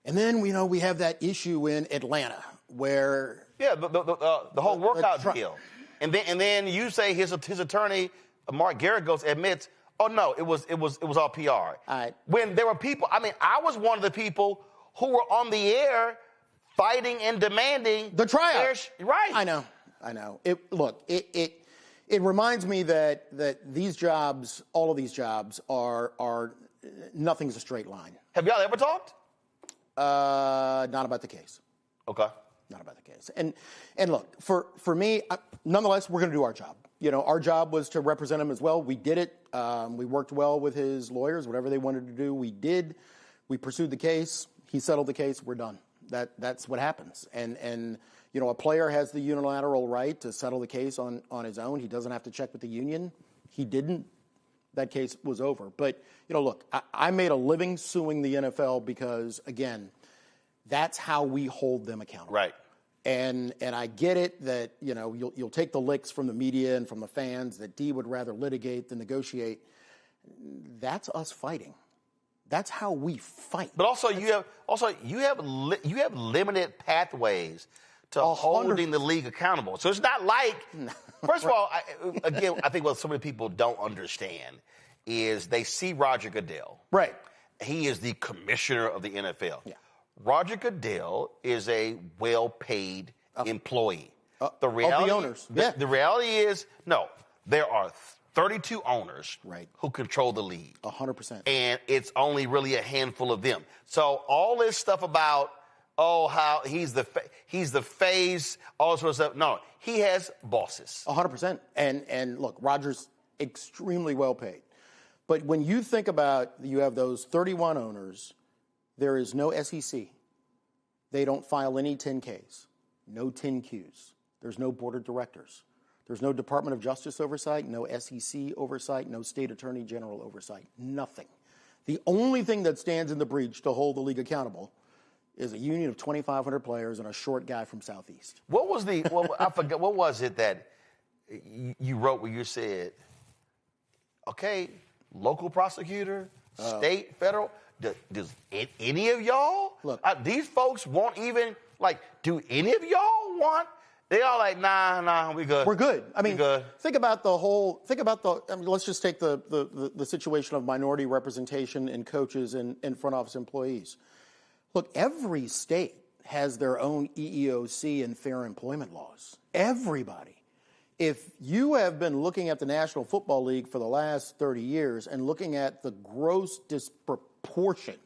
And then, we have that issue in Atlanta where... Yeah, the whole workout deal. And then you say his attorney, Mark Garagos, admits, oh, no, it was all PR. All right. When there were people, I was one of the people who were on the air fighting and demanding... The tryout. Right. I know. It reminds me that these jobs, all of these jobs, are nothing's a straight line. Have y'all ever talked? Not about the case. Okay. Not about the case. And look, for me, nonetheless, we're going to do our job. Our job was to represent him as well. We did it. We worked well with his lawyers. Whatever they wanted to do, we did. We pursued the case. He settled the case. We're done. That's what happens. And a player has the unilateral right to settle the case on his own. He doesn't have to check with the union. He didn't. That case was over. But, look, I made a living suing the NFL because, again, that's how we hold them accountable. Right. And I get it that, you'll take the licks from the media and from the fans that D would rather litigate than negotiate. That's us fighting. That's how we fight. But also you have limited pathways to holding the league accountable. So it's not like, first of all, I think what so many people don't understand is they see Roger Goodell. Right. He is the commissioner of the NFL. Yeah. Roger Goodell is a well-paid employee. The reality, of the owners. The reality is, no, there are 32 owners right. who control the league. 100%. And it's only really a handful of them. So all this stuff about, how he's the face, all this sort of stuff. No, he has bosses. 100%. And look, Roger's extremely well paid. But when you think about, you have those 31 owners, there is no SEC. They don't file any 10Ks, no 10Qs. There's no board of directors. There's no Department of Justice oversight, no SEC oversight, no state attorney general oversight, nothing. The only thing that stands in the breach to hold the league accountable is a union of 2,500 players and a short guy from Southeast. What was I forget, what was it that you wrote where you said, okay, local prosecutor, state, federal, does any of y'all, look, these folks won't even, do any of y'all want, they all like, nah, we good. We're good. I mean, good. Think about let's just take the situation of minority representation in coaches and front office employees. Look, every state has their own EEOC and fair employment laws. Everybody. If you have been looking at the National Football League for the last 30 years and looking at the gross disproportion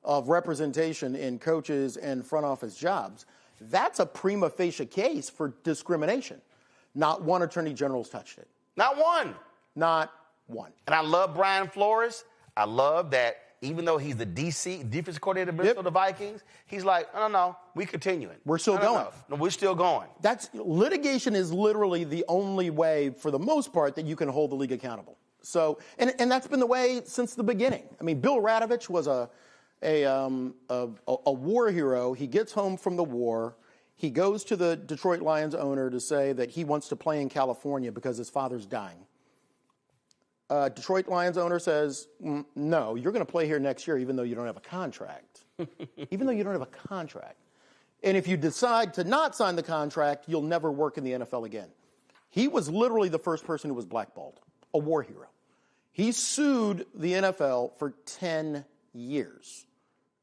of representation in coaches and front office jobs, that's a prima facie case for discrimination. Not one attorney general's touched it. Not one. Not one. And I love Brian Flores. I love that even though he's the defensive coordinator of the Vikings, he's like, no, we continuing. We're still going. No, we're still going. Litigation is literally the only way, for the most part, that you can hold the league accountable. So, and that's been the way since the beginning. I mean, Bill Radovich was a war hero. He gets home from the war. He goes to the Detroit Lions owner to say that he wants to play in California because his father's dying. Detroit Lions owner says, no, you're going to play here next year even though you don't have a contract. Even though you don't have a contract. And if you decide to not sign the contract, you'll never work in the NFL again. He was literally the first person who was blackballed, a war hero. He sued the NFL for 10 years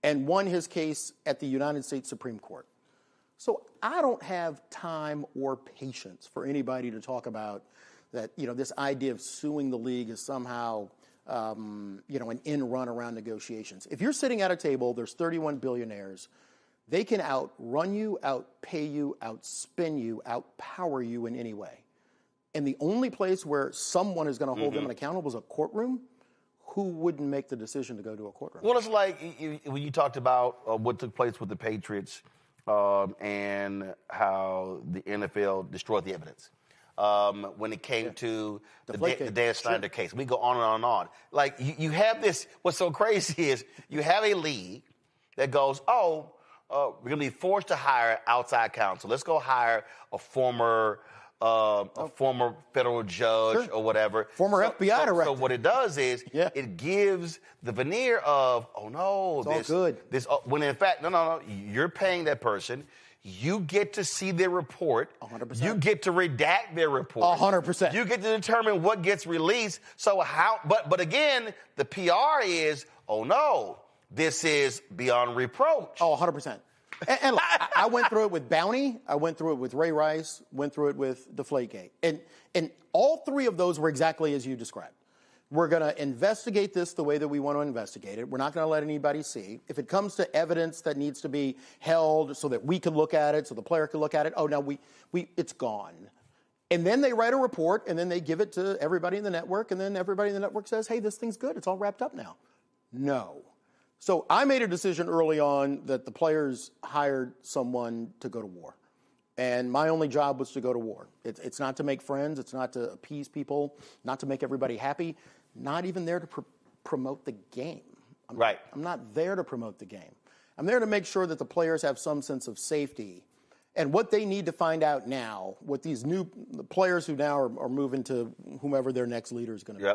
and won his case at the United States Supreme Court. So I don't have time or patience for anybody to talk about that, this idea of suing the league is somehow, an end run around negotiations. If you're sitting at a table, there's 31 billionaires. They can outrun you, outpay you, outspin you, outpower you in any way. And the only place where someone is going to hold them accountable is a courtroom. Who wouldn't make the decision to go to a courtroom? Well, it's like when you talked about what took place with the Patriots and how the NFL destroyed the evidence. When it came to the Dan Snyder case. We go on and on and on. Like, you have this, what's so crazy is you have a league that goes, we're going to be forced to hire outside counsel. Let's go hire a former federal judge or whatever. Former FBI director. So what it does is it gives the veneer of, it's all good. When in fact, no, you're paying that person. You get to see their report. 100%. You get to redact their report. 100%. You get to determine what gets released. So but again, the PR is, this is beyond reproach. 100%. And look, I went through it with Bounty. I went through it with Ray Rice. Went through it with Deflategate. And all three of those were exactly as you described. We're going to investigate this the way that we want to investigate it. We're not going to let anybody see. If it comes to evidence that needs to be held so that we can look at it, so the player can look at it, it's gone. And then they write a report, and then they give it to everybody in the network, and then everybody in the network says, hey, this thing's good. It's all wrapped up now. No. So I made a decision early on that the players hired someone to go to war. And my only job was to go to war. It's not to make friends. It's not to appease people, not to make everybody happy, not even there to promote the game. I'm not there to promote the game. I'm there to make sure that the players have some sense of safety. And what they need to find out now, what these the players who now are moving to whomever their next leader is going to be,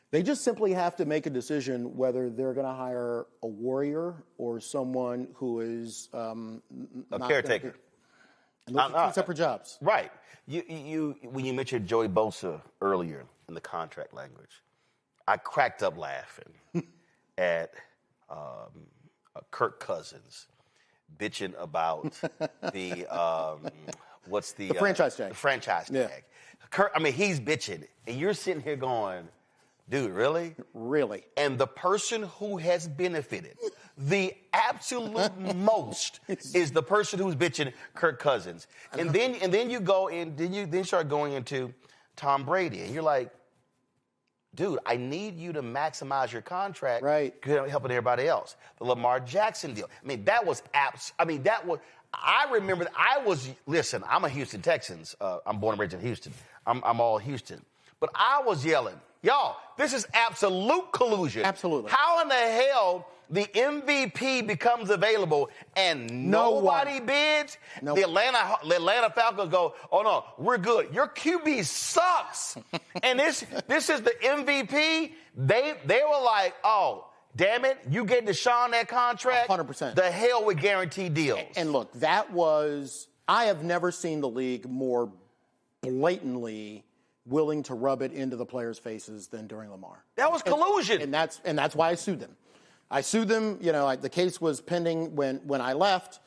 they just simply have to make a decision whether they're going to hire a warrior or someone who is a caretaker. And those are two separate jobs. Right. When you mentioned Joey Bosa earlier in the contract language, I cracked up laughing at Kirk Cousins bitching about the franchise tag. The franchise tag. Kirk, he's bitching, and you're sitting here going, dude, really? Really. And the person who has benefited the absolute most is the person who's bitching, Kirk Cousins. And then you go in, then you start going into Tom Brady, and you're like, dude, I need you to maximize your contract. Right. Helping everybody else. The Lamar Jackson deal. I remember, listen, I'm a Houston Texans. I'm born and raised in Houston. I'm all Houston. But I was yelling, y'all, this is absolute collusion. Absolutely. How in the hell the MVP becomes available and nobody bids? The Atlanta Falcons go, oh no, we're good. Your QB sucks. And this is the MVP. They were like, oh, damn it, you get Deshaun that contract? 100%. The hell with guaranteed deals. And look, I have never seen the league more blatantly willing to rub it into the players' faces than during Lamar. That was collusion. And that's why I sued them. I sued them. The case was pending when I left.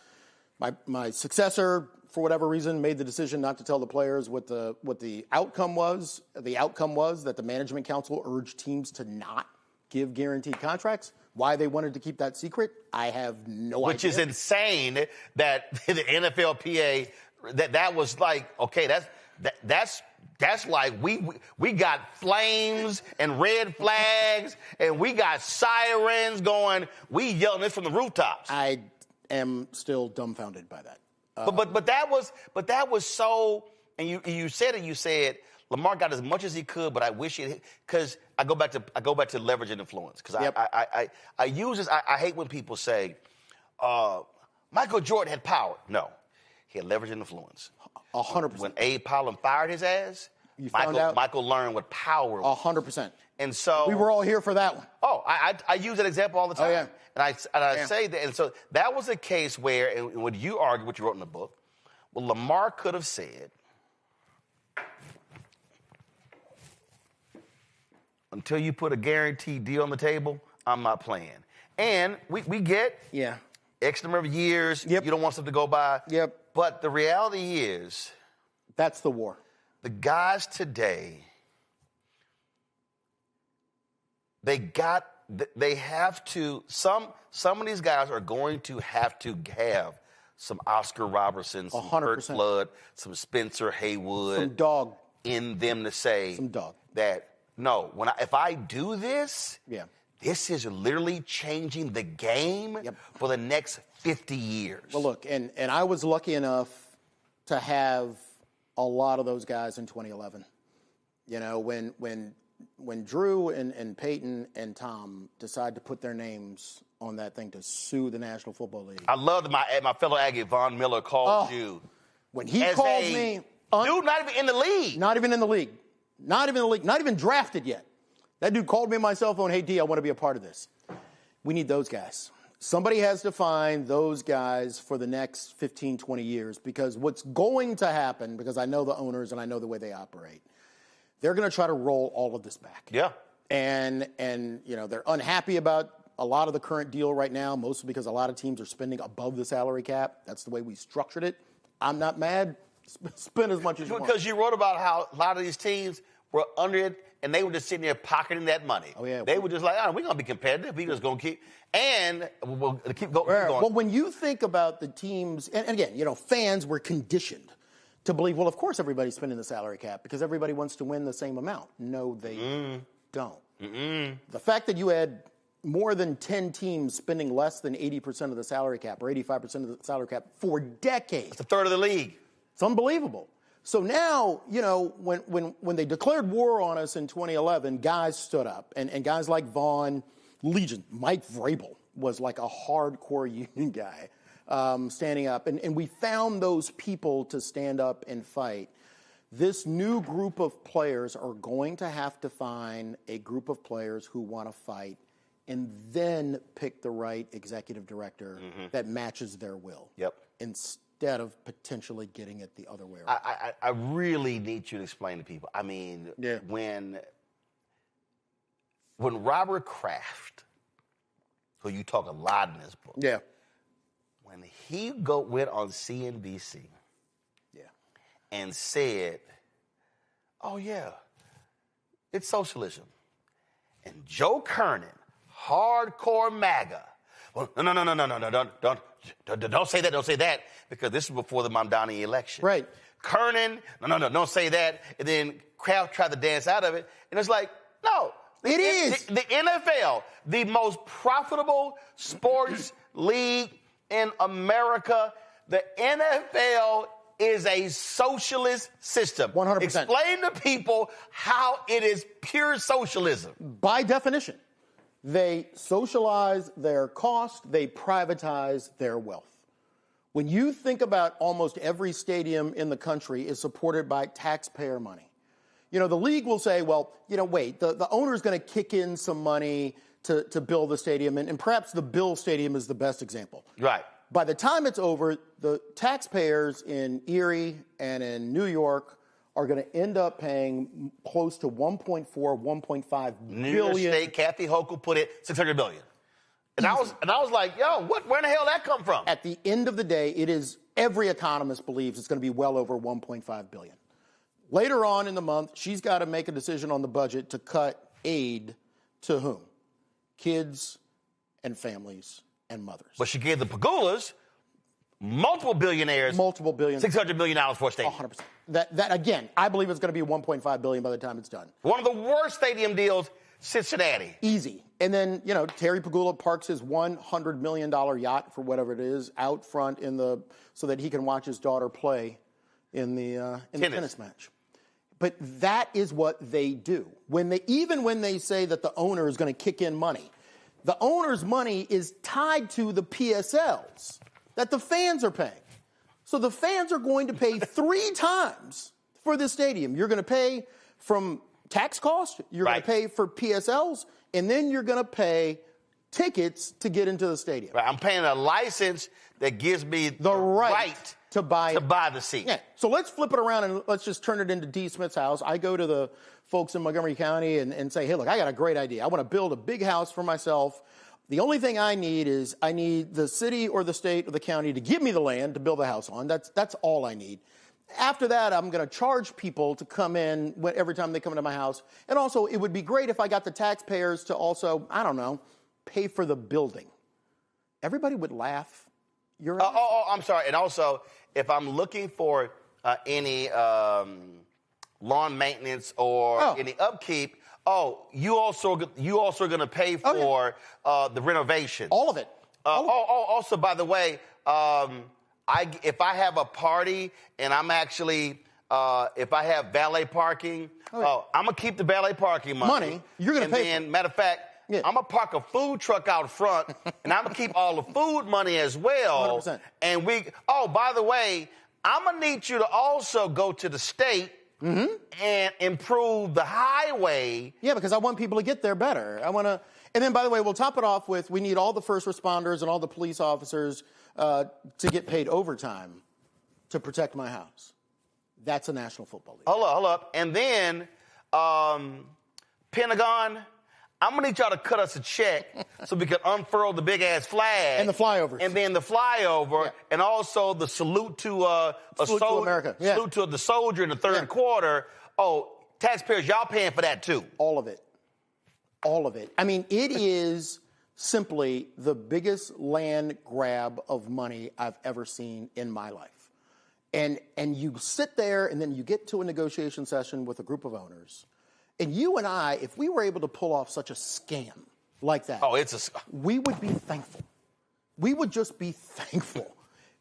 My successor, for whatever reason, made the decision not to tell the players what the outcome was. The outcome was that the management council urged teams to not give guaranteed contracts. Why they wanted to keep that secret, I have no idea. Which is insane that the NFLPA, that was like, okay, that's like we got flames and red flags and we got sirens going. We yelling this from the rooftops. I am still dumbfounded by that. But that was so. And you said it. You said Lamar got as much as he could, but I wish it, because I go back to leverage and influence, because I use this. I hate when people say Michael Jordan had power. No, he had leverage and influence. 100%. When Abe Powell fired his ass, Michael learned what power was. 100%. And so we were all here for that one. Oh, I use that example all the time. Oh, yeah. And I say that, and so that was a case where, and when you argue what you wrote in the book, well, Lamar could have said, until you put a guaranteed deal on the table, I'm not playing. And we get X number of years. Yep. You don't want something to go by. Yep. But the reality is, that's the war. The guys today, they have to, some of these guys are going to have some Oscar Robertson, some 100%. Kurt Flood, some Spencer Haywood. Some dog. In them to say some dog. That, no, if I do this, this is literally changing the game for the next 50 years. Well, look, and I was lucky enough to have a lot of those guys in 2011. You know, when when Drew and Peyton and Tom decide to put their names on that thing to sue the National Football League. I love that my fellow Aggie, Von Miller, called you. When he called me. Dude, not even in the league. Not even in the league. Not even in the league. Not even drafted yet. That dude called me on my cell phone, hey, D, I want to be a part of this. We need those guys. Somebody has to find those guys for the next 15, 20 years, because what's going to happen, because I know the owners and I know the way they operate, they're going to try to roll all of this back. Yeah. And they're unhappy about a lot of the current deal right now, mostly because a lot of teams are spending above the salary cap. That's the way we structured it. I'm not mad. Spend as much as you want. Because you wrote about how a lot of these teams were under it, and they were just sitting there pocketing that money. Oh, yeah. They were just like, we're going to be competitive. We're just going to keep, and we'll keep going. Well, when you think about the teams, and again, fans were conditioned to believe, well, of course everybody's spending the salary cap because everybody wants to win the same amount. No, they don't. The fact that you had more than 10 teams spending less than 80% of the salary cap or 85% of the salary cap for decades. It's a third of the league. It's unbelievable. So now, when they declared war on us in 2011, guys stood up. And guys like Vaughn, Legion, Mike Vrabel was like a hardcore union guy standing up. And we found those people to stand up and fight. This new group of players are going to have to find a group of players who want to fight and then pick the right executive director that matches their will. Yep. Instead of potentially getting it the other way around. I really need you to explain to people. I mean, when Robert Kraft, who you talk a lot in this book, when he went on CNBC and said, oh, yeah, it's socialism. And Joe Kernan, hardcore MAGA, well, no, don't say that, because this is before the Mamdani election. Right. Kernan, no, don't say that. And then Kraft tried to dance out of it. And it's like, no. It is. The NFL, the most profitable sports league in America, the NFL is a socialist system. 100%. Explain to people how it is pure socialism. By definition, they socialize their cost, they privatize their wealth. When you think about almost every stadium in the country is supported by taxpayer money. The league will say, well, wait, the owner's going to kick in some money to build the stadium, and perhaps the Bill Stadium is the best example. Right. By the time it's over, the taxpayers in Erie and in New York are going to end up paying close to $1.4, $1.5 billion. New York State, Kathy Hochul put it $600 billion. And I was like, yo, where the hell that come from? At the end of the day, every economist believes it's going to be well over $1.5 billion. Later on in the month, she's got to make a decision on the budget to cut aid to whom? Kids and families and mothers. But she gave the Pagulas, multiple billionaires, $600 million for a stadium. 100%. That again, I believe it's going to be $1.5 billion by the time it's done. One of the worst stadium deals, Cincinnati. Easy. And then, Terry Pagula parks his $100 million yacht, for whatever it is, out front so that he can watch his daughter play in the tennis match. But that is what they do. Even when they say that the owner is going to kick in money, the owner's money is tied to the PSLs that the fans are paying. So the fans are going to pay 3 times for this stadium. You're going to pay from tax costs, you're going to pay for PSLs, and then you're going to pay tickets to get into the stadium. Right. I'm paying a license that gives me the right to buy the seat. Yeah. So let's flip it around and let's just turn it into D. Smith's house. I go to the folks in Montgomery County and say, hey, look, I got a great idea. I want to build a big house for myself. The only thing I need is the city or the state or the county to give me the land to build the house on. That's all I need. After that, I'm going to charge people to come in every time they come into my house. And also, it would be great if I got the taxpayers to also, pay for the building. Everybody would laugh. I'm sorry. And also, if I'm looking for any lawn maintenance or any upkeep, you also are going to pay for the renovation. All of it. Also, by the way, if I have a party and I'm actually if I have valet parking, I'm going to keep the valet parking money. You're going to pay for it. Matter of fact, I'm going to park a food truck out front, and I'm going to keep all the food money as well. 100%. And by the way, I'm going to need you to also go to the state and improve the highway. Yeah, because I want people to get there better. And then, by the way, we'll top it off with we need all the first responders and all the police officers to get paid overtime to protect my house. That's a National Football League. Hold up. And then, Pentagon, I'm going to need y'all to cut us a check so we can unfurl the big-ass flag. And the flyovers. And then the flyover, and also the salute to America. Yeah. Salute to the soldier in the third quarter. Oh, taxpayers, y'all paying for that too. All of it. All of it. I mean, it is simply the biggest land grab of money I've ever seen in my life. And you sit there, and then you get to a negotiation session with a group of owners. And you and I, if we were able to pull off such a scam like that, we would be thankful. We would just be thankful.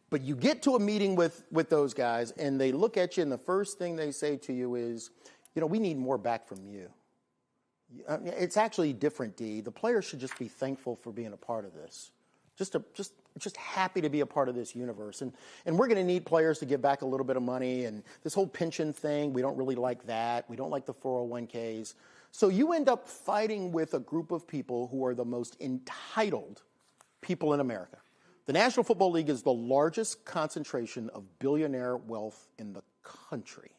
But you get to a meeting with those guys, and they look at you, and the first thing they say to you is, we need more back from you. It's actually different, D. The players should just be thankful for being a part of this. Just happy to be a part of this universe. And we're going to need players to give back a little bit of money. And this whole pension thing, we don't really like that. We don't like the 401ks. So you end up fighting with a group of people who are the most entitled people in America. The National Football League is the largest concentration of billionaire wealth in the country.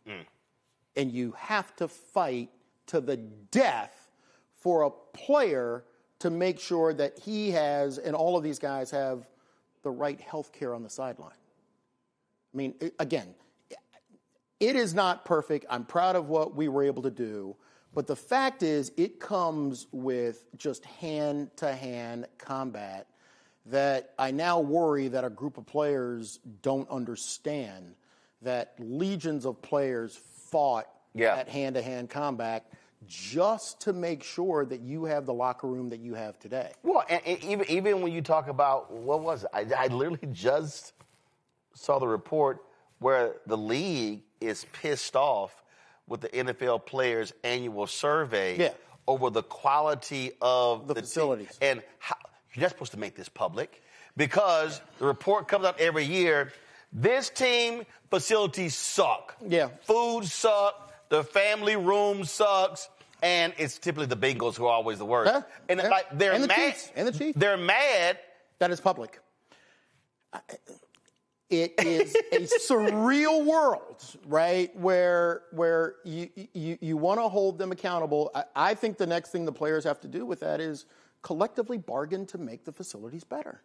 And you have to fight to the death for a player to make sure that he has, and all of these guys have, the right health care on the sideline. I mean, again, it is not perfect. I'm proud of what we were able to do. But the fact is, it comes with just hand-to-hand combat that I now worry that a group of players don't understand, that legions of players fought that hand-to-hand combat just to make sure that you have the locker room that you have today. Well, and even when you talk about, what was it? I literally just saw the report where the league is pissed off with the NFL players' annual survey over the quality of the facilities. And you're not supposed to make this public because the report comes out every year. This team facilities suck. Food suck. The family room sucks, and it's typically the Bengals who are always the worst. And they're mad. And the Chiefs. They're mad. That is public. It is a surreal world, right, where you want to hold them accountable. I think the next thing the players have to do with that is collectively bargain to make the facilities better.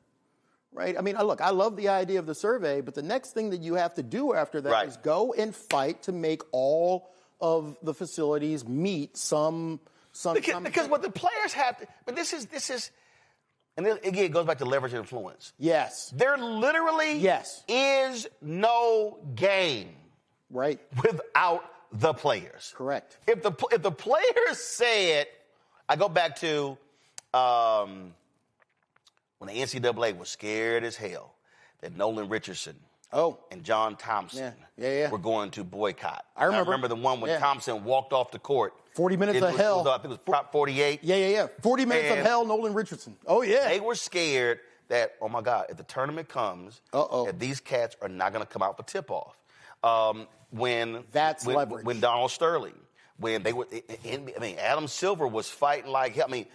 Right? I mean, look, I love the idea of the survey, but the next thing that you have to do after that is go and fight to make all of the facilities meet some because what the players have to, but this is and then again it goes back to leverage and influence. Yes. There literally is no game without the players. Correct. If the players said, I go back to when the NCAA was scared as hell that Nolan Richardson and John Thompson were going to boycott. I remember the one when Thompson walked off the court. 40 minutes of hell. I think it was Prop 48. 40 minutes of hell, Nolan Richardson. Oh, yeah. They were scared that, oh, my God, if the tournament comes, that these cats are not going to come out for tip-off. When Donald Sterling, when they were, Adam Silver was fighting like hell. I mean,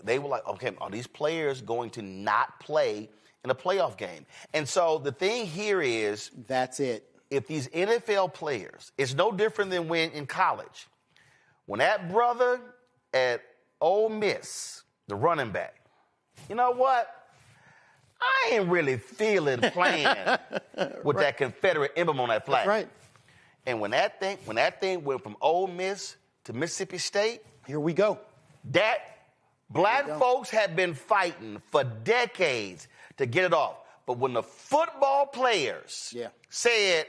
they were like, okay, are these players going to not play in a playoff game? And so the thing here is, that's it. If these NFL players, it's no different than when in college, when that brother at Ole Miss, the running back, you know what? I ain't really feeling playing with that Confederate emblem on that flag. That's right. And when that thing went from Ole Miss to Mississippi State, here we go. That black folks have been fighting for decades to get it off. But when the football players said,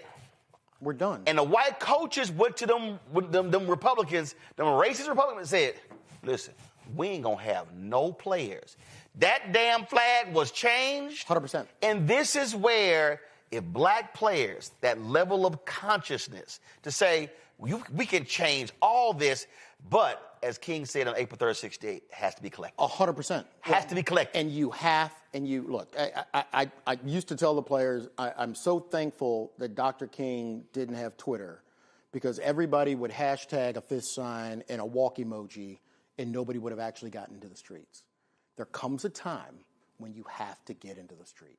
we're done, and the white coaches went to them Republicans, them racist Republicans, said, listen, we ain't gonna have no players. That damn flag was changed. 100%. And this is where if black players, that level of consciousness to say, we can change all this, but as King said on April 3rd, 68, has to be collected. 100%. Has to be collected. And look, I used to tell the players, I'm so thankful that Dr. King didn't have Twitter, because everybody would hashtag a fist sign and a walk emoji, and nobody would have actually gotten into the streets. There comes a time when you have to get into the street.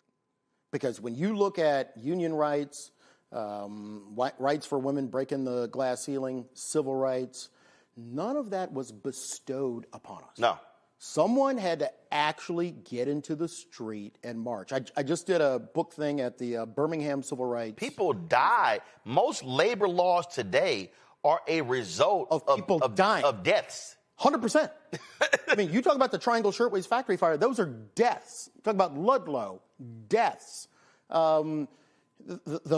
Because when you look at union rights, rights for women breaking the glass ceiling, civil rights, none of that was bestowed upon us. No. Someone had to actually get into the street and march. I just did a book thing at the Birmingham Civil Rights. People died. Most labor laws today are a result of people dying. Of deaths. 100%. I mean, you talk about the Triangle Shirtwaist Factory fire, those are deaths. You talk about Ludlow, deaths. The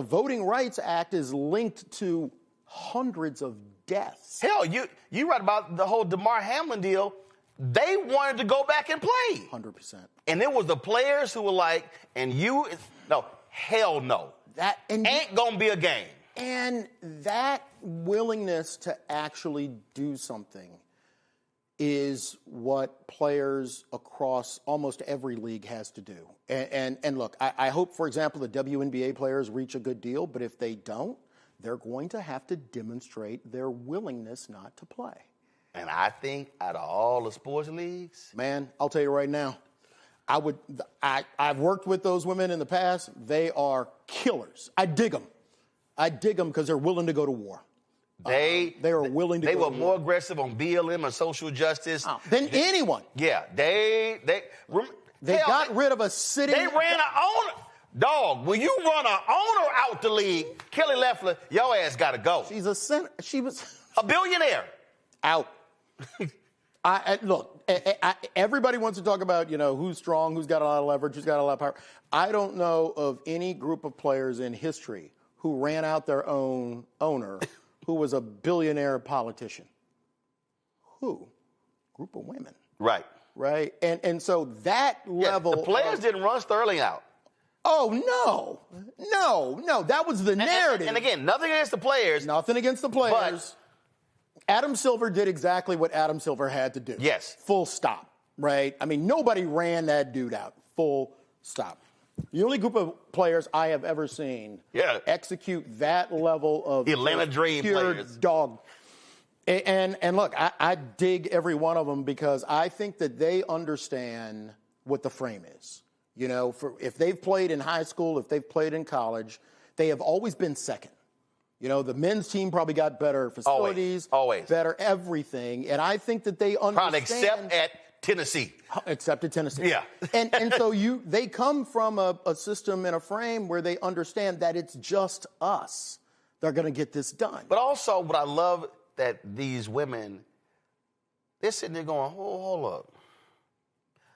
Voting Rights Act is linked to hundreds of deaths. Hell, you read about the whole DeMar Hamlin deal. They wanted to go back and play. 100%. And it was the players who were like, no, hell no. That ain't going to be a game. And that willingness to actually do something is what players across almost every league has to do. And look, I hope, for example, the WNBA players reach a good deal, but if they don't, they're going to have to demonstrate their willingness not to play. And I think out of all the sports leagues, man, I'll tell you right now, I've worked with those women in the past. They are killers. I dig them because they're willing to go to war. They are willing to go to war. They were more aggressive on BLM and social justice than anyone. Yeah, they got rid of a city. They ran an owner. Dog, when you run an owner out the league, Kelly Loeffler, your ass got to go. She was a billionaire. Out. Look, everybody wants to talk about, who's strong, who's got a lot of leverage, who's got a lot of power. I don't know of any group of players in history who ran out their own owner who was a billionaire politician. Who? Group of women. Right. Right? And so that level... The players didn't run Sterling out. Oh, no. That was the narrative. And again, nothing against the players. Nothing against the players. Adam Silver did exactly what Adam Silver had to do. Yes. Full stop, right? I mean, nobody ran that dude out. Full stop. The only group of players I have ever seen execute that level of Atlanta Dream players. Dog. And look, I dig every one of them because I think that they understand what the frame is. If they've played in high school, if they've played in college, they have always been second. The men's team probably got better facilities, always. Better everything, and I think that they understand. Probably except at Tennessee. Except at Tennessee. Yeah. and so they come from a system and a frame where they understand that it's just us. They're going to get this done. But also, what I love that these women, they're sitting there going, hold up.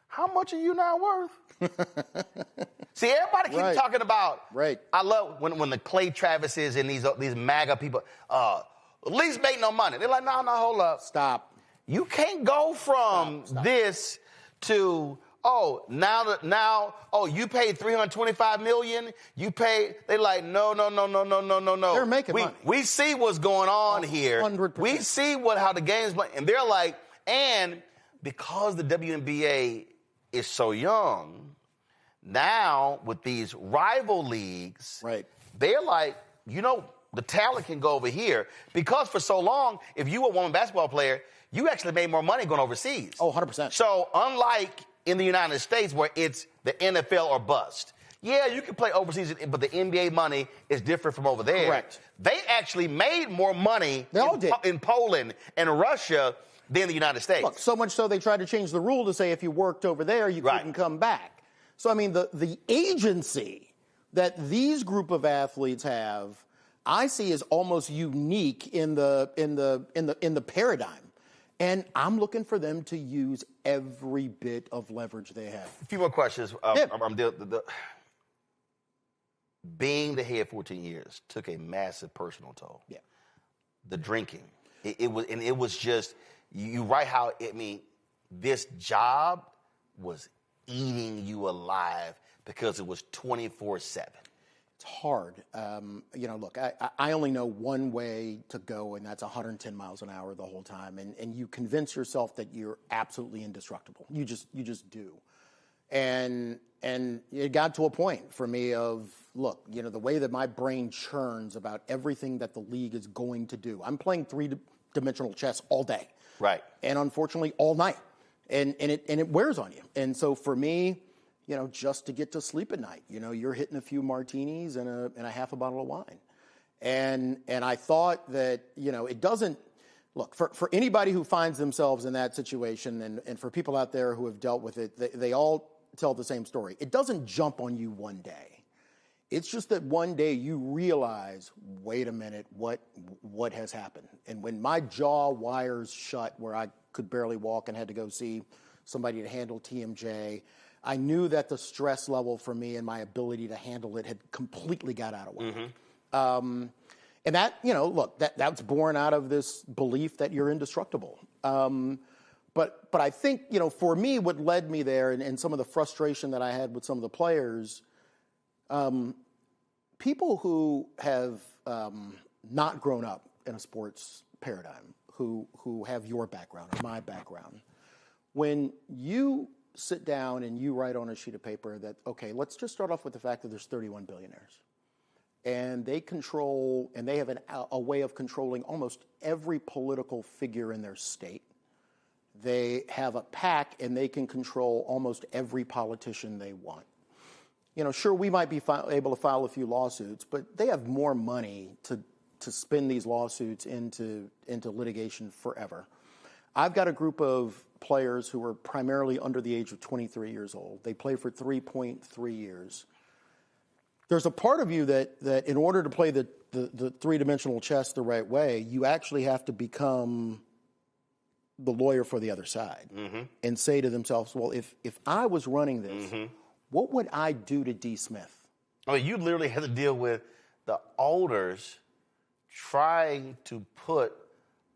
How much are you now worth? See, everybody keeps talking about. Right. I love when the Clay Travises and these MAGA people, at least make no money. They're like, no, hold up. Stop. You can't go from this to, you paid $325 million. They're like, no. They're making money. We see what's going on here. 100%. We see how the game's playing. And they're like, and because the WNBA is so young, now with these rival leagues, they're like, the talent can go over here. Because for so long, if you were a woman basketball player, you actually made more money going overseas. Oh, 100%. So unlike in the United States where it's the NFL or bust, yeah, you can play overseas, but the NBA money is different from over there. Correct. They actually made more money in Poland and Russia than the United States. Look, so much so they tried to change the rule to say if you worked over there, you couldn't come back. So, I mean, the agency that these group of athletes have, I see as almost unique in the paradigm. And I'm looking for them to use every bit of leverage they have. A few more questions. Being the head 14 years took a massive personal toll. Yeah. The drinking. It was just, you write how, this job was eating you alive because it was 24/7. It's hard. Look, I only know one way to go, and that's 110 miles an hour the whole time. And you convince yourself that you're absolutely indestructible. You just do. And it got to a point for me of, look, the way that my brain churns about everything that the league is going to do. I'm playing three-dimensional chess all day. Right. And unfortunately, all night. And it wears on you. And so for me, just to get to sleep at night, you're hitting a few martinis and a half a bottle of wine. And I thought that, it doesn't, look, for anybody who finds themselves in that situation and for people out there who have dealt with it, they all tell the same story. It doesn't jump on you one day. It's just that one day you realize, wait a minute, what has happened? And when my jaw wires shut where I could barely walk and had to go see somebody to handle TMJ, I knew that the stress level for me and my ability to handle it had completely got out of whack. Mm-hmm. And that, look, that's born out of this belief that you're indestructible. But I think, for me, what led me there and some of the frustration that I had with some of the players, people who have not grown up in a sports paradigm, who have your background or my background, when you sit down and you write on a sheet of paper that, okay, let's just start off with the fact that there's 31 billionaires. And they control, and they have a way of controlling almost every political figure in their state. They have a PAC, and they can control almost every politician they want. Sure, we might be able to file a few lawsuits, but they have more money to spin these lawsuits into litigation forever. I've got a group of players who are primarily under the age of 23 years old. They play for 3.3 years. There's a part of you that in order to play the three-dimensional chess the right way, you actually have to become the lawyer for the other side and say to themselves, well, if I was running this, what would I do to D. Smith? I mean, you literally have to deal with the owners trying to put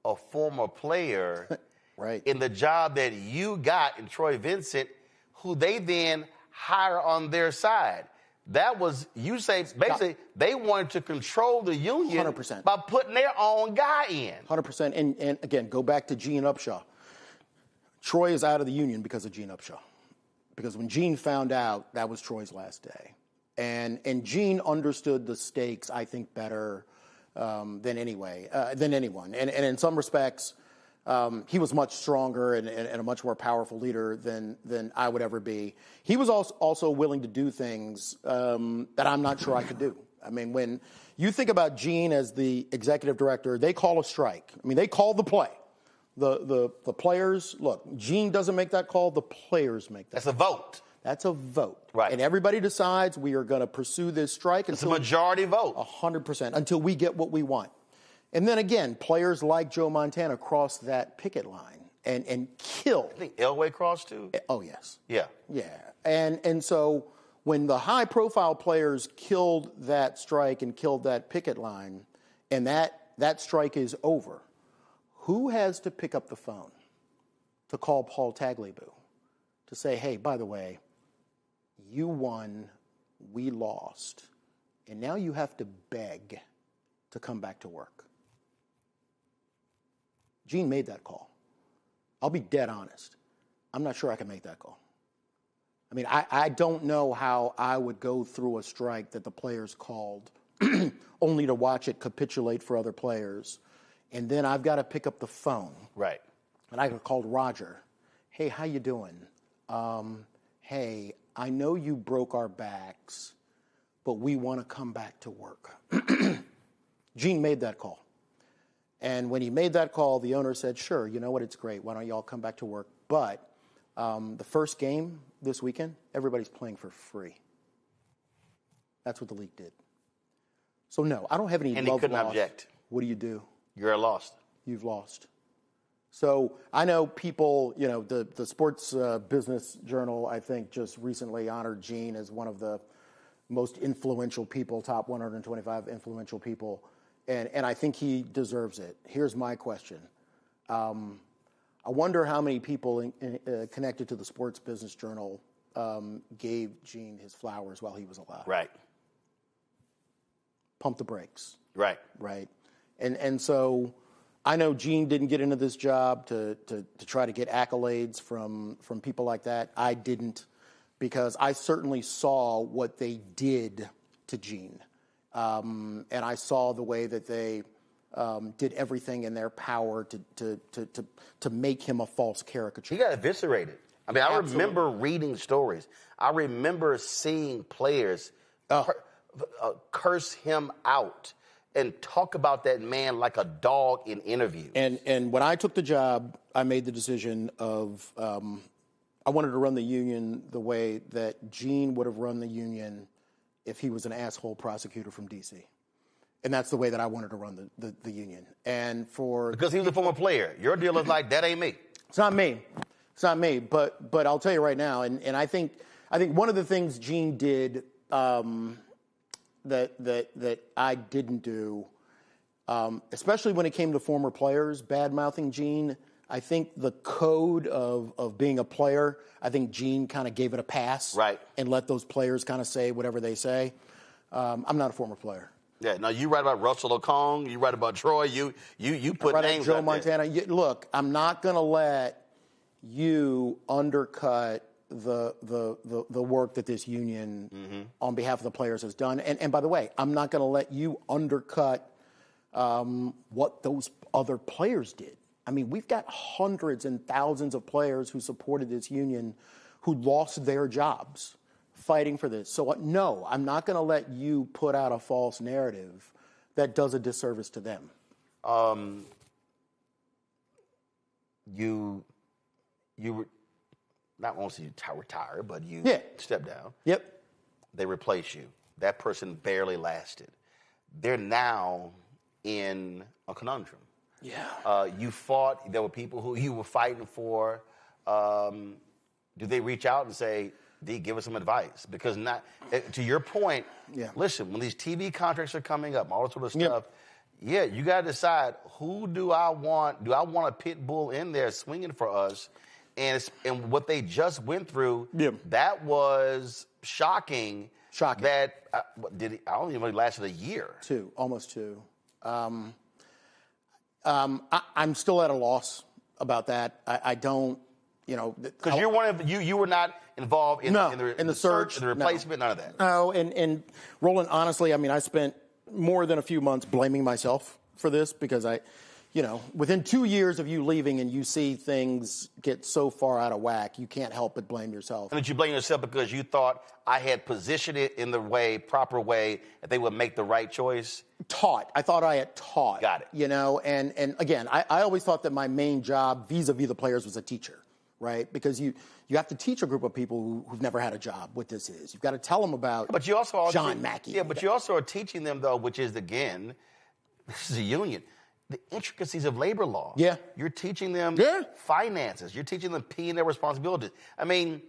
a former player right in the job that you got in Troy Vincent, who they then hire on their side. That was, you say, basically, they wanted to control the union 100%. by putting their own guy in. 100%. And again, go back to Gene Upshaw. Troy is out of the union because of Gene Upshaw. Because when Gene found out, that was Troy's last day. And Gene understood the stakes, I think, better than anyone. And in some respects, he was much stronger and a much more powerful leader than I would ever be. He was also willing to do things that I'm not sure I could do. I mean, when you think about Gene as the executive director, they call a strike. I mean, they call the play. The players, look, Gene doesn't make that call. The players make that. That's a vote. That's a vote. Right. And everybody decides we are going to pursue this strike. It's a majority vote. 100%, until we get what we want. And then again, players like Joe Montana cross that picket line and kill. I think Elway crossed too. Oh, yes. Yeah. Yeah. And so when the high-profile players killed that strike and killed that picket line, and that strike is over, who has to pick up the phone to call Paul Tagliabue to say, hey, by the way, you won, we lost, and now you have to beg to come back to work? Gene made that call. I'll be dead honest. I'm not sure I can make that call. I mean, I don't know how I would go through a strike that the players called only to watch it capitulate for other players. And then I've got to pick up the phone. Right. And I called Roger. Hey, how you doing? Hey, I know you broke our backs, but we want to come back to work. Gene made that call. And when he made that call, the owner said, sure, you know what, it's great. Why don't you all come back to work? But the first game this weekend, everybody's playing for free. That's what the league did. So, no, I don't have any and love he couldn't lost. Object. What do you do? You're lost. You've lost. So I know people, the Sports Business Journal, I think, just recently honored Gene as one of the most influential people, top 125 influential people. And I think he deserves it. Here's my question. I wonder how many people connected to the Sports Business Journal gave Gene his flowers while he was alive. Right. pump the brakes. Right. Right. And so I know Gene didn't get into this job to try to get accolades from people like that. I didn't, because I certainly saw what they did to Gene. And I saw the way that they did everything in their power to make him a false caricature. He got eviscerated. I mean, I remember reading stories. I remember seeing players curse him out and talk about that man like a dog in interviews. And when I took the job, I made the decision of I wanted to run the union the way that Gene would have run the union if he was an asshole prosecutor from D.C. And that's the way that I wanted to run the union. And because he was a former player, your deal is like, that ain't me. It's not me. It's not me. But I'll tell you right now, and I think one of the things Gene did that I didn't do, especially when it came to former players bad-mouthing Gene, I think the code of being a player, I think Gene kind of gave it a pass. Right. And let those players kind of say whatever they say. I'm not a former player. Yeah, no, you write about Russell Okong, you write about Troy, you put names Joe out Montana. there. Look, I'm not going to let you undercut the work that this union on behalf of the players has done. And by the way, I'm not going to let you undercut what those other players did. I mean, we've got hundreds and thousands of players who supported this union who lost their jobs fighting for this. So, no, I'm not going to let you put out a false narrative that does a disservice to them. You were not only you retire, but you step down. Yep. They replace you. That person barely lasted. They're now in a conundrum. Yeah. You fought. There were people who you were fighting for. Do they reach out and say, D, give us some advice? Because to your point, listen, when these TV contracts are coming up, all that sort of stuff, you got to decide, who do I want? Do I want a pit bull in there swinging for us? And what they just went through, that was shocking. That I don't even know, it lasted a year. Almost two. I'm still at a loss about that. I don't, because you were not involved in the search, the replacement, none of that. No, and Roland, honestly, I mean, I spent more than a few months blaming myself for this because within 2 years of you leaving and you see things get so far out of whack, you can't help but blame yourself. And did you blame yourself because you thought I had positioned it in the proper way that they would make the right choice? I thought I had taught. Got it. And again, I always thought that my main job vis-a-vis the players was a teacher, right? Because you have to teach a group of people who've never had a job what this is. You've got to tell them about John Mackey. Yeah, but you also are teaching them, though, which is, again, this is a union, the intricacies of labor law. Yeah. You're teaching them finances. You're teaching them P&L responsibilities. I mean,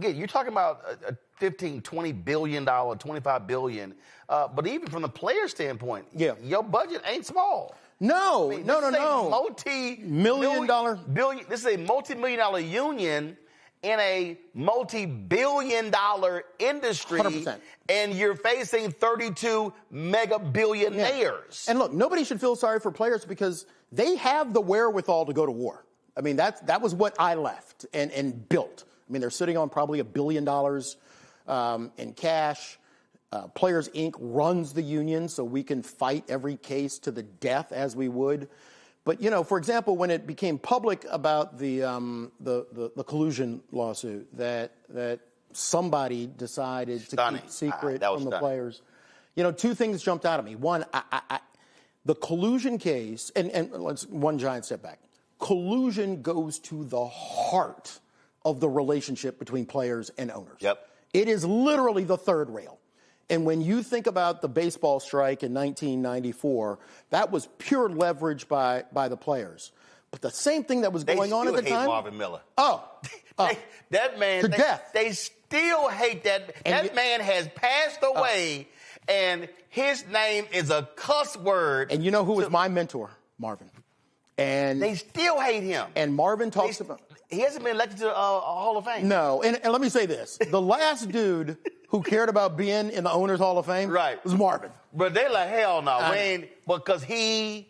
you're talking about a $15, $20 billion, $25 billion. But even from the player standpoint, your budget ain't small. No, I mean, no. This is a multi-million-dollar union in a multi-billion-dollar industry. 100%. And you're facing 32 mega-billionaires. Yeah. And look, nobody should feel sorry for players because they have the wherewithal to go to war. I mean, that was what I left and built. I mean, they're sitting on probably $1 billion in cash. Players Inc. runs the union, so we can fight every case to the death as we would. But, for example, when it became public about the collusion lawsuit that somebody decided to keep secret from the players, two things jumped out at me. One, the collusion case, and let's one giant step back. Collusion goes to the heart of the relationship between players and owners. Yep. It is literally the third rail. And when you think about the baseball strike in 1994, that was pure leverage by the players. But the same thing that was going on at the time. They still hate Marvin Miller. That man to death. They still hate that. That man has passed away, and his name is a cuss word. And you know who was my mentor? Marvin. And they still hate him. And Marvin talks about. He hasn't been elected to a Hall of Fame. No, and let me say this: the last dude who cared about being in the Owners Hall of Fame was Marvin. But they're like, hell no. Because he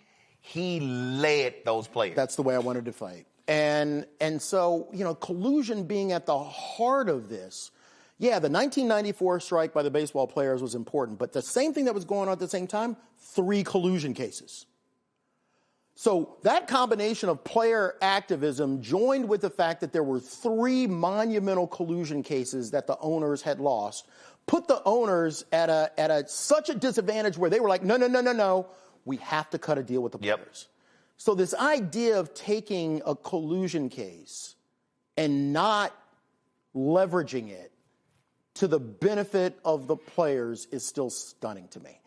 led those players. That's the way I wanted to fight. And so, collusion being at the heart of this, the 1994 strike by the baseball players was important, but the same thing that was going on at the same time, 3 collusion cases. So that combination of player activism joined with the fact that there were 3 monumental collusion cases that the owners had lost, put the owners at such a disadvantage where they were like, no, we have to cut a deal with the players. So this idea of taking a collusion case and not leveraging it to the benefit of the players is still stunning to me.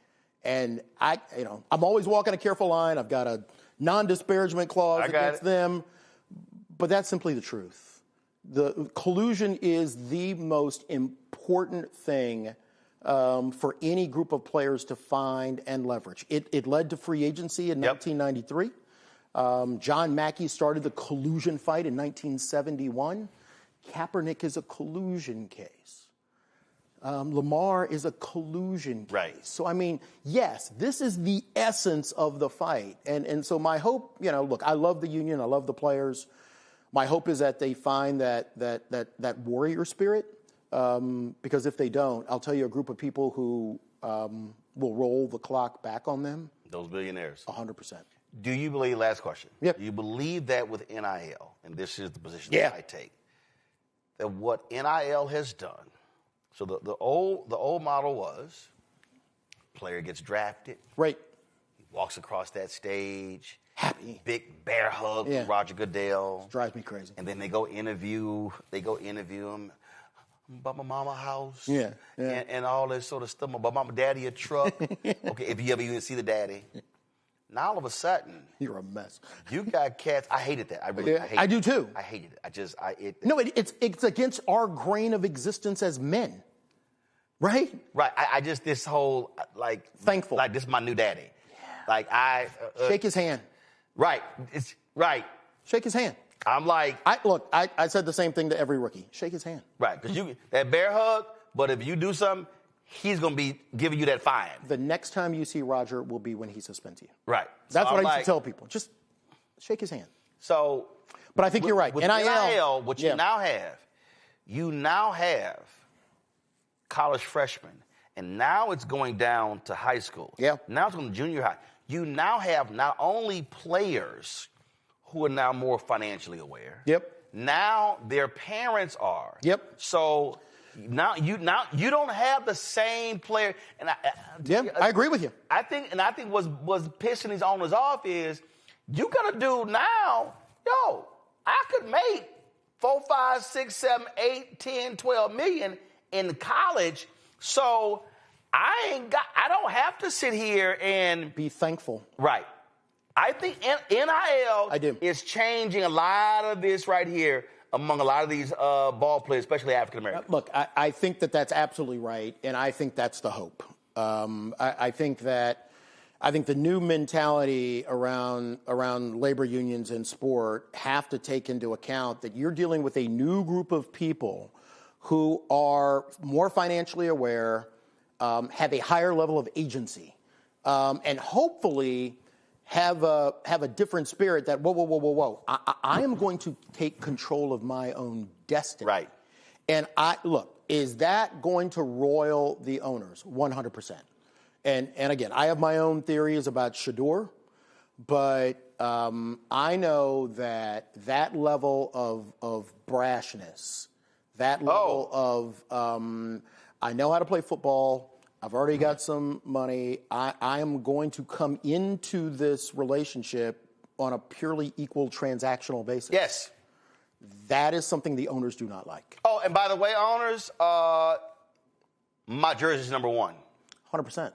And I'm always walking a careful line. I've got a non-disparagement clause against them, but that's simply the truth. The collusion is the most important thing for any group of players to find and leverage. It led to free agency in 1993. John Mackey started the collusion fight in 1971. Kaepernick is a collusion case. Lamar is a collusion case. Right. So, yes, this is the essence of the fight. And so my hope, look, I love the union. I love the players. My hope is that they find that warrior spirit, because if they don't, I'll tell you a group of people who will roll the clock back on them. Those billionaires. 100%. Do you believe, last question, do you believe that with NIL, and this is the position that I take, that what NIL has done, so the old model was player gets drafted. Right. He walks across that stage. Happy. Big bear hug from Roger Goodell. Drives me crazy. And then they go interview him about my mama house. Yeah. And all this sort of stuff. About mama daddy a truck. Okay, if you ever even see the daddy. Now all of a sudden, you're a mess. You got cats. I hated that. I do too. I hated it. It's against our grain of existence as men. Right? Right. This whole, thankful. Like, this is my new daddy. Yeah. Shake his hand. Right. It's right. Shake his hand. I'm like. I said the same thing to every rookie. Shake his hand. Right. Because that bear hug, but if you do something, he's going to be giving you that fine. The next time you see Roger will be when he suspends you. Right. That's what I used to tell people. Just shake his hand. So. But I think you're right. With NIL, what you now have college freshmen, and now it's going down to high school. Yeah. Now it's going to junior high. You now have not only players who are now more financially aware. Yep. Now their parents are. Yep. So now you don't have the same player. And I agree with you. I think what's pissing these owners off is you gotta do now. I could make 4, 5, 6, 7, 8, 10, 12 million in college, so I don't have to sit here and be thankful. Right. I think NIL is changing a lot of this right here among a lot of these ball players, especially African Americans. Look, I think that's absolutely right, and I think that's the hope. I think the new mentality around labor unions in sport have to take into account that you're dealing with a new group of people who are more financially aware, have a higher level of agency, and hopefully have a different spirit that, whoa. I am going to take control of my own destiny. Right. And is that going to roil the owners? 100%. And again, I have my own theories about Shador, but I know that level of brashness, that level of I know how to play football. I've already got some money. I am going to come into this relationship on a purely equal transactional basis. Yes. That is something the owners do not like. Oh, and by the way, owners, my jersey's number 1. 100%.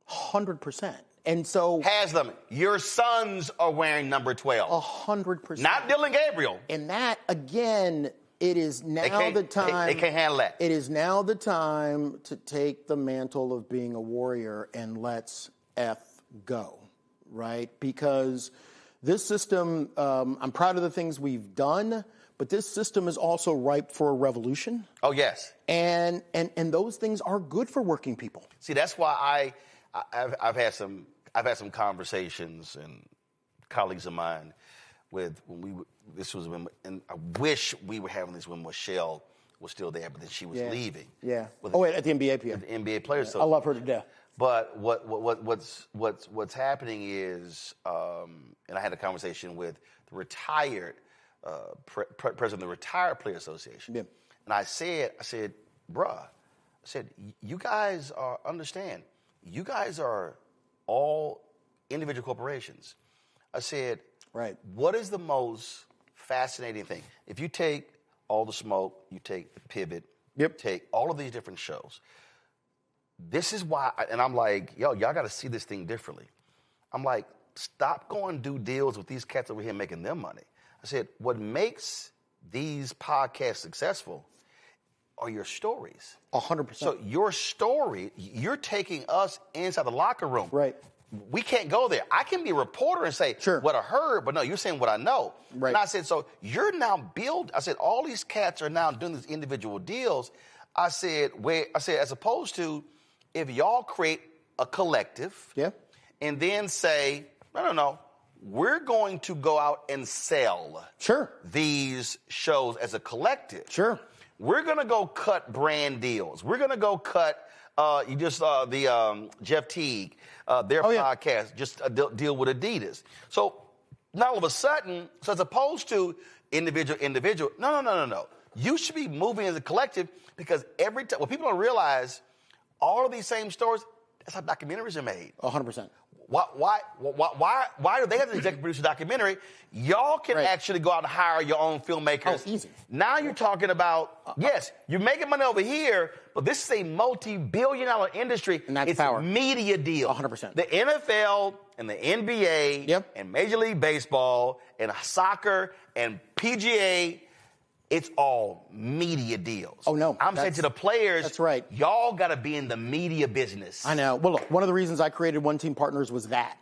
100%. And so Haslam, your sons are wearing number 12. 100%. Not Dylan Gabriel. And that, again, it is now the time. They can't handle that. It is now the time to take the mantle of being a warrior and let's go, right? Because this system, I'm proud of the things we've done, but this system is also ripe for a revolution. Oh, yes. And those things are good for working people. See, that's why I've had some conversations and colleagues of mine with and I wish we were having this when Michelle was still there, but then she was leaving. Yeah. At the NBA PA. At the NBA Players. I love her to death. But what's happening is, and I had a conversation with the retired president of the Retired Player Association, and I said, bruh, you guys understand, you guys are all individual corporations. I said, right. What is the most fascinating thing? If you take All the Smoke, you take the Pivot, take all of these different shows. This is why, and I'm like, y'all got to see this thing differently. I'm like, stop going do deals with these cats over here making them money. I said, what makes these podcasts successful are your stories. 100%. So your story, you're taking us inside the locker room. Right. We can't go there. I can be a reporter and say what I heard, but no, you're saying what I know. Right. And I said, so you're now I said, all these cats are now doing these individual deals. I said, as opposed to if y'all create a collective and then say, no, we're going to go out and sell these shows as a collective. Sure. We're going to go cut brand deals. We're going to go cut, the Jeff Teague, their podcast, just deal with Adidas. So now all of a sudden, as opposed to individual, no. You should be moving as a collective because every time, what people don't realize, all of these same stories, that's how documentaries are made. 100%. Why do they have to executive produce a documentary? Y'all can actually go out and hire your own filmmakers. Oh, easy. Now you're talking about, yes, you're making money over here, but this is a multi-billion-dollar industry. And that's it's power. Media deal. 100%. The NFL and the NBA and Major League Baseball and soccer and PGA, it's all media deals. Oh, no. I'm saying to the players, that's right. Y'all got to be in the media business. I know. Well, look, one of the reasons I created One Team Partners was that.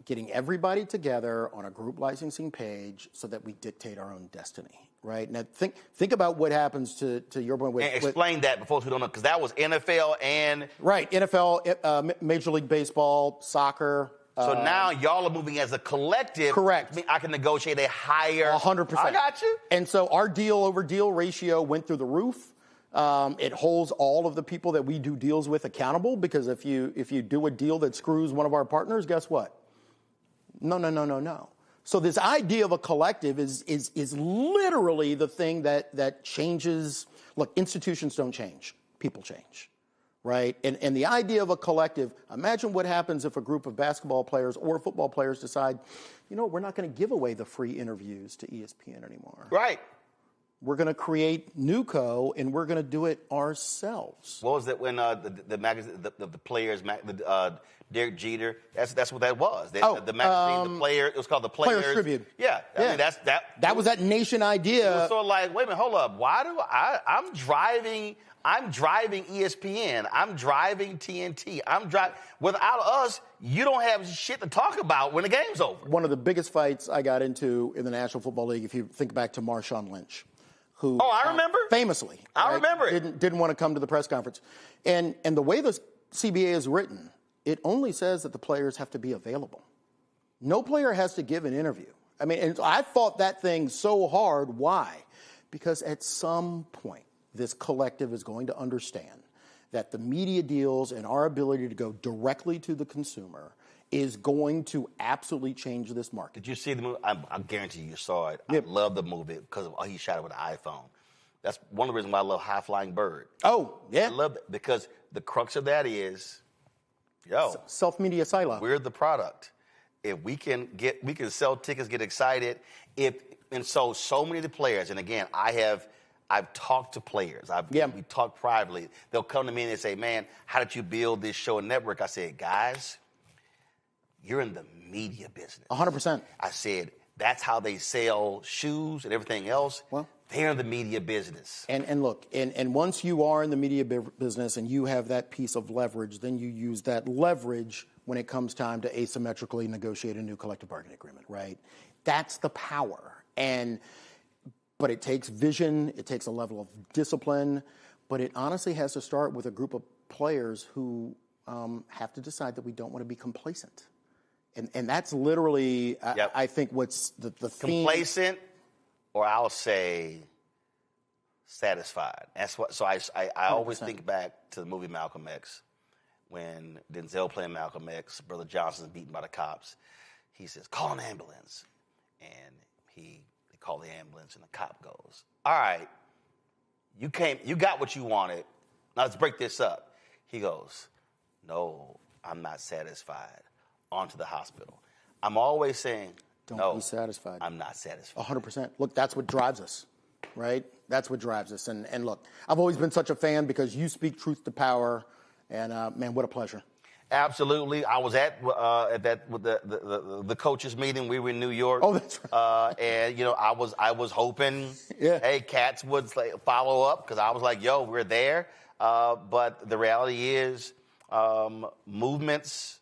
Getting everybody together on a group licensing page so that we dictate our own destiny, right? Now, think about what happens to your point. And explain that for folks who don't know, because that was NFL and... Right, NFL, Major League Baseball, soccer... So now y'all are moving as a collective. Correct. I can negotiate a higher... 100%. I got you. And so our deal-over-deal ratio went through the roof. It holds all of the people that we do deals with accountable, because if you do a deal that screws one of our partners, guess what? No. So this idea of a collective is literally the thing that changes. Look, institutions don't change. People change. Right? And the idea of a collective, imagine what happens if a group of basketball players or football players decide, we're not going to give away the free interviews to ESPN anymore. Right. We're going to create NewCo, and we're going to do it ourselves. What was that when the magazine, the players, Derek Jeter, that's what that was. The magazine, the player, it was called the Players Tribune. Yeah. I mean, that was that nation idea. It was sort of like, wait a minute, hold up. Why do I'm driving ESPN. I'm driving TNT. Without us, you don't have shit to talk about when the game's over. One of the biggest fights I got into in the National Football League, if you think back to Marshawn Lynch, who I remember famously, remember it. Didn't want to come to the press conference, and the way the CBA is written, it only says that the players have to be available. No player has to give an interview. I mean, and I fought that thing so hard. Why? Because at some point, this collective is going to understand that the media deals and our ability to go directly to the consumer is going to absolutely change this market. Did you see the movie? I guarantee you saw it. I love the movie because he shot it with an iPhone. That's one of the reasons why I love High Flying Bird. Oh, yeah. I love it because the crux of that is, self-media silo. We're the product. If we can sell tickets, get excited. So many of the players, and again, I've talked to players. We talk privately. They'll come to me and they say, man, how did you build this show and network? I said, guys, you're in the media business. 100%. I said, that's how they sell shoes and everything else. Well, they're in the media business. And look, and once you are in the media business and you have that piece of leverage, then you use that leverage when it comes time to asymmetrically negotiate a new collective bargaining agreement, right? That's the power. But it takes vision, it takes a level of discipline, but it honestly has to start with a group of players who have to decide that we don't want to be complacent. And that's literally, I think, what's the theme. Complacent, or I'll say satisfied. That's what. So I always think back to the movie Malcolm X, when Denzel playing Malcolm X, Brother Johnson's beaten by the cops. He says, "Call an ambulance," and they call the ambulance, and the cop goes, "All right, you got what you wanted. Now let's break this up." He goes, "No, I'm not satisfied. On to the hospital." I'm always saying, don't be satisfied. I'm not satisfied. 100%. Look, that's what drives us, right? That's what drives us. And look, I've always been such a fan because you speak truth to power. And, man, what a pleasure. Absolutely. I was at that with the coaches meeting. We were in New York. Oh, that's right. And I was hoping, hey, Cats would follow up, because I was like, yo, we're there. But the reality is, movements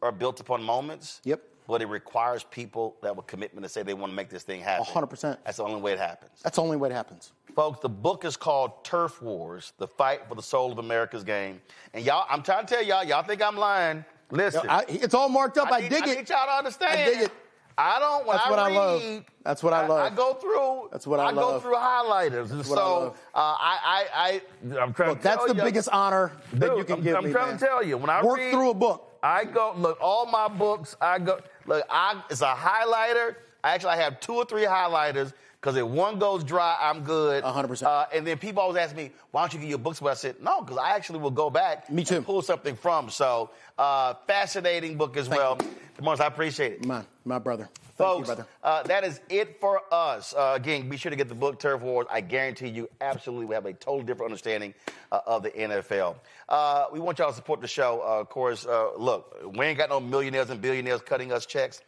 are built upon moments. Yep. But it requires people that with commitment to say they want to make this thing happen. 100%. That's the only way it happens. That's the only way it happens. Folks, the book is called Turf Wars, The Fight for the Soul of America's Game. And y'all, I'm trying to tell y'all think I'm lying. Listen. It's all marked up. I dig it. I need y'all to understand. I dig it. I don't, when That's what I love. That's what I love. I go through. That's what I love. go through highlighters. And so I'm trying to that's tell the biggest honor that you can give me, I'm trying to tell you. When I work read through a book. I go, look, all my books, it's a highlighter. I have 2 or 3 highlighters, because if one goes dry, I'm good. 100%. And then people always ask me, why don't you get your books? But I said, no, because I actually will go back and pull something from. So, fascinating book as well. Demars, I appreciate it. My brother. Folks, Thank you, brother. that is it for us. Again, be sure to get the book, Turf Wars. I guarantee you absolutely will have a totally different understanding of the NFL. We want y'all to support the show. Of course, look, we ain't got no millionaires and billionaires cutting us checks.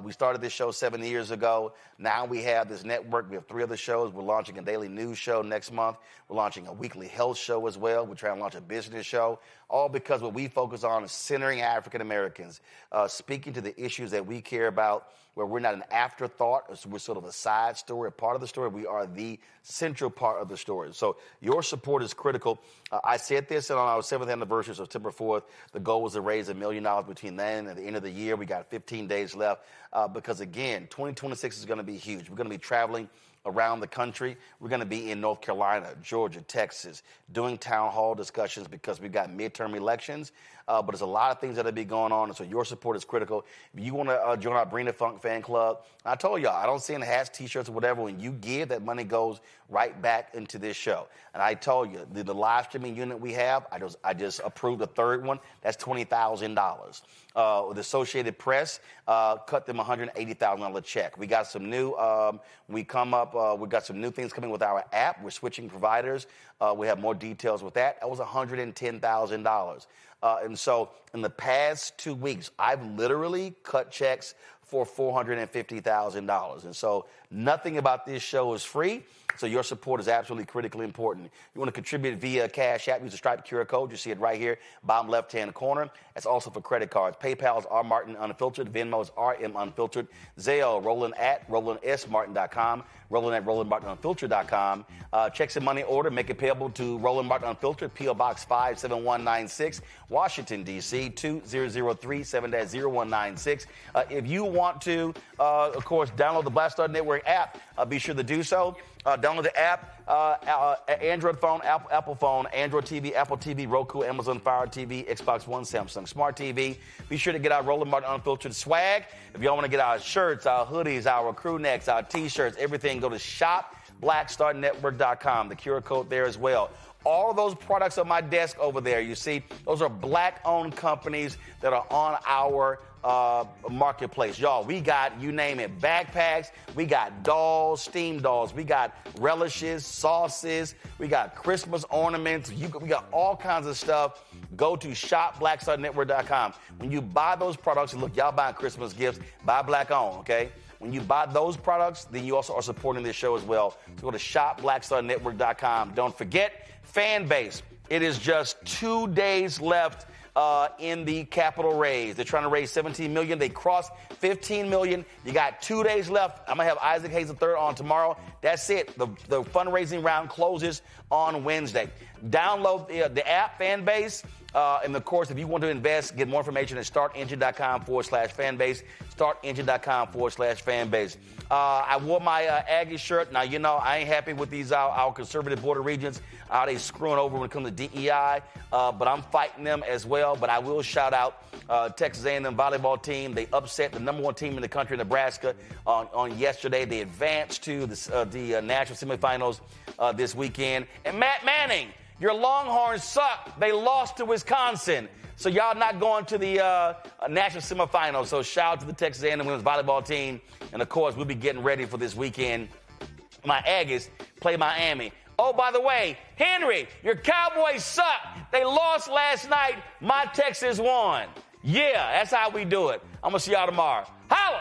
We started this show 7 years ago. Now we have this network. We have 3 other shows. We're launching a daily news show next month. We're launching a weekly health show as well. We're trying to launch a business show, all because what we focus on is centering African Americans, speaking to the issues that we care about, where we're not an afterthought. We're sort of a side story, a part of the story. We are the central part of the story. So your support is critical. I said this on our 7th anniversary, so September 4th. The goal was to raise $1 million between then and the end of the year. We got 15 days left because, again, 2026 is going to be huge. We're going to be traveling around the country. We're going to be in North Carolina, Georgia, Texas, doing town hall discussions because we've got midterm elections. But there's a lot of things that will be going on, and so your support is critical. If you want to join our Bring the Funk fan club, I told y'all, I don't send hats, T-shirts, or whatever. When you give, that money goes right back into this show. And I told you, the live streaming unit we have, I just approved the 3rd one. That's $20,000. The Associated Press cut them $180,000 check. We got some new. We got some new things coming with our app. We're switching providers. We have more details with that. That was $110,000. And so in the past 2 weeks, I've literally cut checks for $450,000. And so nothing about this show is free. So your support is absolutely critically important. You want to contribute via Cash App, use the Stripe QR code. You see it right here, bottom left-hand corner. That's also for credit cards. PayPal is R Martin Unfiltered. Venmo is RM Unfiltered. Zelle, Roland at RolandSMartin.com. Roland at RolandMartinUnfiltered.com. Checks and money order, make it payable to Roland Martin Unfiltered, P.O. Box 57196, Washington, D.C., 20037-0196. If you want to, of course, download the Black Star Network app, be sure to do so. Download the app, Android phone, Apple phone, Android TV, Apple TV, Roku, Amazon Fire TV, Xbox One, Samsung Smart TV. Be sure to get our Roland Martin Unfiltered swag. If y'all want to get our shirts, our hoodies, our crew necks, our T-shirts, everything, go to shopblackstarnetwork.com. The QR code there as well. All of those products on my desk over there, you see, those are Black-owned companies that are on our marketplace. Y'all, we got, you name it, backpacks, we got dolls, steam dolls, we got relishes, sauces, we got Christmas ornaments, we got all kinds of stuff. Go to shopblackstarnetwork.com. When you buy those products, and look, y'all buying Christmas gifts, buy Black-owned, okay? When you buy those products, then you also are supporting this show as well. So go to shopblackstarnetwork.com. Don't forget, fan base. It is just 2 days left in the capital raise. They're trying to raise $17 million. They crossed $15 million. You got 2 days left. I'm going to have Isaac Hayes III on tomorrow. That's it. The fundraising round closes on Wednesday. Download the app, Fanbase. And of course, if you want to invest, get more information at startengine.com/fanbase. Startengine.com/fanbase. I wore my Aggie shirt. Now, you know, I ain't happy with these our conservative border regions. They screwing over when it comes to DEI, but I'm fighting them as well. But I will shout out Texas A&M volleyball team. They upset the number 1 team in the country, Nebraska, on yesterday. They advanced to the national semifinals this weekend. And Matt Manning, your Longhorns suck. They lost to Wisconsin. So y'all not going to the national semifinals. So shout out to the Texas A&M women's volleyball team. And, of course, we'll be getting ready for this weekend. My Aggies play Miami. Oh, by the way, Henry, your Cowboys suck. They lost last night. My Texas won. Yeah, that's how we do it. I'm going to see y'all tomorrow. Holla!